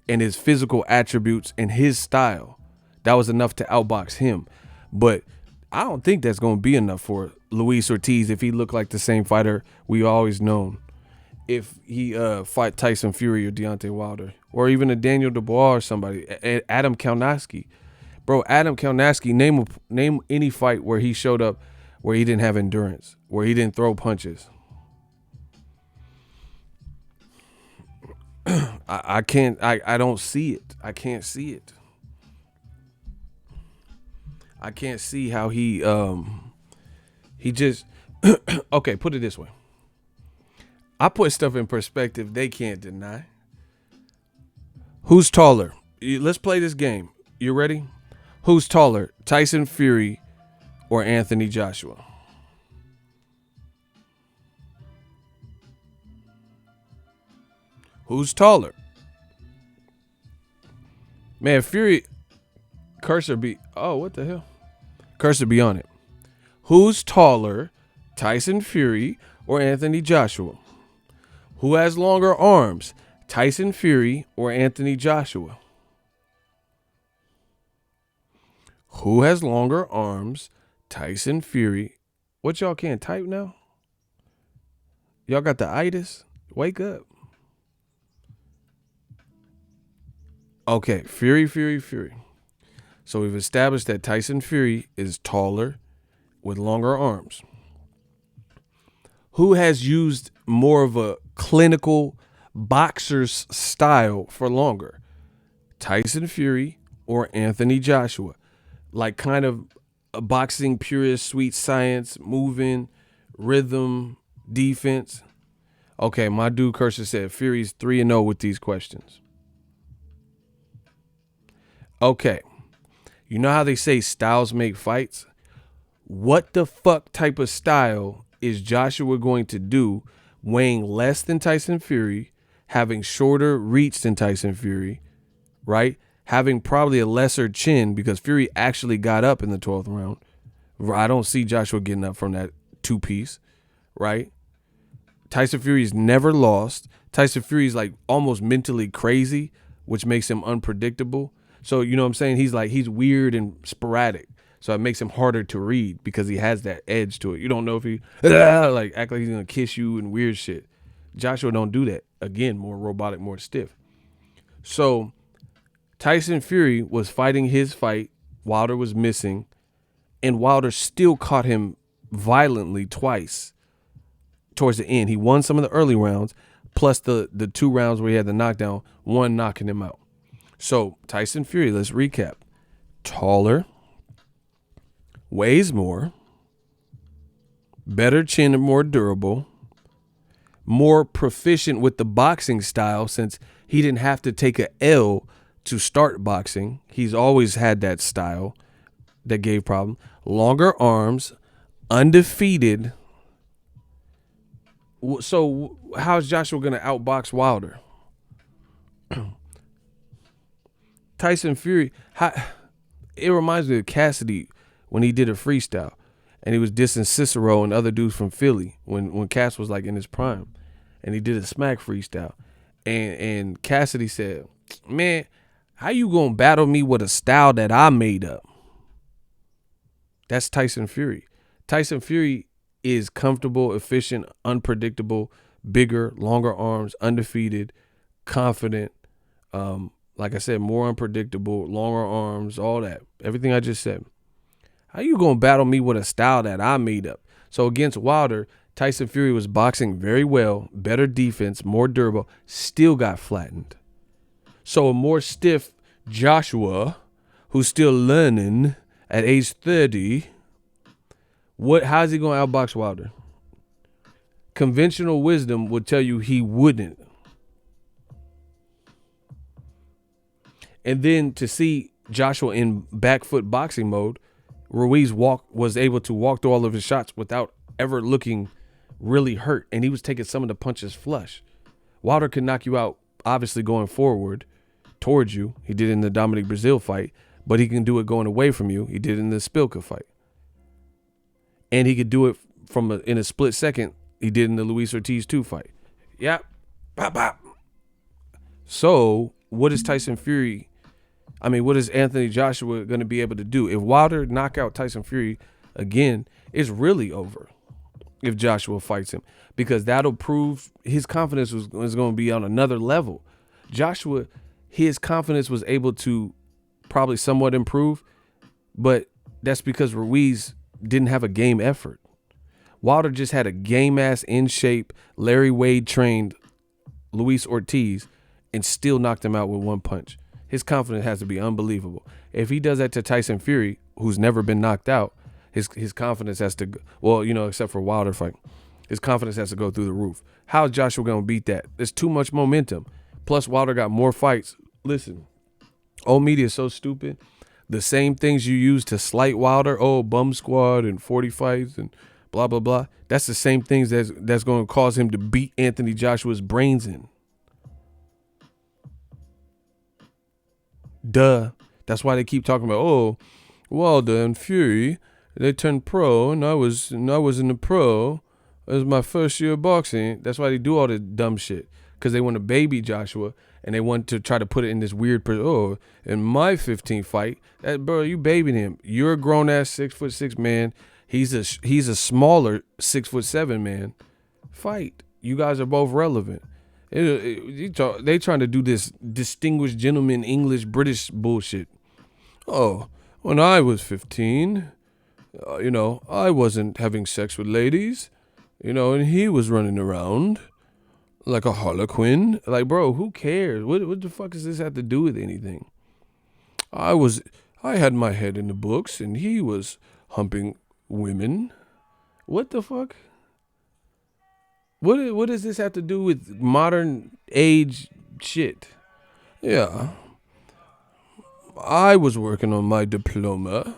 and his physical attributes and his style. That was enough to outbox him. But I don't think that's going to be enough for Luis Ortiz if he looked like the same fighter we always known. If he fight Tyson Fury or Deontay Wilder or even a Daniel Dubois or somebody, Adam Kaunasky. Bro, Adam Kaunasky, name any fight where he showed up where he didn't have endurance, where he didn't throw punches. I don't see it. I can't see it. I can't see how he just okay, put it this way. I put stuff in perspective they can't deny. Who's taller? Let's play this game. You ready? Who's taller, Tyson Fury or Anthony Joshua? Who's taller? Man, Fury, cursor be, oh, what the hell? Cursor be on it. Who's taller, Tyson Fury or Anthony Joshua? Who has longer arms, Tyson Fury or Anthony Joshua? Who has longer arms, Tyson Fury? What, y'all can't type now? Y'all got the itis? Wake up. Okay, Fury. So we've established that Tyson Fury is taller with longer arms. Who has used more of a clinical boxer's style for longer? Tyson Fury or Anthony Joshua? Like kind of a boxing purist, sweet science, moving, rhythm, defense. Okay, my dude Cursor said Fury's 3-0 with these questions. Okay, you know how they say styles make fights? What the fuck type of style is Joshua going to do weighing less than Tyson Fury, having shorter reach than Tyson Fury, right? Having probably a lesser chin because Fury actually got up in the 12th round. I don't see Joshua getting up from that two-piece, right? Tyson Fury's never lost. Tyson Fury's like almost mentally crazy, which makes him unpredictable. So, you know what I'm saying? He's weird and sporadic. So it makes him harder to read because he has that edge to it. You don't know if he like act like he's gonna kiss you and weird shit. Joshua don't do that. Again, more robotic, more stiff. So Tyson Fury was fighting his fight. Wilder was missing, and Wilder still caught him violently twice towards the end. He won some of the early rounds, plus the 2 rounds where he had the knockdown, one knocking him out. So Tyson Fury, let's recap. Taller, weighs more, better chin and more durable, more proficient with the boxing style since he didn't have to take a L to start boxing. He's always had that style that gave problem. Longer arms, undefeated. So how's Joshua going to outbox Wilder? Tyson Fury, it reminds me of Cassidy when he did a freestyle and he was dissing Cicero and other dudes from Philly when Cass was like in his prime, and he did a smack freestyle, and Cassidy said, man, how you gonna battle me with a style that I made up? That's Tyson Fury. Tyson Fury is comfortable, efficient, unpredictable, bigger, longer arms, undefeated, confident, like I said, more unpredictable, longer arms, all that. Everything I just said. How you gonna battle me with a style that I made up? So against Wilder, Tyson Fury was boxing very well, better defense, more durable, still got flattened. So a more stiff Joshua, who's still learning at age 30, how's he gonna outbox Wilder? Conventional wisdom would tell you he wouldn't. And then to see Joshua in back foot boxing mode, Ruiz was able to walk through all of his shots without ever looking really hurt, and he was taking some of the punches flush. Wilder could knock you out, obviously going forward towards you. He did in the Dominic Brazil fight, but he can do it going away from you. He did in the Spilka fight. And he could do it in a split second. He did in the Luis Ortiz 2 fight. Yep. Pop, pop. So what is what is Anthony Joshua going to be able to do? If Wilder knock out Tyson Fury again, it's really over if Joshua fights him, because that'll prove his confidence is going to be on another level. Joshua, his confidence was able to probably somewhat improve, but that's because Ruiz didn't have a game effort. Wilder just had a game-ass, in-shape, Larry Wade-trained Luis Ortiz and still knocked him out with one punch. His confidence has to be unbelievable. If he does that to Tyson Fury, who's never been knocked out, his confidence has to go, well, except for Wilder fight, his confidence has to go through the roof. How is Joshua going to beat that? There's too much momentum. Plus, Wilder got more fights. Listen, old media is so stupid. The same things you use to slight Wilder, bum squad and 40 fights and blah, blah, blah. That's the same things that's going to cause him to beat Anthony Joshua's brains in. Duh. That's why they keep talking about, Wilder and Fury, they turned pro, and I was in the pro. It was my first year of boxing. That's why they do all the dumb shit, because they want to baby Joshua, and they want to try to put it in this weird, in my 15th fight, bro, you babying him. You're a grown ass 6'6" man. He's a smaller 6'7" man. Fight. You guys are both relevant. They trying to do this distinguished gentleman English British bullshit. When I was 15, I wasn't having sex with ladies, and he was running around like a harlequin. Like, bro, who cares? What the fuck does this have to do with anything? I was I had my head in the books and he was humping women. What the fuck? What does this have to do with modern age shit? Yeah. I was working on my diploma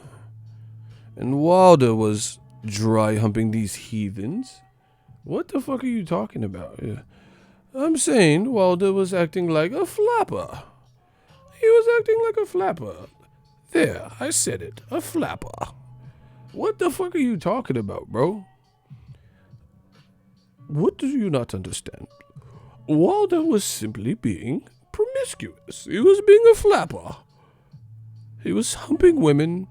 and Wilder was dry humping these heathens. What the fuck are you talking about? Yeah. I'm saying Wilder was acting like a flapper. He was acting like a flapper. There, I said it. A flapper. What the fuck are you talking about, bro? What do you not understand? Wilder was simply being promiscuous. He was being a flapper. He was humping women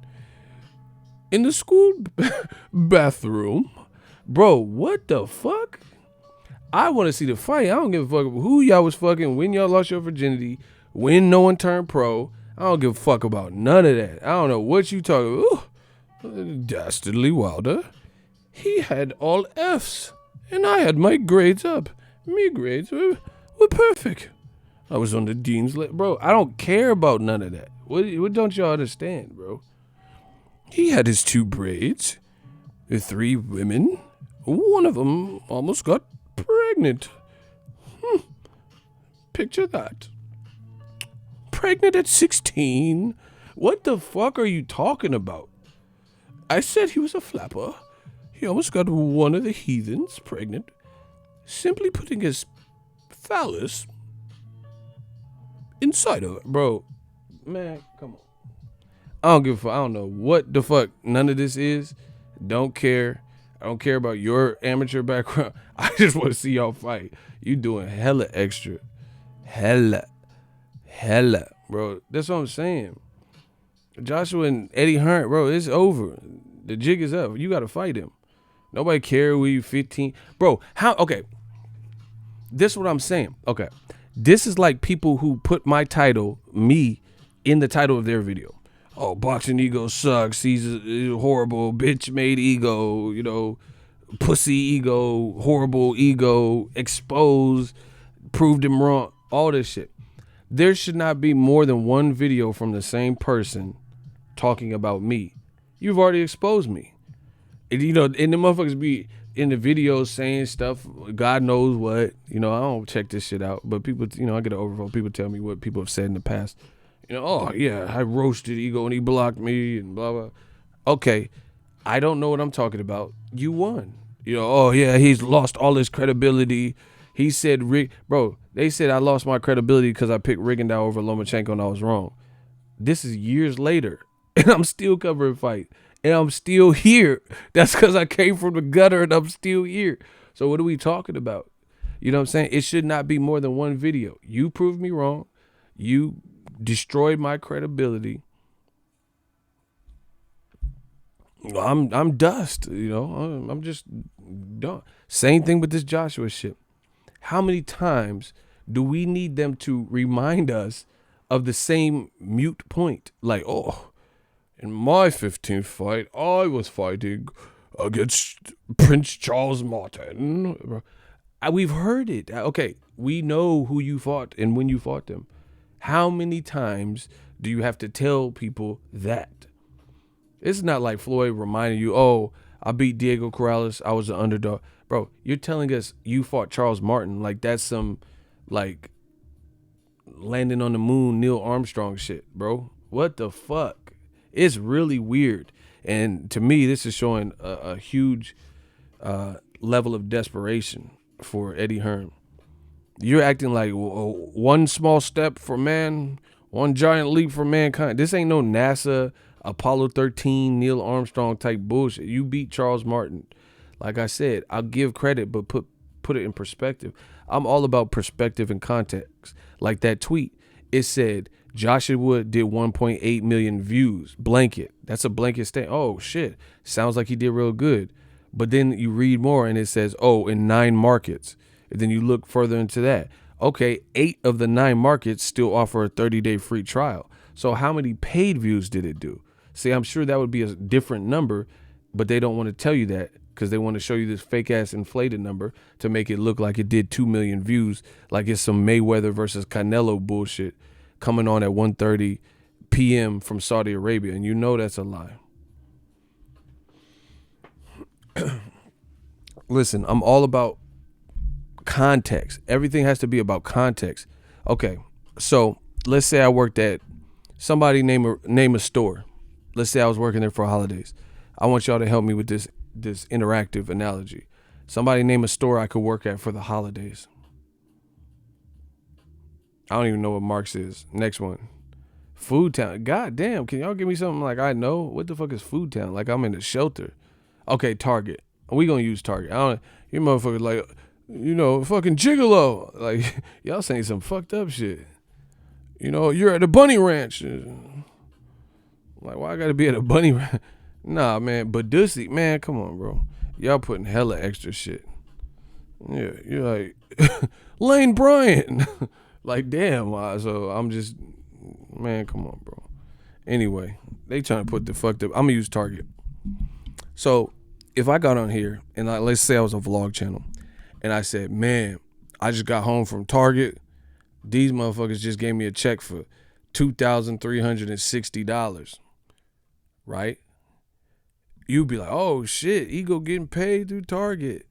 in the school bathroom. Bro, what the fuck? I want to see the fight. I don't give a fuck who y'all was fucking, when y'all lost your virginity, when no one turned pro. I don't give a fuck about none of that. I don't know what you talking about. Dastardly Wilder. He had all F's, and I had my grades up. Me grades were perfect. I was on the dean's list. Bro, I don't care about none of that. What don't y'all understand, bro? He had his 2 braids, the 3 women. One of them almost got pregnant. Picture that. Pregnant at 16. What the fuck are you talking about? I said he was a flapper. He almost got one of the heathens pregnant, simply putting his phallus inside of it. Bro, man, come on. I don't give a fuck. I don't know what the fuck none of this is. Don't care. I don't care about your amateur background. I just want to see y'all fight. You doing hella extra. Hella, bro. That's what I'm saying. Joshua and Eddie Hearn, bro, it's over. The jig is up. You got to fight him. Nobody care where you 15. Bro, how, okay. This is what I'm saying. Okay. This is like people who put my title, me, in the title of their video. Oh, Boxing Ego sucks. He's a horrible bitch made ego, you know, pussy ego, horrible ego, exposed, proved him wrong, all this shit. There should not be more than one video from the same person talking about me. You've already exposed me. And, you know, and the motherfuckers be in the videos saying stuff, God knows what. You know, I don't check this shit out. But people, you know, I get an overflow. People tell me what people have said in the past. You know, oh, yeah, I roasted Ego and he blocked me and blah, blah. Okay, I don't know what I'm talking about. You won. You know, oh, yeah, he's lost all his credibility. He said, bro, they said I lost my credibility because I picked Rigondeaux over Lomachenko and I was wrong. This is years later, and I'm still covering fight, and I'm still here. That's because I came from the gutter and I'm still here. So what are we talking about? You know what I'm saying? It should not be more than one video. You proved me wrong. You destroyed my credibility. I'm dust, you know. I'm just done. Same thing with this Joshua shit. How many times do we need them to remind us of the same mute point? Like, oh, in my 15th fight, I was fighting against Prince Charles Martin. We've heard it. Okay, we know who you fought and when you fought them. How many times do you have to tell people that? It's not like Floyd reminding you, oh, I beat Diego Corrales. I was an underdog. Bro, you're telling us you fought Charles Martin like that's some, like, landing on the moon Neil Armstrong shit, bro. What the fuck? It's really weird. And to me, this is showing a huge level of desperation for Eddie Hearn. You're acting like one small step for man, one giant leap for mankind. This ain't no NASA, Apollo 13, Neil Armstrong type bullshit. You beat Charles Martin. Like I said, I'll give credit, but put it in perspective. I'm all about perspective and context. Like that tweet, it said Joshua did 1.8 million views. Blanket. That's a blanket statement. Oh, shit. Sounds like he did real good. But then you read more and it says, oh, in 9 markets. And then you look further into that. Okay, 8 of the 9 markets still offer a 30-day free trial. So how many paid views did it do? See, I'm sure that would be a different number, but they don't want to tell you that because they want to show you this fake-ass inflated number to make it look like it did 2 million views, like it's some Mayweather versus Canelo bullshit coming on at 1:30 PM from Saudi Arabia, and you know that's a lie. Listen, I'm all about context. Everything has to be about context. Okay, so let's say I worked at somebody name a store. Let's say I was working there for holidays. I want y'all to help me with this interactive analogy. Somebody name a store I could work at for the holidays. I don't even know what Mark's is. Next one. Food Town. God damn, can y'all give me something like I know? What the fuck is Food Town? Like I'm in a shelter. Okay, Target. We gonna use Target. You motherfuckers like, fucking gigolo. Like, y'all saying some fucked up shit. You're at a bunny ranch. Like, why I gotta be at a bunny ranch? Nah, man, Badusi, man, come on, bro. Y'all putting hella extra shit. Yeah, you're like, Lane Bryant. Like, damn, so I'm just, man, come on, bro. Anyway, they trying to put the fucked up, I'm gonna use Target. So, if I got on here, and let's say I was a vlog channel, and I said, man, I just got home from Target. These motherfuckers just gave me a check for $2,360, right? You'd be like, oh shit, Ego getting paid through Target.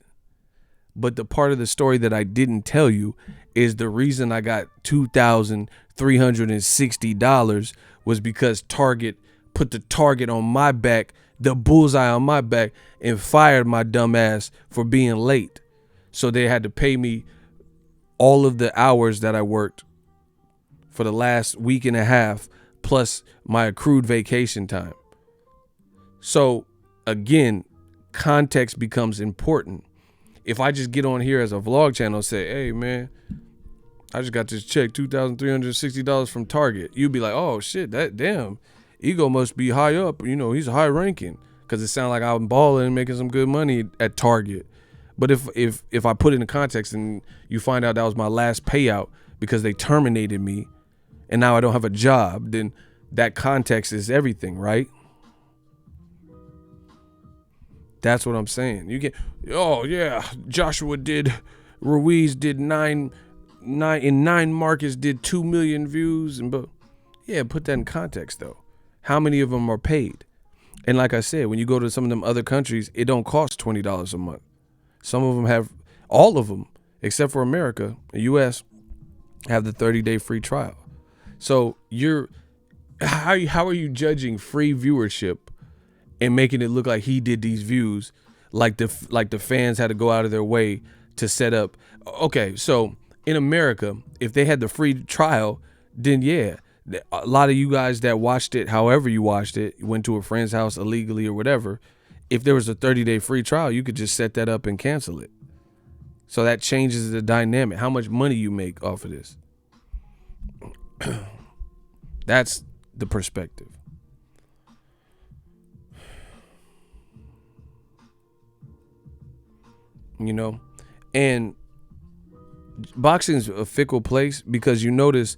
But the part of the story that I didn't tell you is the reason I got $2,360 was because Target put the target on my back, the bullseye on my back, and fired my dumb ass for being late. So they had to pay me all of the hours that I worked for the last week and a half, plus my accrued vacation time. So again, context becomes important. If I just get on here as a vlog channel and say, hey man, I just got this check, $2,360 from Target, you'd be like, oh shit, that damn, Ego must be high up, he's high ranking, because it sounds like I'm balling and making some good money at Target. But if I put it in context and you find out that was my last payout because they terminated me and now I don't have a job, then that context is everything, right? That's what I'm saying. You get, oh yeah, Ruiz did nine in 9 markets, did 2 million views, but yeah, put that in context though. How many of them are paid? And like I said, when you go to some of them other countries, it don't cost $20 a month. Some of them have, all of them, except for America, the U.S., have the 30-day free trial. So how are you judging free viewership and making it look like he did these views, like the fans had to go out of their way to set up? Okay, so in America, if they had the free trial, then yeah, a lot of you guys that watched it, however you watched it, went to a friend's house illegally or whatever, if there was a 30-day free trial, you could just set that up and cancel it. So that changes the dynamic, how much money you make off of this. That's the perspective. And boxing's a fickle place because you notice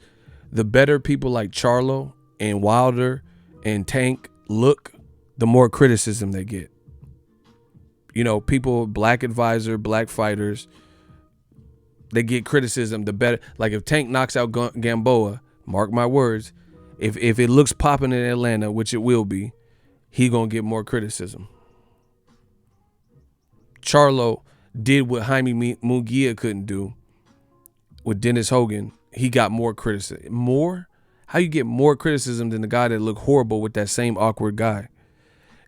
the better people like Charlo and Wilder and Tank look, the more criticism they get. People, black advisor, black fighters, they get criticism. The better, like if Tank knocks out Gamboa, mark my words, if it looks popping in Atlanta, which it will be, he gonna get more criticism. Charlo did what Jaime Munguia couldn't do with Dennis Hogan. He got more criticism. More? How you get more criticism than the guy that looked horrible with that same awkward guy?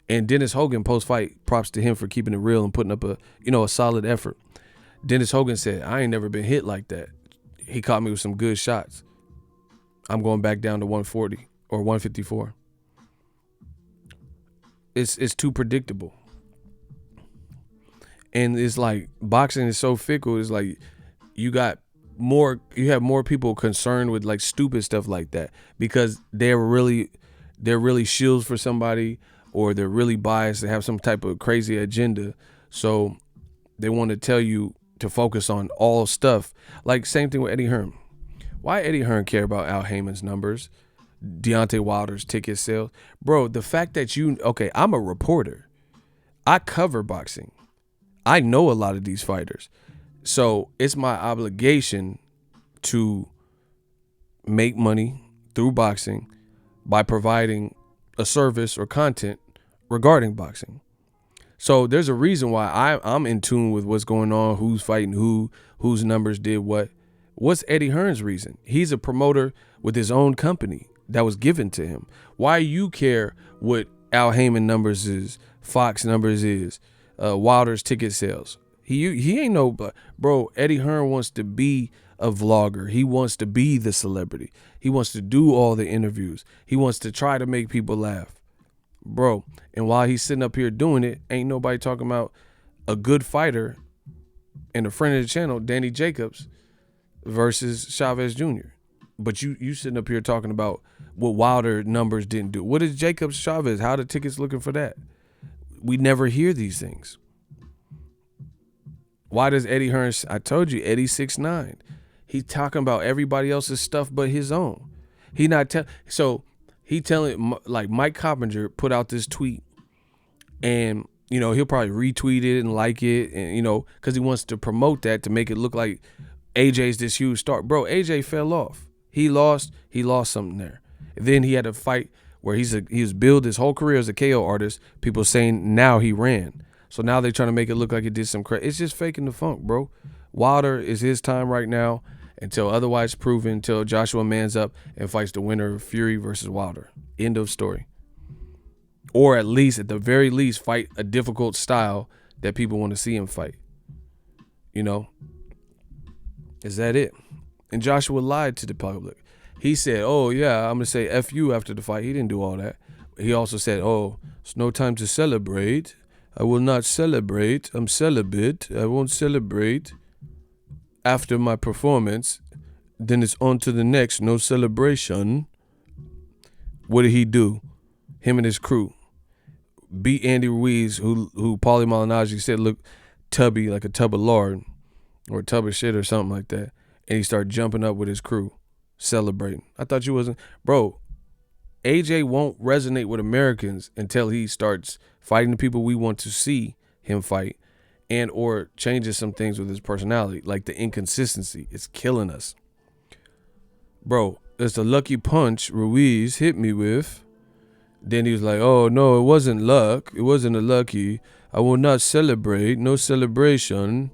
And Dennis Hogan, post-fight, props to him for keeping it real and putting up a solid effort. Dennis Hogan said, I ain't never been hit like that. He caught me with some good shots. I'm going back down to 140 or 154. It's too predictable. And it's like boxing is so fickle. It's like you have more people concerned with like stupid stuff like that because they're really shields for somebody, or they're really biased. They have some type of crazy agenda. So they want to tell you to focus on all stuff. Like same thing with Eddie Hearn. Why Eddie Hearn care about Al Heyman's numbers? Deontay Wilder's ticket sales? Bro, the fact that I'm a reporter. I cover boxing. I know a lot of these fighters. So it's my obligation to make money through boxing, by providing a service or content regarding boxing. So there's a reason why I'm in tune with what's going on, who's fighting who, whose numbers did what. What's Eddie Hearn's reason? He's a promoter with his own company that was given to him. Why you care what Al Heyman numbers is, Fox numbers is, Wilder's ticket sales? He ain't no, bro. Eddie Hearn wants to be a vlogger. He wants to be the celebrity. He wants to do all the interviews. He wants to try to make people laugh, bro. And while he's sitting up here doing it, ain't nobody talking about a good fighter and a friend of the channel, Danny Jacobs, versus Chavez Jr. But you sitting up here talking about what Wilder numbers didn't do. What is Jacobs Chavez? How the tickets looking for that? We never hear these things. Why does Eddie Hearn? I told you, Eddie 6'9". He's talking about everybody else's stuff but his own. He not so he telling, like, Mike Coppinger put out this tweet, and he'll probably retweet it and like it, and because he wants to promote that to make it look like AJ's this huge star. Bro, AJ fell off. He lost something there. And then he had a fight where he was billed his whole career as a KO artist. People saying now he ran. So now they're trying to make it look like he did some crazy. It's just faking the funk, bro. Wilder is his time right now until otherwise proven, until Joshua mans up and fights the winner of Fury versus Wilder. End of story. Or at the very least, fight a difficult style that people want to see him fight. Is that it? And Joshua lied to the public. He said, oh, yeah, I'm going to say F you after the fight. He didn't do all that. He also said, oh, it's no time to celebrate. I will not celebrate. I'm celibate. I won't celebrate after my performance. Then it's on to the next. No celebration. What did he do? Him and his crew beat Andy Ruiz, who Paulie Malignaggi said looked tubby, like a tub of lard or a tub of shit or something like that. And he started jumping up with his crew, celebrating. I thought you wasn't. Bro, AJ won't resonate with Americans until he starts fighting the people we want to see him fight, and or changes some things with his personality, like the inconsistency. It's killing us. Bro, it's the lucky punch Ruiz hit me with. Then he was like, oh, no, it wasn't luck. It wasn't a lucky. I will not celebrate. No celebration.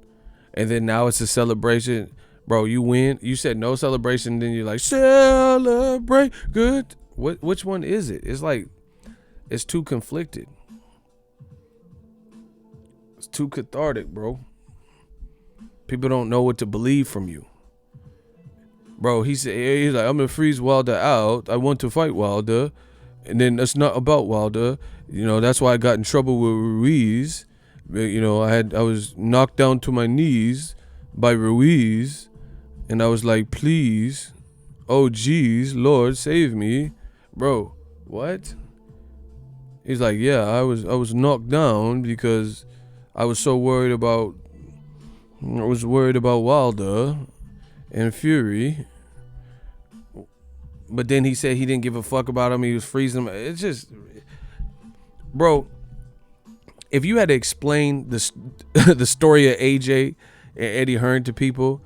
And then now it's a celebration. Bro, you win. You said no celebration. Then you're like, celebrate. Good. Which one is it? It's like, it's too conflicted. It's too cathartic, bro. People don't know what to believe from you. Bro, he's like, I'm going to freeze Wilder out. I want to fight Wilder. And then that's not about Wilder. That's why I got in trouble with Ruiz. I was knocked down to my knees by Ruiz. And I was like, please, oh, geez, Lord, save me. Bro, what? He's like, yeah, I was knocked down because I was so worried about Wilder and Fury. But then he said he didn't give a fuck about him. He was freezing him. It's just, bro, if you had to explain the story of AJ and Eddie Hearn to people,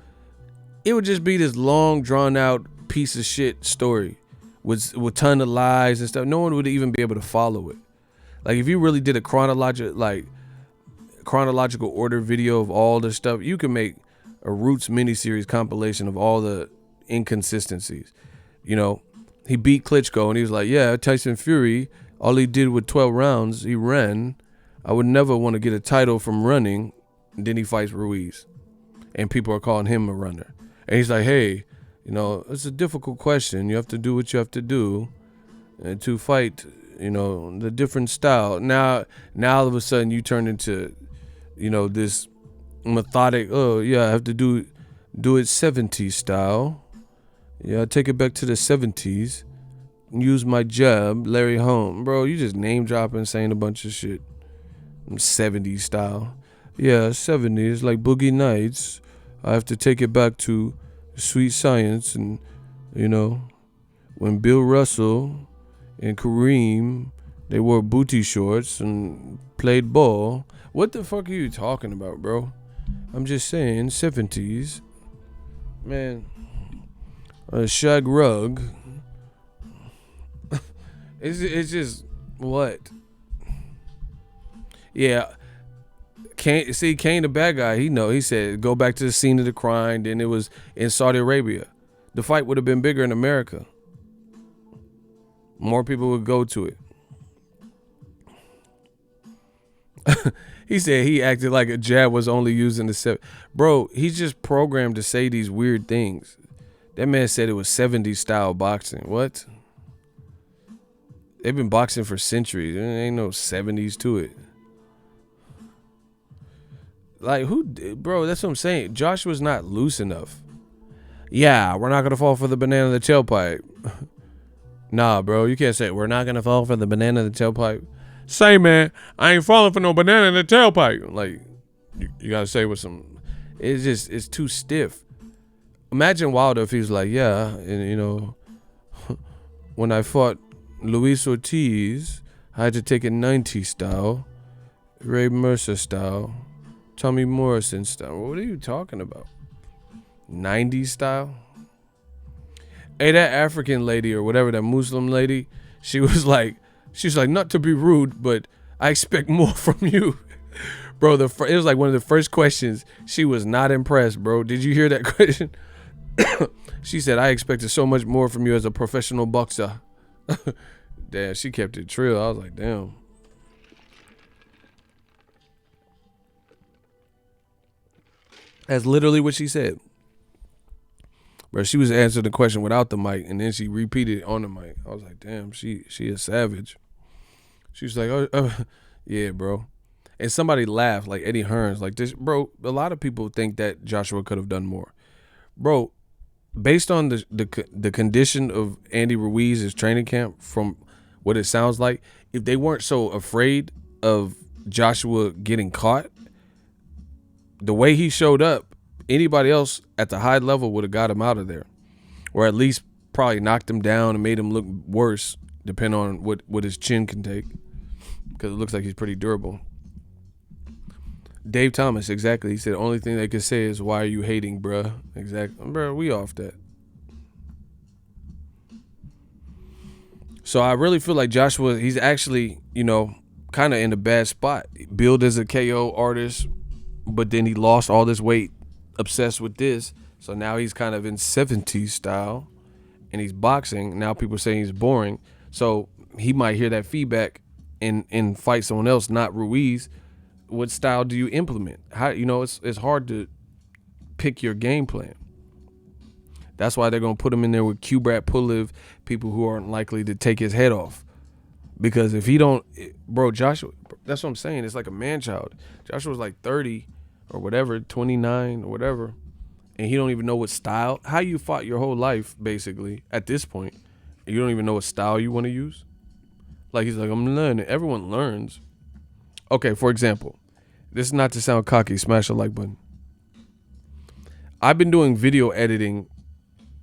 it would just be this long, drawn out piece of shit story with a ton of lies and stuff. No one would even be able to follow it. Like, if you really did a chronological order video of all the stuff, you can make a Roots miniseries compilation of all the inconsistencies. He beat Klitschko and he was like, yeah, Tyson Fury, all he did with 12 rounds, he ran. I would never want to get a title from running. And then he fights Ruiz. And people are calling him a runner. And he's like, hey, it's a difficult question. You have to do what you have to do to fight, the different style. Now all of a sudden you turn into, this methodic, oh, yeah, I have to do it 70s style. Yeah, take it back to the 70s. Use my jab, Larry Home. Bro, you just name dropping, saying a bunch of shit. 70s style. Yeah, 70s, like Boogie Nights. I have to take it back to Sweet Science and, when Bill Russell and Kareem, they wore booty shorts and played ball. What the fuck are you talking about, bro? I'm just saying, 70s. Man. Shag Rug. It's just what? Yeah. Kane the bad guy. He said go back to the scene of the crime. Then it was in Saudi Arabia. The fight would have been bigger in America. More people would go to it. He said he acted like a jab was only used in the Bro, he's just programmed to say these weird things. That man said it was 70s style boxing. What? They've been boxing for centuries. There ain't no 70s to it. Like, bro, that's what I'm saying. Joshua's not loose enough. Yeah, we're not going to fall for the banana in the tailpipe. Nah, bro, you can't say we're not going to fall for the banana in the tailpipe. Say, man, I ain't falling for no banana in the tailpipe. Like, you got to say with some, it's too stiff. Imagine Wilder if he was like, yeah, and when I fought Luis Ortiz, I had to take it 90 style, Ray Mercer style, Tommy Morrison style. What are you talking about? 90s style? Hey, that African lady or whatever, that Muslim lady, she's like, not to be rude, but I expect more from you. Bro, it was like one of the first questions. She was not impressed, bro. Did you hear that question? She said, I expected so much more from you as a professional boxer. Damn, she kept it trill. I was like, damn. That's literally what she said. Bro, she was answering the question without the mic, and then she repeated it on the mic. I was like, damn, she is savage. She was like, yeah, bro. And somebody laughed, like Eddie Hearns, like this, bro. A lot of people think that Joshua could have done more, bro. Based on the condition of Andy Ruiz's training camp, from what it sounds like, if they weren't so afraid of Joshua getting caught, the way he showed up, anybody else at the high level would have got him out of there, or at least probably knocked him down and made him look worse, depending on what his chin can take, because it looks like he's pretty durable. Dave Thomas, exactly. He said the only thing they could say is, why are you hating, bruh? Exactly. Bruh, we off that. So I really feel like Joshua, he's actually, kind of in a bad spot. Billed as a KO artist, but then he lost all this weight, obsessed with this. So now he's kind of in 70s style, and he's boxing. Now people are saying he's boring. So he might hear that feedback and fight someone else, not Ruiz. What style do you implement? How it's hard to pick your game plan. That's why they're gonna put him in there with Kubrat Pulev, people who aren't likely to take his head off. Because if he don't, bro, Joshua, that's what I'm saying. It's like a man child. Joshua's like 30 or whatever, 29 or whatever, and he don't even know what style. How you fought your whole life, basically, at this point, you don't even know what style you want to use. Like, he's like, I'm learning. Everyone learns. Okay, for example, this is not to sound cocky, smash the like button. I've been doing video editing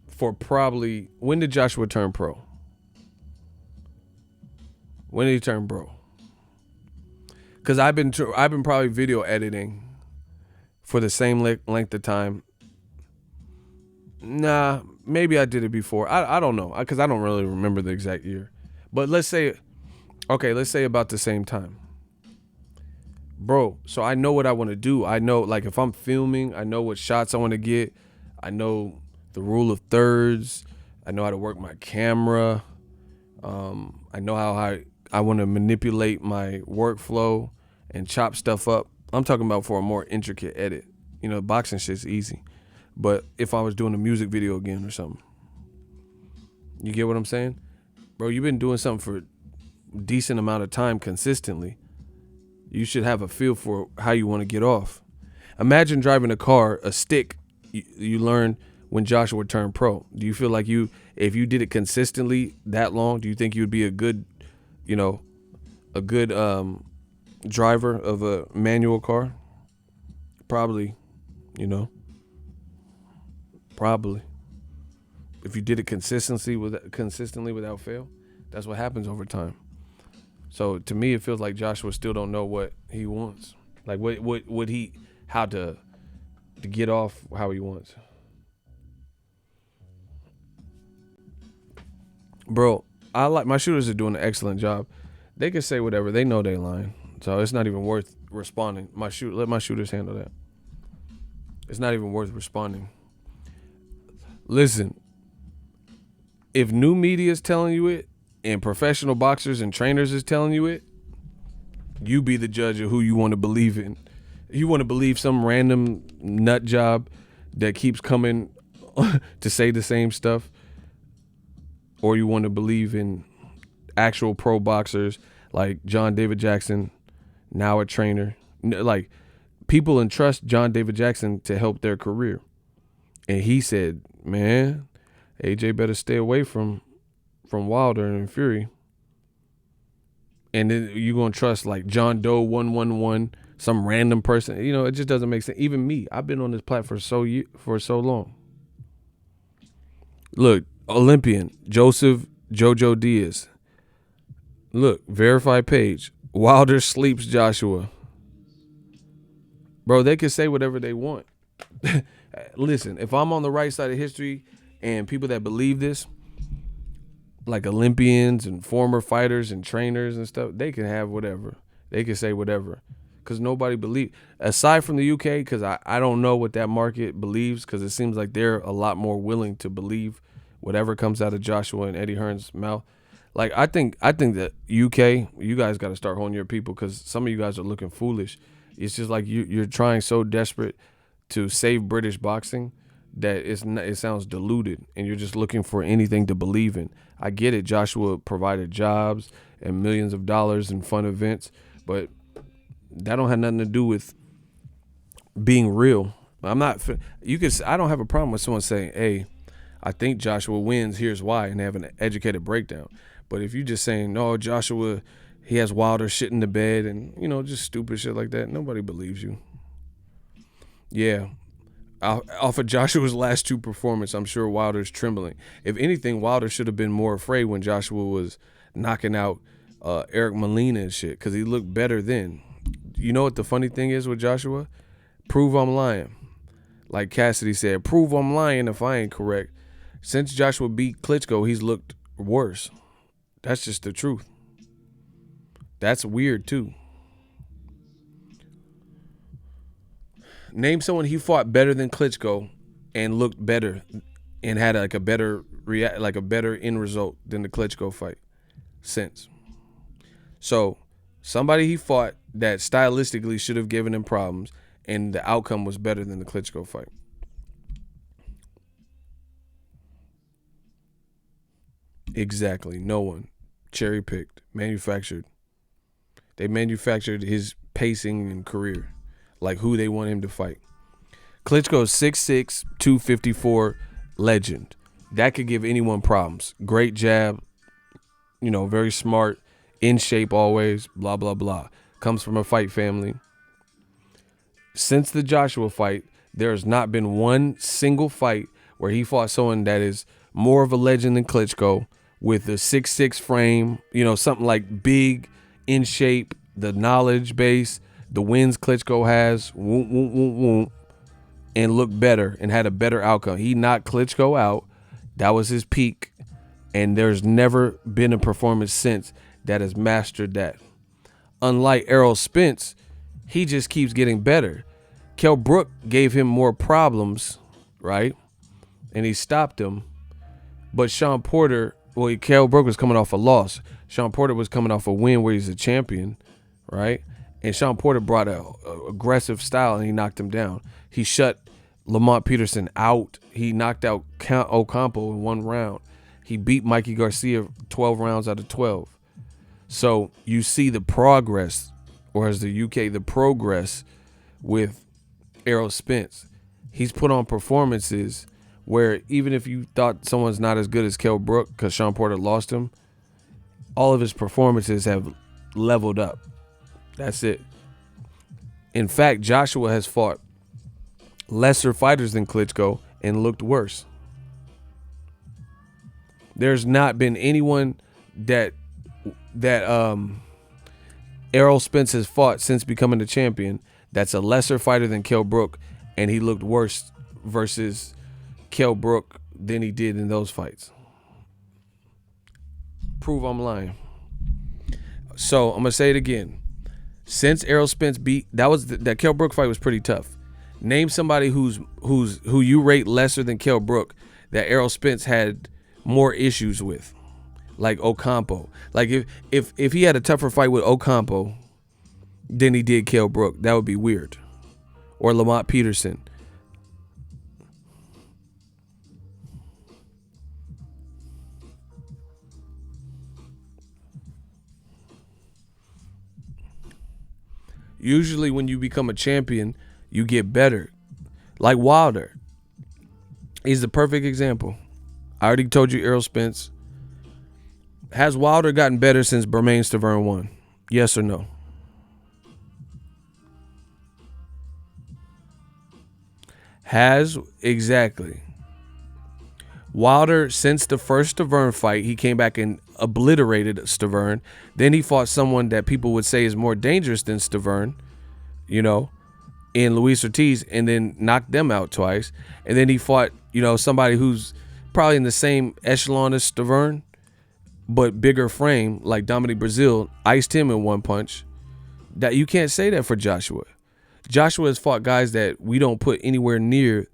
for probably, when did Joshua turn pro? When did he turn pro? Because I've been probably video editing for the same length of time. Nah, maybe I did it before. I don't know, because I don't really remember the exact year. But let's say about the same time. Bro, so I know what I want to do. I know, like, if I'm filming, I know what shots I want to get. I know the rule of thirds. I know how to work my camera. I know how I want to manipulate my workflow and chop stuff up. I'm talking about for a more intricate edit. Boxing shit's easy. But if I was doing a music video again or something. You get what I'm saying? Bro, you've been doing something for a decent amount of time consistently. You should have a feel for how you want to get off. Imagine driving a car, a stick you learn when Joshua turned pro. Do you feel like if you did it consistently that long, do you think you'd be a good driver of a manual car? Probably, probably. If you did it consistently without fail, that's what happens over time. So to me, it feels like Joshua still don't know what he wants. Like how to get off how he wants. Bro, I like my shooters are doing an excellent job. They can say whatever. They know they lying, so it's not even worth responding. Let my shooters handle that. It's not even worth responding. Listen, if new media is telling you it, and professional boxers and trainers is telling you it, you be the judge of who you want to believe in. You want to believe some random nut job that keeps coming to say the same stuff, or you want to believe in actual pro boxers like John David Jackson, now a trainer. Like, people entrust John David Jackson to help their career. And he said, man, AJ better stay away from Wilder and Fury. And then you're going to trust like John Doe 111, some random person. You know, it just doesn't make sense. Even me, I've been on this platform for so long. Look, Olympian, Joseph Jojo Diaz. Look, verified page. Wilder sleeps Joshua. Bro, they can say whatever they want. Listen, if I'm on the right side of history and people that believe this, like Olympians and former fighters and trainers and stuff, they can have whatever. They can say whatever. Because nobody believes. Aside from the UK, because I don't know what that market believes, because it seems like they're a lot more willing to believe whatever comes out of Joshua and Eddie Hearn's mouth. Like, I think that UK, you guys got to start holding your people, because some of you guys are looking foolish. It's just like you're trying so desperate to save British boxing that it sounds diluted, and you're just looking for anything to believe in. I get it. Joshua provided jobs and millions of dollars in fun events, but that don't have nothing to do with being real. I don't have a problem with someone saying, hey, I think Joshua wins, here's why, and have an educated breakdown. But if you're just saying, no, Joshua, he has Wilder shit in the bed and, you know, just stupid shit like that, nobody believes you. Yeah. Off of Joshua's last two performances, I'm sure Wilder's trembling. If anything, Wilder should have been more afraid when Joshua was knocking out Eric Molina and shit, because he looked better then. You know what the funny thing is with Joshua? Prove I'm lying. Like Cassidy said, prove I'm lying if I ain't correct. Since Joshua beat Klitschko, he's looked worse. That's just the truth. That's weird too. Name someone he fought better than Klitschko and looked better and had like a better end result than the Klitschko fight since. So somebody he fought that stylistically should have given him problems, and the outcome was better than the Klitschko fight. Exactly. No one. Cherry picked. Manufactured. They manufactured his pacing and career, like who they want him to fight. Klitschko's 6'6", 254 legend. That could give anyone problems. Great jab, you know, very smart, in shape always, blah, blah, blah. Comes from a fight family. Since the Joshua fight, there has not been one single fight where he fought someone that is more of a legend than Klitschko, with a 6'6" frame, you know, something like big, in shape, the knowledge base, the wins Klitschko has, and looked better and had a better outcome. He knocked Klitschko out. That was his peak, and there's never been a performance since that has mastered that. Unlike Errol Spence, he just keeps getting better. Kell Brook gave him more problems, right? And he stopped him. But Sean Porter, well, Kell Brook was coming off a loss. Sean Porter was coming off a win where he's a champion, right? And Sean Porter brought a aggressive style, and he knocked him down. He shut Lamont Peterson out. He knocked out Ocampo in one round. He beat Mikey Garcia 12 rounds out of 12. So you see the progress, or as the UK, the progress with Errol Spence. He's put on performances where even if you thought someone's not as good as Kell Brook because Sean Porter lost him, all of his performances have leveled up. That's it. In fact, Joshua has fought lesser fighters than Klitschko and looked worse. There's not been anyone that Errol Spence has fought since becoming the champion that's a lesser fighter than Kell Brook, and he looked worse versus Kell Brook than he did in those fights. prove I'm lying. So I'm gonna say it again. Since Errol Spence beat, that Kell Brook fight was pretty tough. Name somebody who you rate lesser than Kell Brook that Errol Spence had more issues with, like Ocampo. Like if he had a tougher fight with Ocampo than he did Kell Brook, that would be weird. Or Lamont Peterson. Usually when you become a champion, you get better. Like Wilder. He's the perfect example. I already told you Errol Spence. Has Wilder gotten better since Bermane Stiverne won? Yes or no? Exactly. Wilder, since the first Stiverne fight, he came back and obliterated Stiverne. Then he fought someone that people would say is more dangerous than Stiverne, in Luis Ortiz, and then knocked them out twice. And then he fought, somebody who's probably in the same echelon as Stiverne, but bigger frame, like Dominic Brazil, iced him in one punch. That you can't say that for Joshua. Joshua has fought guys that we don't put anywhere near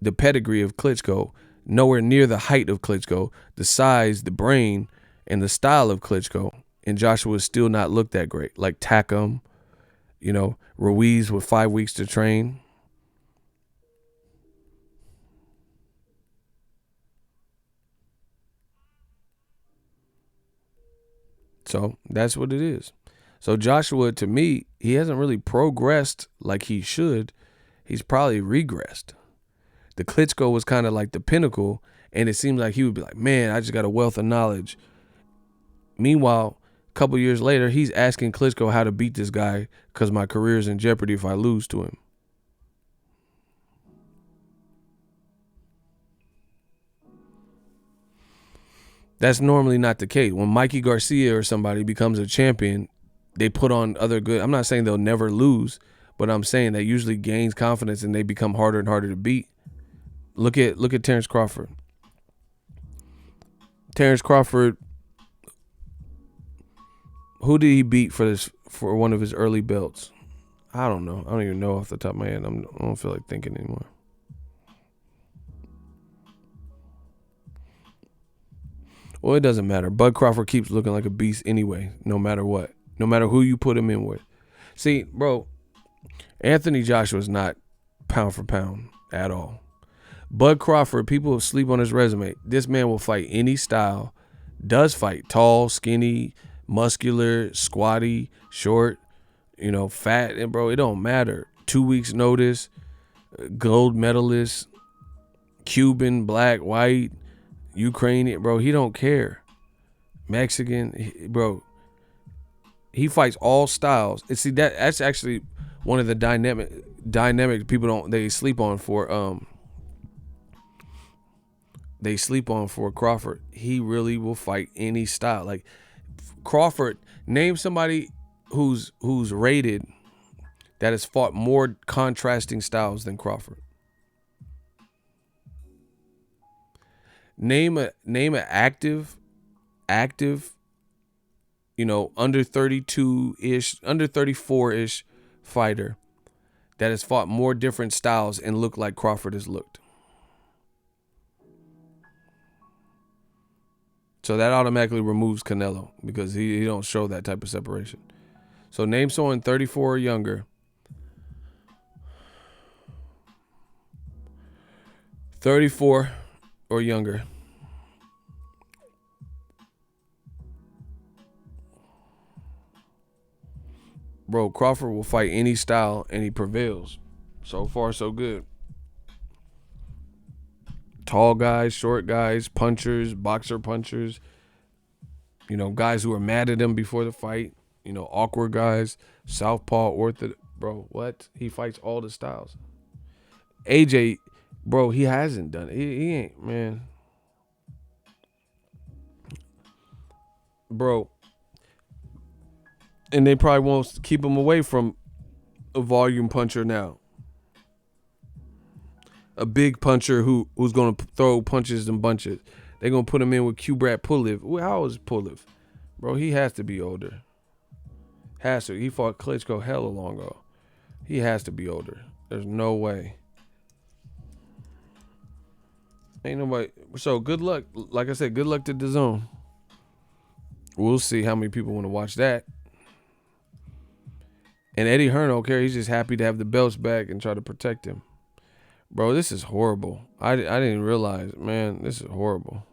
the pedigree of Klitschko, nowhere near the height of Klitschko, the size, the brain, and the style of Klitschko. And Joshua still not looked that great. Like Takam, Ruiz with 5 weeks to train. So that's what it is. So Joshua, to me, he hasn't really progressed like he should. He's probably regressed. The Klitschko was kind of like the pinnacle, and it seemed like he would be like, man, I just got a wealth of knowledge. Meanwhile, a couple years later, he's asking Klitschko how to beat this guy because my career is in jeopardy if I lose to him. That's normally not the case. When Mikey Garcia or somebody becomes a champion, they put on other good. I'm not saying they'll never lose, but I'm saying that usually gains confidence and they become harder and harder to beat. Look at Terrence Crawford. Terrence Crawford, who did he beat for one of his early belts? I don't know. I don't even know off the top of my head. I don't feel like thinking anymore. Well, it doesn't matter. Bud Crawford keeps looking like a beast anyway, no matter what. No matter who you put him in with. See, bro, Anthony Joshua's not pound for pound at all. Bud Crawford, people sleep on his resume. This man will fight any style. Does fight tall, skinny, muscular, squatty, short, fat. And, bro, it don't matter. 2 weeks notice, gold medalist, Cuban, black, white, Ukrainian, bro, he don't care. Mexican, bro, he fights all styles. And see, that's actually one of the dynamic people they sleep on for Crawford. He really will fight any style. Like Crawford, name somebody who's rated that has fought more contrasting styles than Crawford. Name an active, under 32-ish, under 34-ish fighter that has fought more different styles and looked like Crawford has looked. So that automatically removes Canelo because he don't show that type of separation. So name someone 34 or younger. 34 or younger. Bro, Crawford will fight any style and he prevails. So far, so good. Tall guys, short guys, punchers, boxer punchers. Guys who are mad at him before the fight. Awkward guys, southpaw, orthodox. Bro, what? He fights all the styles. AJ, bro, he hasn't done it. He ain't, man. Bro. And they probably won't keep him away from a volume puncher now. A big puncher who's going to throw punches and bunches. They're going to put him in with Kubrat Pulev. How old is Pulev? Bro, he has to be older. Has to. He fought Klitschko hella long ago. He has to be older. There's no way. Ain't nobody. So good luck. Like I said, good luck to DAZN. We'll see how many people want to watch that. And Eddie Hearn don't care. He's just happy to have the belts back and try to protect him. Bro, this is horrible. I didn't realize, man, this is horrible.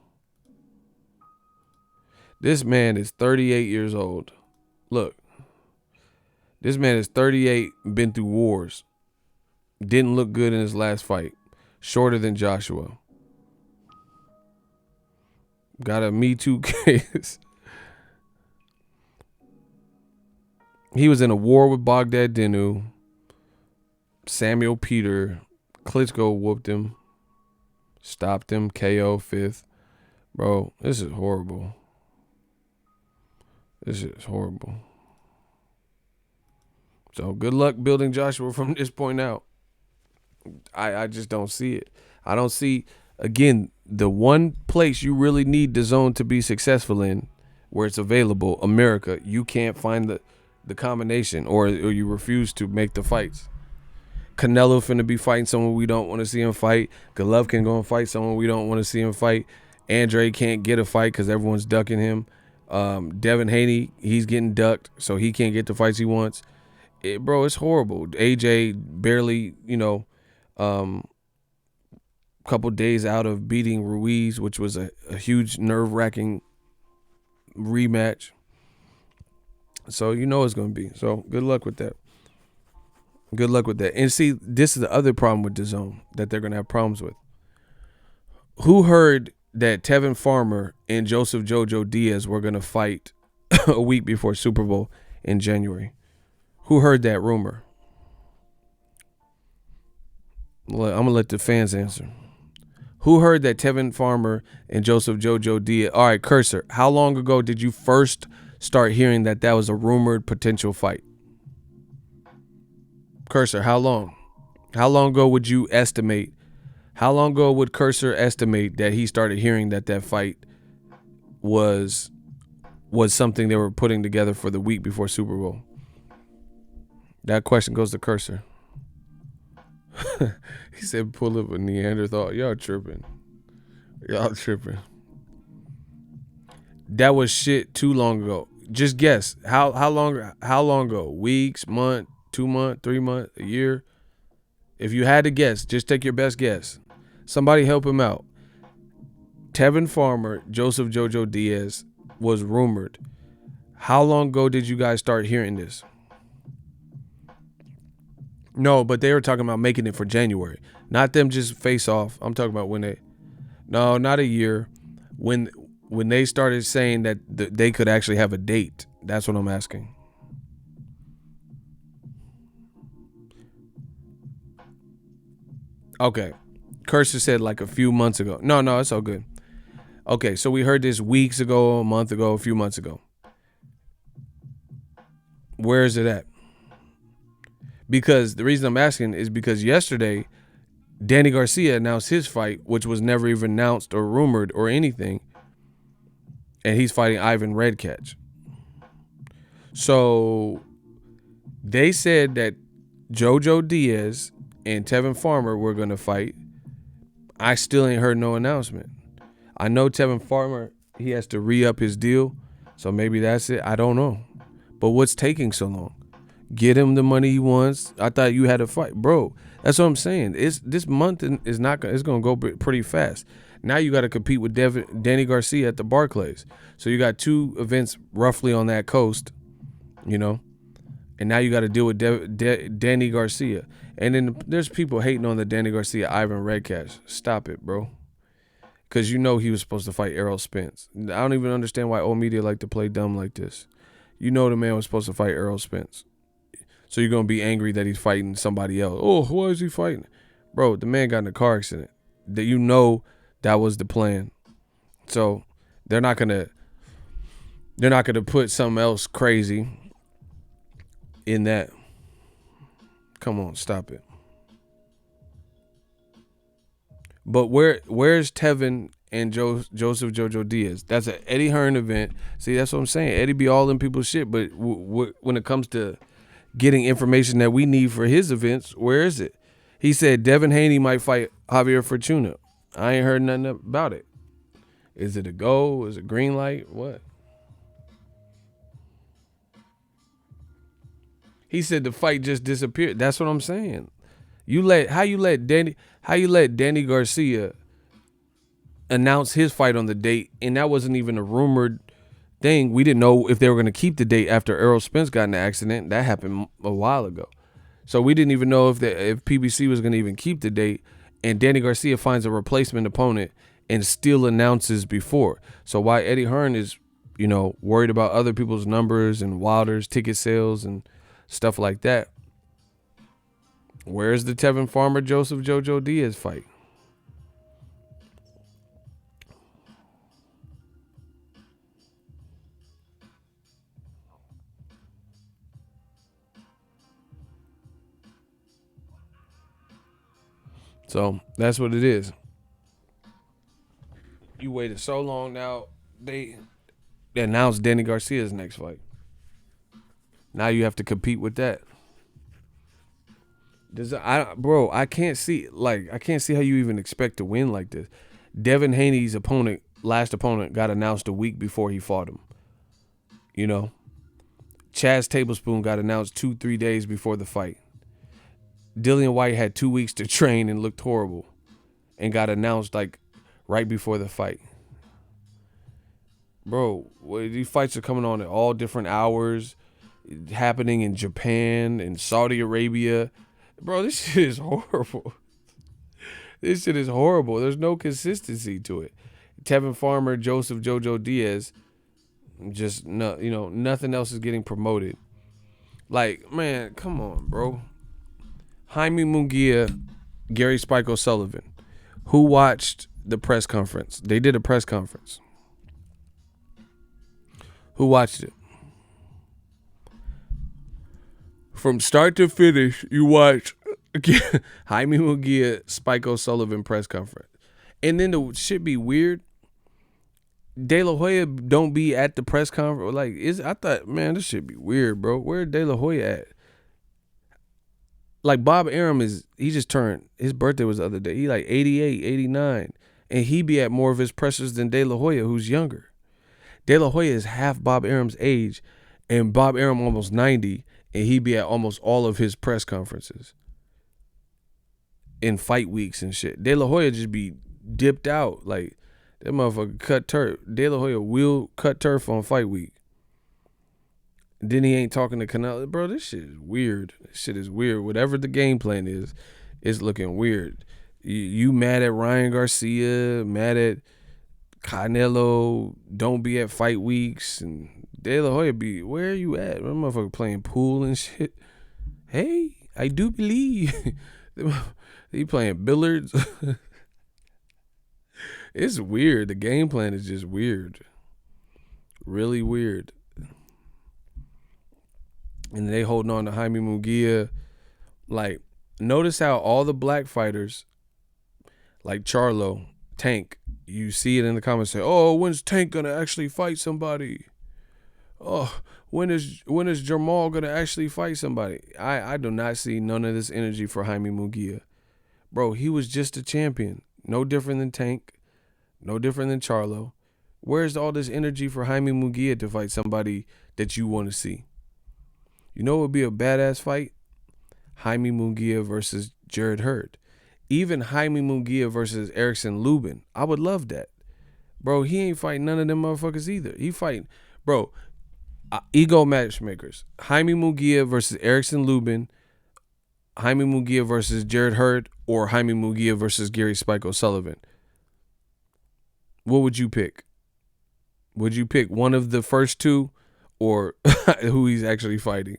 This man is 38 years old. Look. This man is 38, been through wars. Didn't look good in his last fight. Shorter than Joshua. Got a Me Too case. He was in a war with Baghdad Dinu. Samuel Peter. Klitschko whooped him. Stopped him. KO 5th. Bro, this is horrible. This is horrible. So good luck building Joshua from this point out. I just don't see it. I don't see, again, the one place you really need DAZN to be successful in, where it's available, America, you can't find the combination, or you refuse to make the fights. Canelo finna be fighting someone we don't want to see him fight. Golovkin gonna fight someone we don't want to see him fight. Andre can't get a fight because everyone's ducking him. Devin Haney, he's getting ducked, so he can't get the fights he wants. Bro, it's horrible. AJ barely, couple days out of beating Ruiz, which was a huge nerve-wracking rematch. So you know it's going to be. So good luck with that. Good luck with that. And see, this is the other problem with DAZN that they're going to have problems with. Who heard that Tevin Farmer and Joseph Jojo Diaz were going to fight a week before Super Bowl in January? Who heard that rumor? I'm going to let the fans answer. Who heard that Tevin Farmer and Joseph Jojo Diaz? All right, Cursor, how long ago did you first start hearing that was a rumored potential fight? Cursor, how long? How long ago would you estimate? How long ago would Cursor estimate that he started hearing that fight was something they were putting together for the week before Super Bowl? That question goes to Cursor. He said, pull up a Neanderthal. Y'all tripping. Y'all tripping. That was shit too long ago. Just guess. How long ago? Weeks, month, 2 months, 3 months, a year? If you had to guess, just take your best guess. Somebody help him out. Tevin Farmer, Joseph Jojo Diaz was rumored. How long ago did you guys start hearing this? No, but they were talking about making it for January. Not them just face off. I'm talking about when they... No, not a year. When they started saying that they could actually have a date. That's what I'm asking. Okay. Cursor said like a few months ago. No, it's all good. Okay, so we heard this weeks ago, a month ago, a few months ago. Where is it at? Because the reason I'm asking is because yesterday, Danny Garcia announced his fight, which was never even announced or rumored or anything. And he's fighting Ivan Redkach. So they said that Jojo Diaz and Tevin Farmer were going to fight. I still ain't heard no announcement. I know Tevin Farmer, he has to re-up his deal. So maybe that's it. I don't know. But what's taking so long? Get him the money he wants. I thought you had a fight, bro. That's what I'm saying. This month is not. It's gonna go pretty fast. Now you got to compete with Danny Garcia at the Barclays. So you got 2 events roughly on that coast, and now you got to deal with Danny Garcia. And then there's people hating on the Danny Garcia Ivan Redkach. Stop it, bro. Because he was supposed to fight Errol Spence. I don't even understand why old media like to play dumb like this. The man was supposed to fight Errol Spence. So you're going to be angry that he's fighting somebody else. Oh, why is he fighting? Bro, the man got in a car accident. That was the plan. So they're not going to put something else crazy in that. Come on, stop it. But where's Tevin and Joseph Jojo Diaz. That's an Eddie Hearn event. See, that's what I'm saying. Eddie be all in people's shit, but when it comes to getting information that we need for his events, where is it? He said Devin Haney might fight Javier Fortuna. I ain't heard nothing about it. Is it a go? Is it green light? What? He said the fight just disappeared. That's what I'm saying. How you let Danny Garcia announce his fight on the date, and that wasn't even a rumored thing. We didn't know if they were going to keep the date after Errol Spence got in the accident. That happened a while ago. So we didn't even know if PBC was going to even keep the date, and Danny Garcia finds a replacement opponent and still announces before. So why Eddie Hearn is, worried about other people's numbers and Wilder's ticket sales and stuff like that. Where's the Tevin Farmer Joseph Jojo Diaz fight? So that's what it is. You waited so long now. They announced Danny Garcia's next fight. Now you have to compete with that. I can't see how you even expect to win like this. Devin Haney's last opponent got announced a week before he fought him. Chaz Tablespoon got announced 2-3 days before the fight. Dillian White had 2 weeks to train and looked horrible and got announced right before the fight. Bro, these fights are coming on at all different hours, happening in Japan and Saudi Arabia. Bro, this shit is horrible. This shit is horrible. There's no consistency to it. Tevin Farmer, Joseph Jojo Diaz, just nothing else is getting promoted. Man, come on, bro. Jaime Munguia, Gary Spike O'Sullivan. Who watched the press conference? They did a press conference. Who watched it? From start to finish, you watch Jaime Munguia, Spike O'Sullivan press conference. And then the shit be weird. De La Hoya don't be at the press conference. I thought, man, this shit be weird, bro. Where De La Hoya at? Bob Arum he just turned, his birthday was the other day. He 88, 89. And he be at more of his pressers than De La Hoya, who's younger. De La Hoya is half Bob Arum's age, and Bob Arum almost 90, and he be at almost all of his press conferences in fight weeks and shit. De La Hoya just be dipped out. That motherfucker cut turf. De La Hoya will cut turf on fight week. Then he ain't talking to Canelo. Bro, this shit is weird. This shit is weird. Whatever the game plan is, it's looking weird. You mad at Ryan Garcia, mad at Canelo, don't be at fight weeks, and De La Hoya be, where are you at? That motherfucker playing pool and shit. Hey, I do believe. He playing billiards. It's weird. The game plan is just weird. Really weird. And they holding on to Jaime Munguia. Notice how all the black fighters, like Charlo, Tank, you see it in the comments, say, oh, when's Tank gonna actually fight somebody? Oh, when is Jamal gonna actually fight somebody? I do not see none of this energy for Jaime Munguia. Bro, he was just a champion. No different than Tank. No different than Charlo. Where's all this energy for Jaime Munguia to fight somebody that you want to see? You know what would be a badass fight? Jaime Munguia versus Jared Hurd. Even Jaime Munguia versus Erickson Lubin. I would love that. Bro, he ain't fighting none of them motherfuckers either. He fighting, bro, ego matchmakers. Jaime Munguia versus Erickson Lubin. Jaime Munguia versus Jared Hurd, or Jaime Munguia versus Gary Spike O'Sullivan. What would you pick? Would you pick one of the first two, or who he's actually fighting?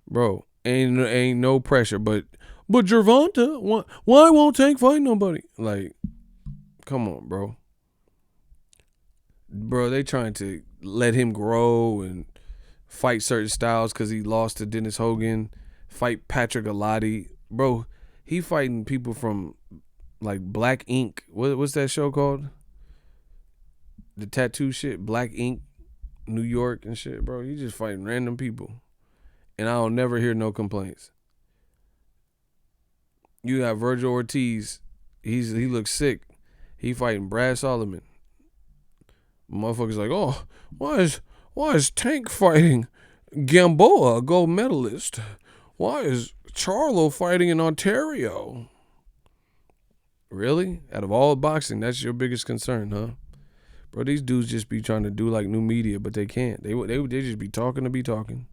Bro, ain't no pressure, but Gervonta, why won't Tank fight nobody? Come on, bro. Bro, they trying to let him grow and fight certain styles because he lost to Dennis Hogan, fight Patrick Alati. Bro, he fighting people from like Black Ink. What's that show called? The tattoo shit, Black Ink, New York and shit, bro. He just fighting random people, and I don't never hear no complaints. You got Virgil Ortiz. He looks sick. He fighting Brad Solomon. Motherfuckers like, oh, why is Tank fighting Gamboa, a gold medalist? Why is Charlo fighting in Ontario? Really? Out of all boxing, that's your biggest concern, huh? Bro, these dudes just be trying to do like new media, but they can't. They just be talking to be talking.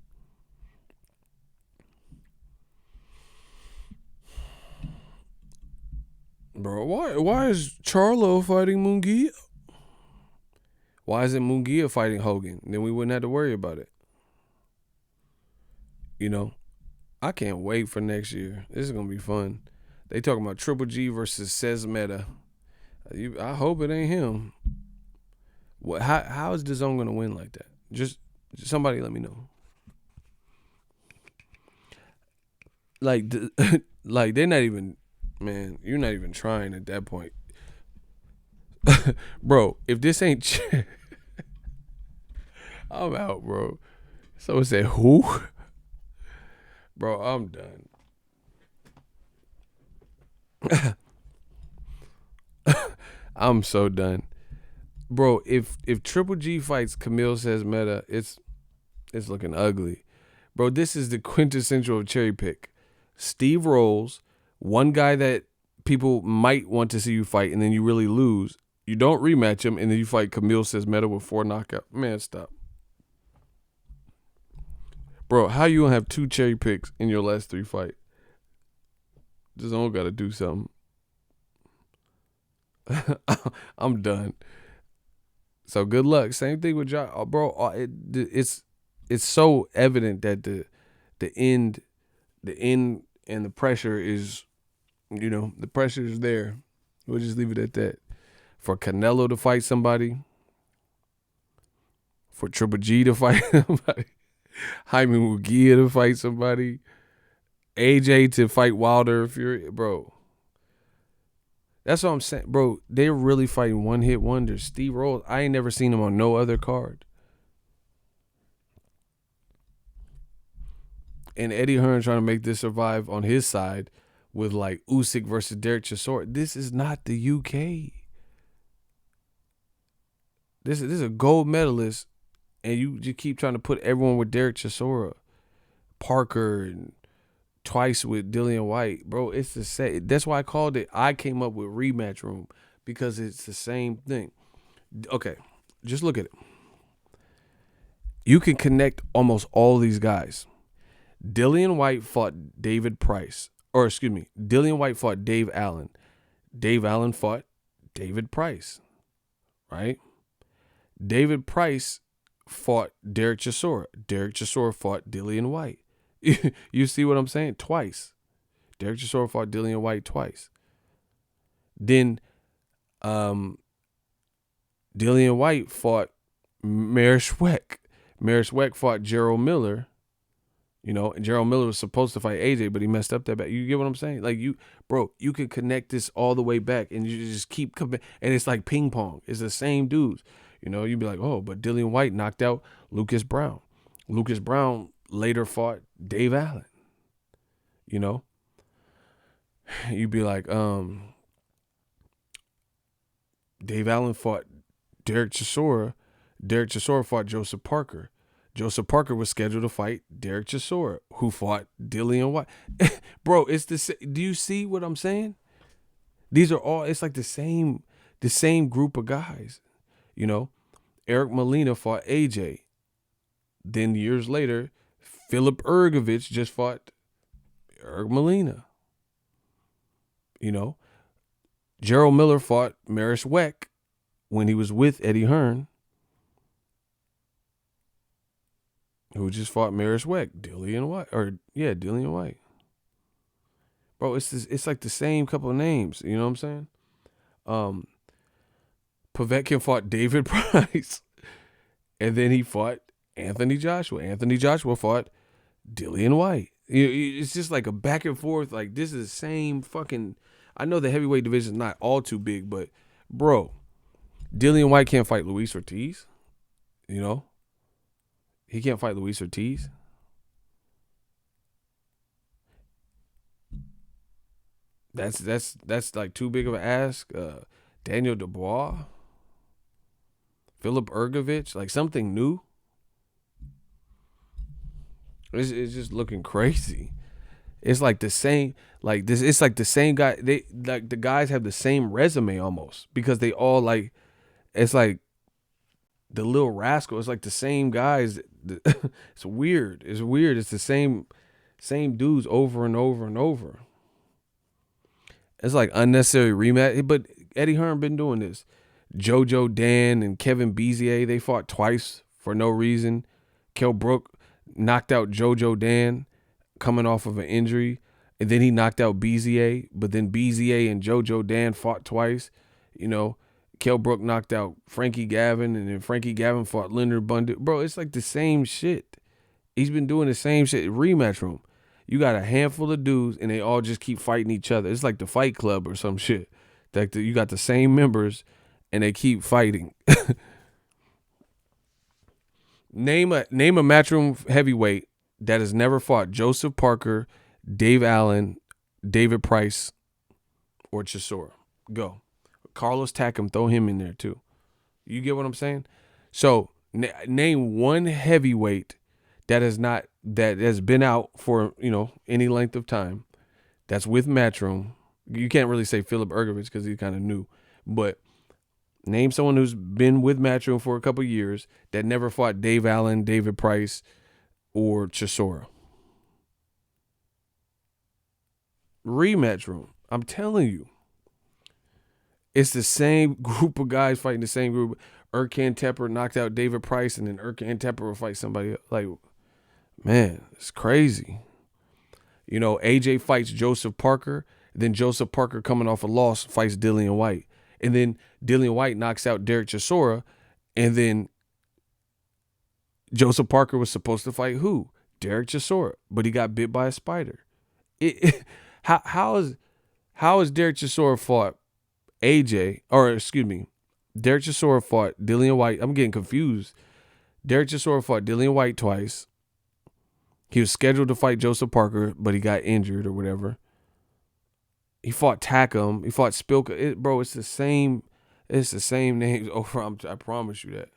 Bro, why is Charlo fighting Munguia? Why isn't Munguia fighting Hogan? Then we wouldn't have to worry about it. You know, I can't wait for next year. This is gonna be fun. They talking about Triple G versus Sesmeta. I hope it ain't him. What? How is DAZN gonna win like that? Just somebody let me know. Like, like they're not even. Man, you're not even trying at that point. Bro, if this ain't I'm out, bro. Someone said who? Bro, I'm done. I'm so done. Bro, if Triple G fights Camille Sesmeta, it's looking ugly. Bro, this is the quintessential cherry pick. Steve Rolls, one guy that people might want to see you fight, and then you really lose. You don't rematch him, and then you fight Camille Sesmeta with 4 knockouts. Man, stop. Bro, how you gonna have 2 cherry picks in your last 3 fights? Just don't gotta do something. I'm done. So good luck. Same thing with Josh. Bro, it's so evident that the end and the pressure is, the pressure is there. We'll just leave it at that. For Canelo to fight somebody, for Triple G to fight somebody, Jaime Munguia to fight somebody, AJ to fight Wilder Fury, bro. That's what I'm saying, bro. They're really fighting one-hit wonders. Steve Rolls, I ain't never seen him on no other card. And Eddie Hearn trying to make this survive on his side with like Usyk versus Derek Chisora. This is not the UK. This is a gold medalist, and you keep trying to put everyone with Derek Chisora, Parker, and twice with Dillian White. Bro, it's the same. That's why I came up with Rematch Room, because it's the same thing. Okay, just look at it. You can connect almost all these guys. Dillian White fought David Price. Or excuse me, Dillian White fought Dave Allen. Dave Allen fought David Price. Right? David Price fought Derek Chisora. Derek Chisora fought Dillian White. You see what I'm saying? Twice. Derek Chisora fought Dillian White twice. Then Dillian White fought Merishwek. Merishwek fought Gerald Miller. And Gerald Miller was supposed to fight AJ, but he messed up that bad. You get what I'm saying? Like, you can connect this all the way back, and you just keep coming. And it's like ping pong. It's the same dudes. You'd be like, oh, but Dillian White knocked out Lucas Brown. Lucas Brown later fought Dave Allen. You'd be like, Dave Allen fought Derek Chisora. Derek Chisora fought Joseph Parker. Joseph Parker was scheduled to fight Derek Chisora, who fought Dillian White. Bro, it's do you see what I'm saying? These are all, it's like the same group of guys. Eric Molina fought AJ. Then years later, Philip Ergovich just fought Eric Molina. Gerald Miller fought Maris Weck when he was with Eddie Hearn, who just fought Maris Weck. Dillian White. Bro, it's like the same couple of names. You know what I'm saying? Povetkin fought David Price. And then he fought Anthony Joshua. Anthony Joshua fought Dillian White. It's just like a back and forth. Like, this is the same fucking. I know the heavyweight division is not all too big, but bro, Dillian White can't fight Luis Ortiz. You know, he can't fight Luis Ortiz. That's like too big of an ask. Daniel Dubois, Philip Ergovich, like something new. It's just looking crazy. It's like the same, like this. It's like the same guy. They like the guys have the same resume almost because they all like. It's like the Little Rascal. It's like the same guys. It's weird. It's weird. It's the same dudes over and over and over. It's like unnecessary rematch. But Eddie Hearn been doing this. JoJo Dan and Kevin Bezier, they fought twice for no reason. Kell Brook knocked out JoJo Dan coming off of an injury. And then he knocked out Bezier. But then Bezier and JoJo Dan fought twice. You know, Kell Brook knocked out Frankie Gavin. And then Frankie Gavin fought Leonard Bundle. Bro, it's like the same shit. He's been doing the same shit. Rematch room. You got a handful of dudes and they all just keep fighting each other. It's like the Fight Club or some shit. Like you got the same members and they keep fighting. Name a matchroom heavyweight that has never fought Joseph Parker, Dave Allen, David Price, or Chisora. Go. Carlos Takam, throw him in there too. You get what I'm saying? So name one heavyweight that has been out for, you know, any length of time, that's with Matchroom. You can't really say Philip Ergovich because he's kind of new, but name someone who's been with Matchroom for a couple years that never fought Dave Allen, David Price, or Chisora. Rematch room. I'm telling you, it's the same group of guys fighting the same group. Erkan Tepper knocked out David Price, and then Erkan Tepper will fight somebody else. Like, man, it's crazy. You know, AJ fights Joseph Parker. Then Joseph Parker, coming off a loss, fights Dillian White. And then Dillian White knocks out Derek Chisora. And then Joseph Parker was supposed to fight who? Derek Chisora. But he got bit by a spider. How is Derek Chisora fought AJ? Or excuse me, Derek Chisora fought Dillian White. I'm getting confused. Derek Chisora fought Dillian White twice. He was scheduled to fight Joseph Parker, but he got injured or whatever. He fought Takam. He fought Spilka. Bro, it's the same. It's the same names over. I promise you that.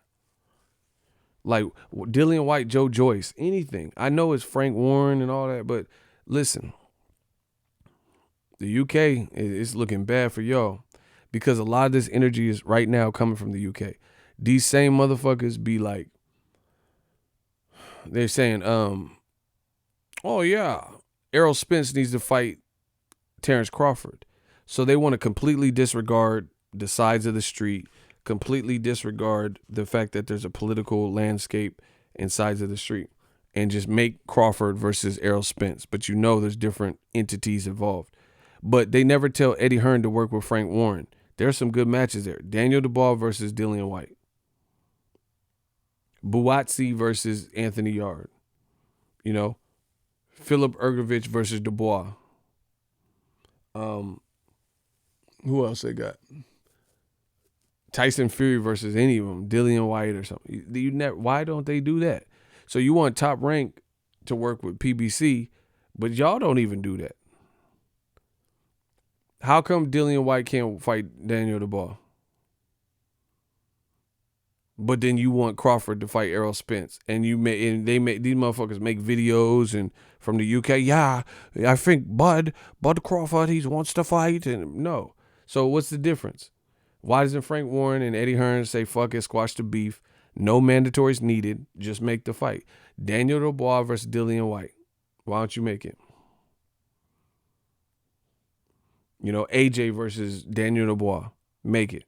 Like Dillian White, Joe Joyce, anything. I know it's Frank Warren and all that, but listen, the UK is looking bad for y'all because a lot of this energy is right now coming from the UK. These same motherfuckers be like, they're saying, oh yeah, Errol Spence needs to fight Terrence Crawford. So they want to completely disregard the sides of the street, completely disregard the fact that there's a political landscape and sides of the street, and just make Crawford versus Errol Spence. But you know there's different entities involved. But they never tell Eddie Hearn to work with Frank Warren. There's some good matches there. Daniel Dubois versus Dillian White. Buatsi versus Anthony Yard. You know, Philip Ergovich versus Dubois. Who else they got? Tyson Fury versus any of them. Dillian White or something. Why don't they do that? So you want Top Rank to work with PBC, but y'all don't even do that. How come Dillian White can't fight Daniel Dubois? But then you want Crawford to fight Errol Spence, and these motherfuckers make videos and from the UK. Yeah, I think Bud Crawford, he wants to fight, and no. So what's the difference? Why doesn't Frank Warren and Eddie Hearn say fuck it, squash the beef, no mandatories needed, just make the fight? Daniel Dubois versus Dillian White. Why don't you make it? You know, AJ versus Daniel Dubois. Make it.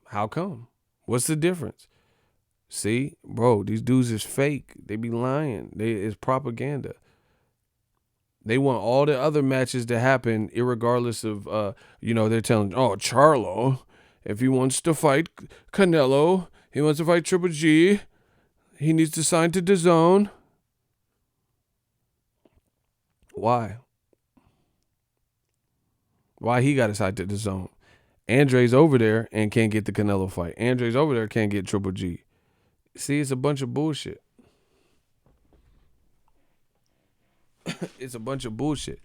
How come? What's the difference? See, bro, these dudes is fake. They be lying. It's propaganda. They want all the other matches to happen irregardless of, they're telling, Charlo, if he wants to fight Canelo, he wants to fight Triple G, he needs to sign to DAZN. Why? Why he got his side to the zone? Andre's over there and can't get the Canelo fight. Andre's over there can't get Triple G. See, it's a bunch of bullshit. It's a bunch of bullshit.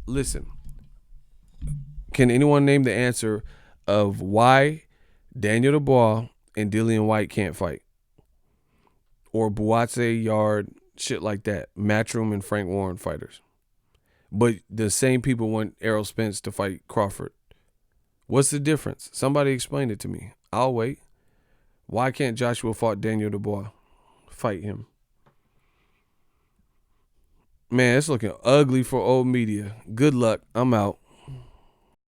Listen, can anyone name the answer of why Daniel Dubois and Dillian White can't fight? Or Buatsi, Yard, shit like that. Matchroom and Frank Warren fighters. But the same people want Errol Spence to fight Crawford. What's the difference? Somebody explain it to me. I'll wait. Why can't Joshua fight Daniel Dubois? Fight him. Man, it's looking ugly for old media. Good luck. I'm out.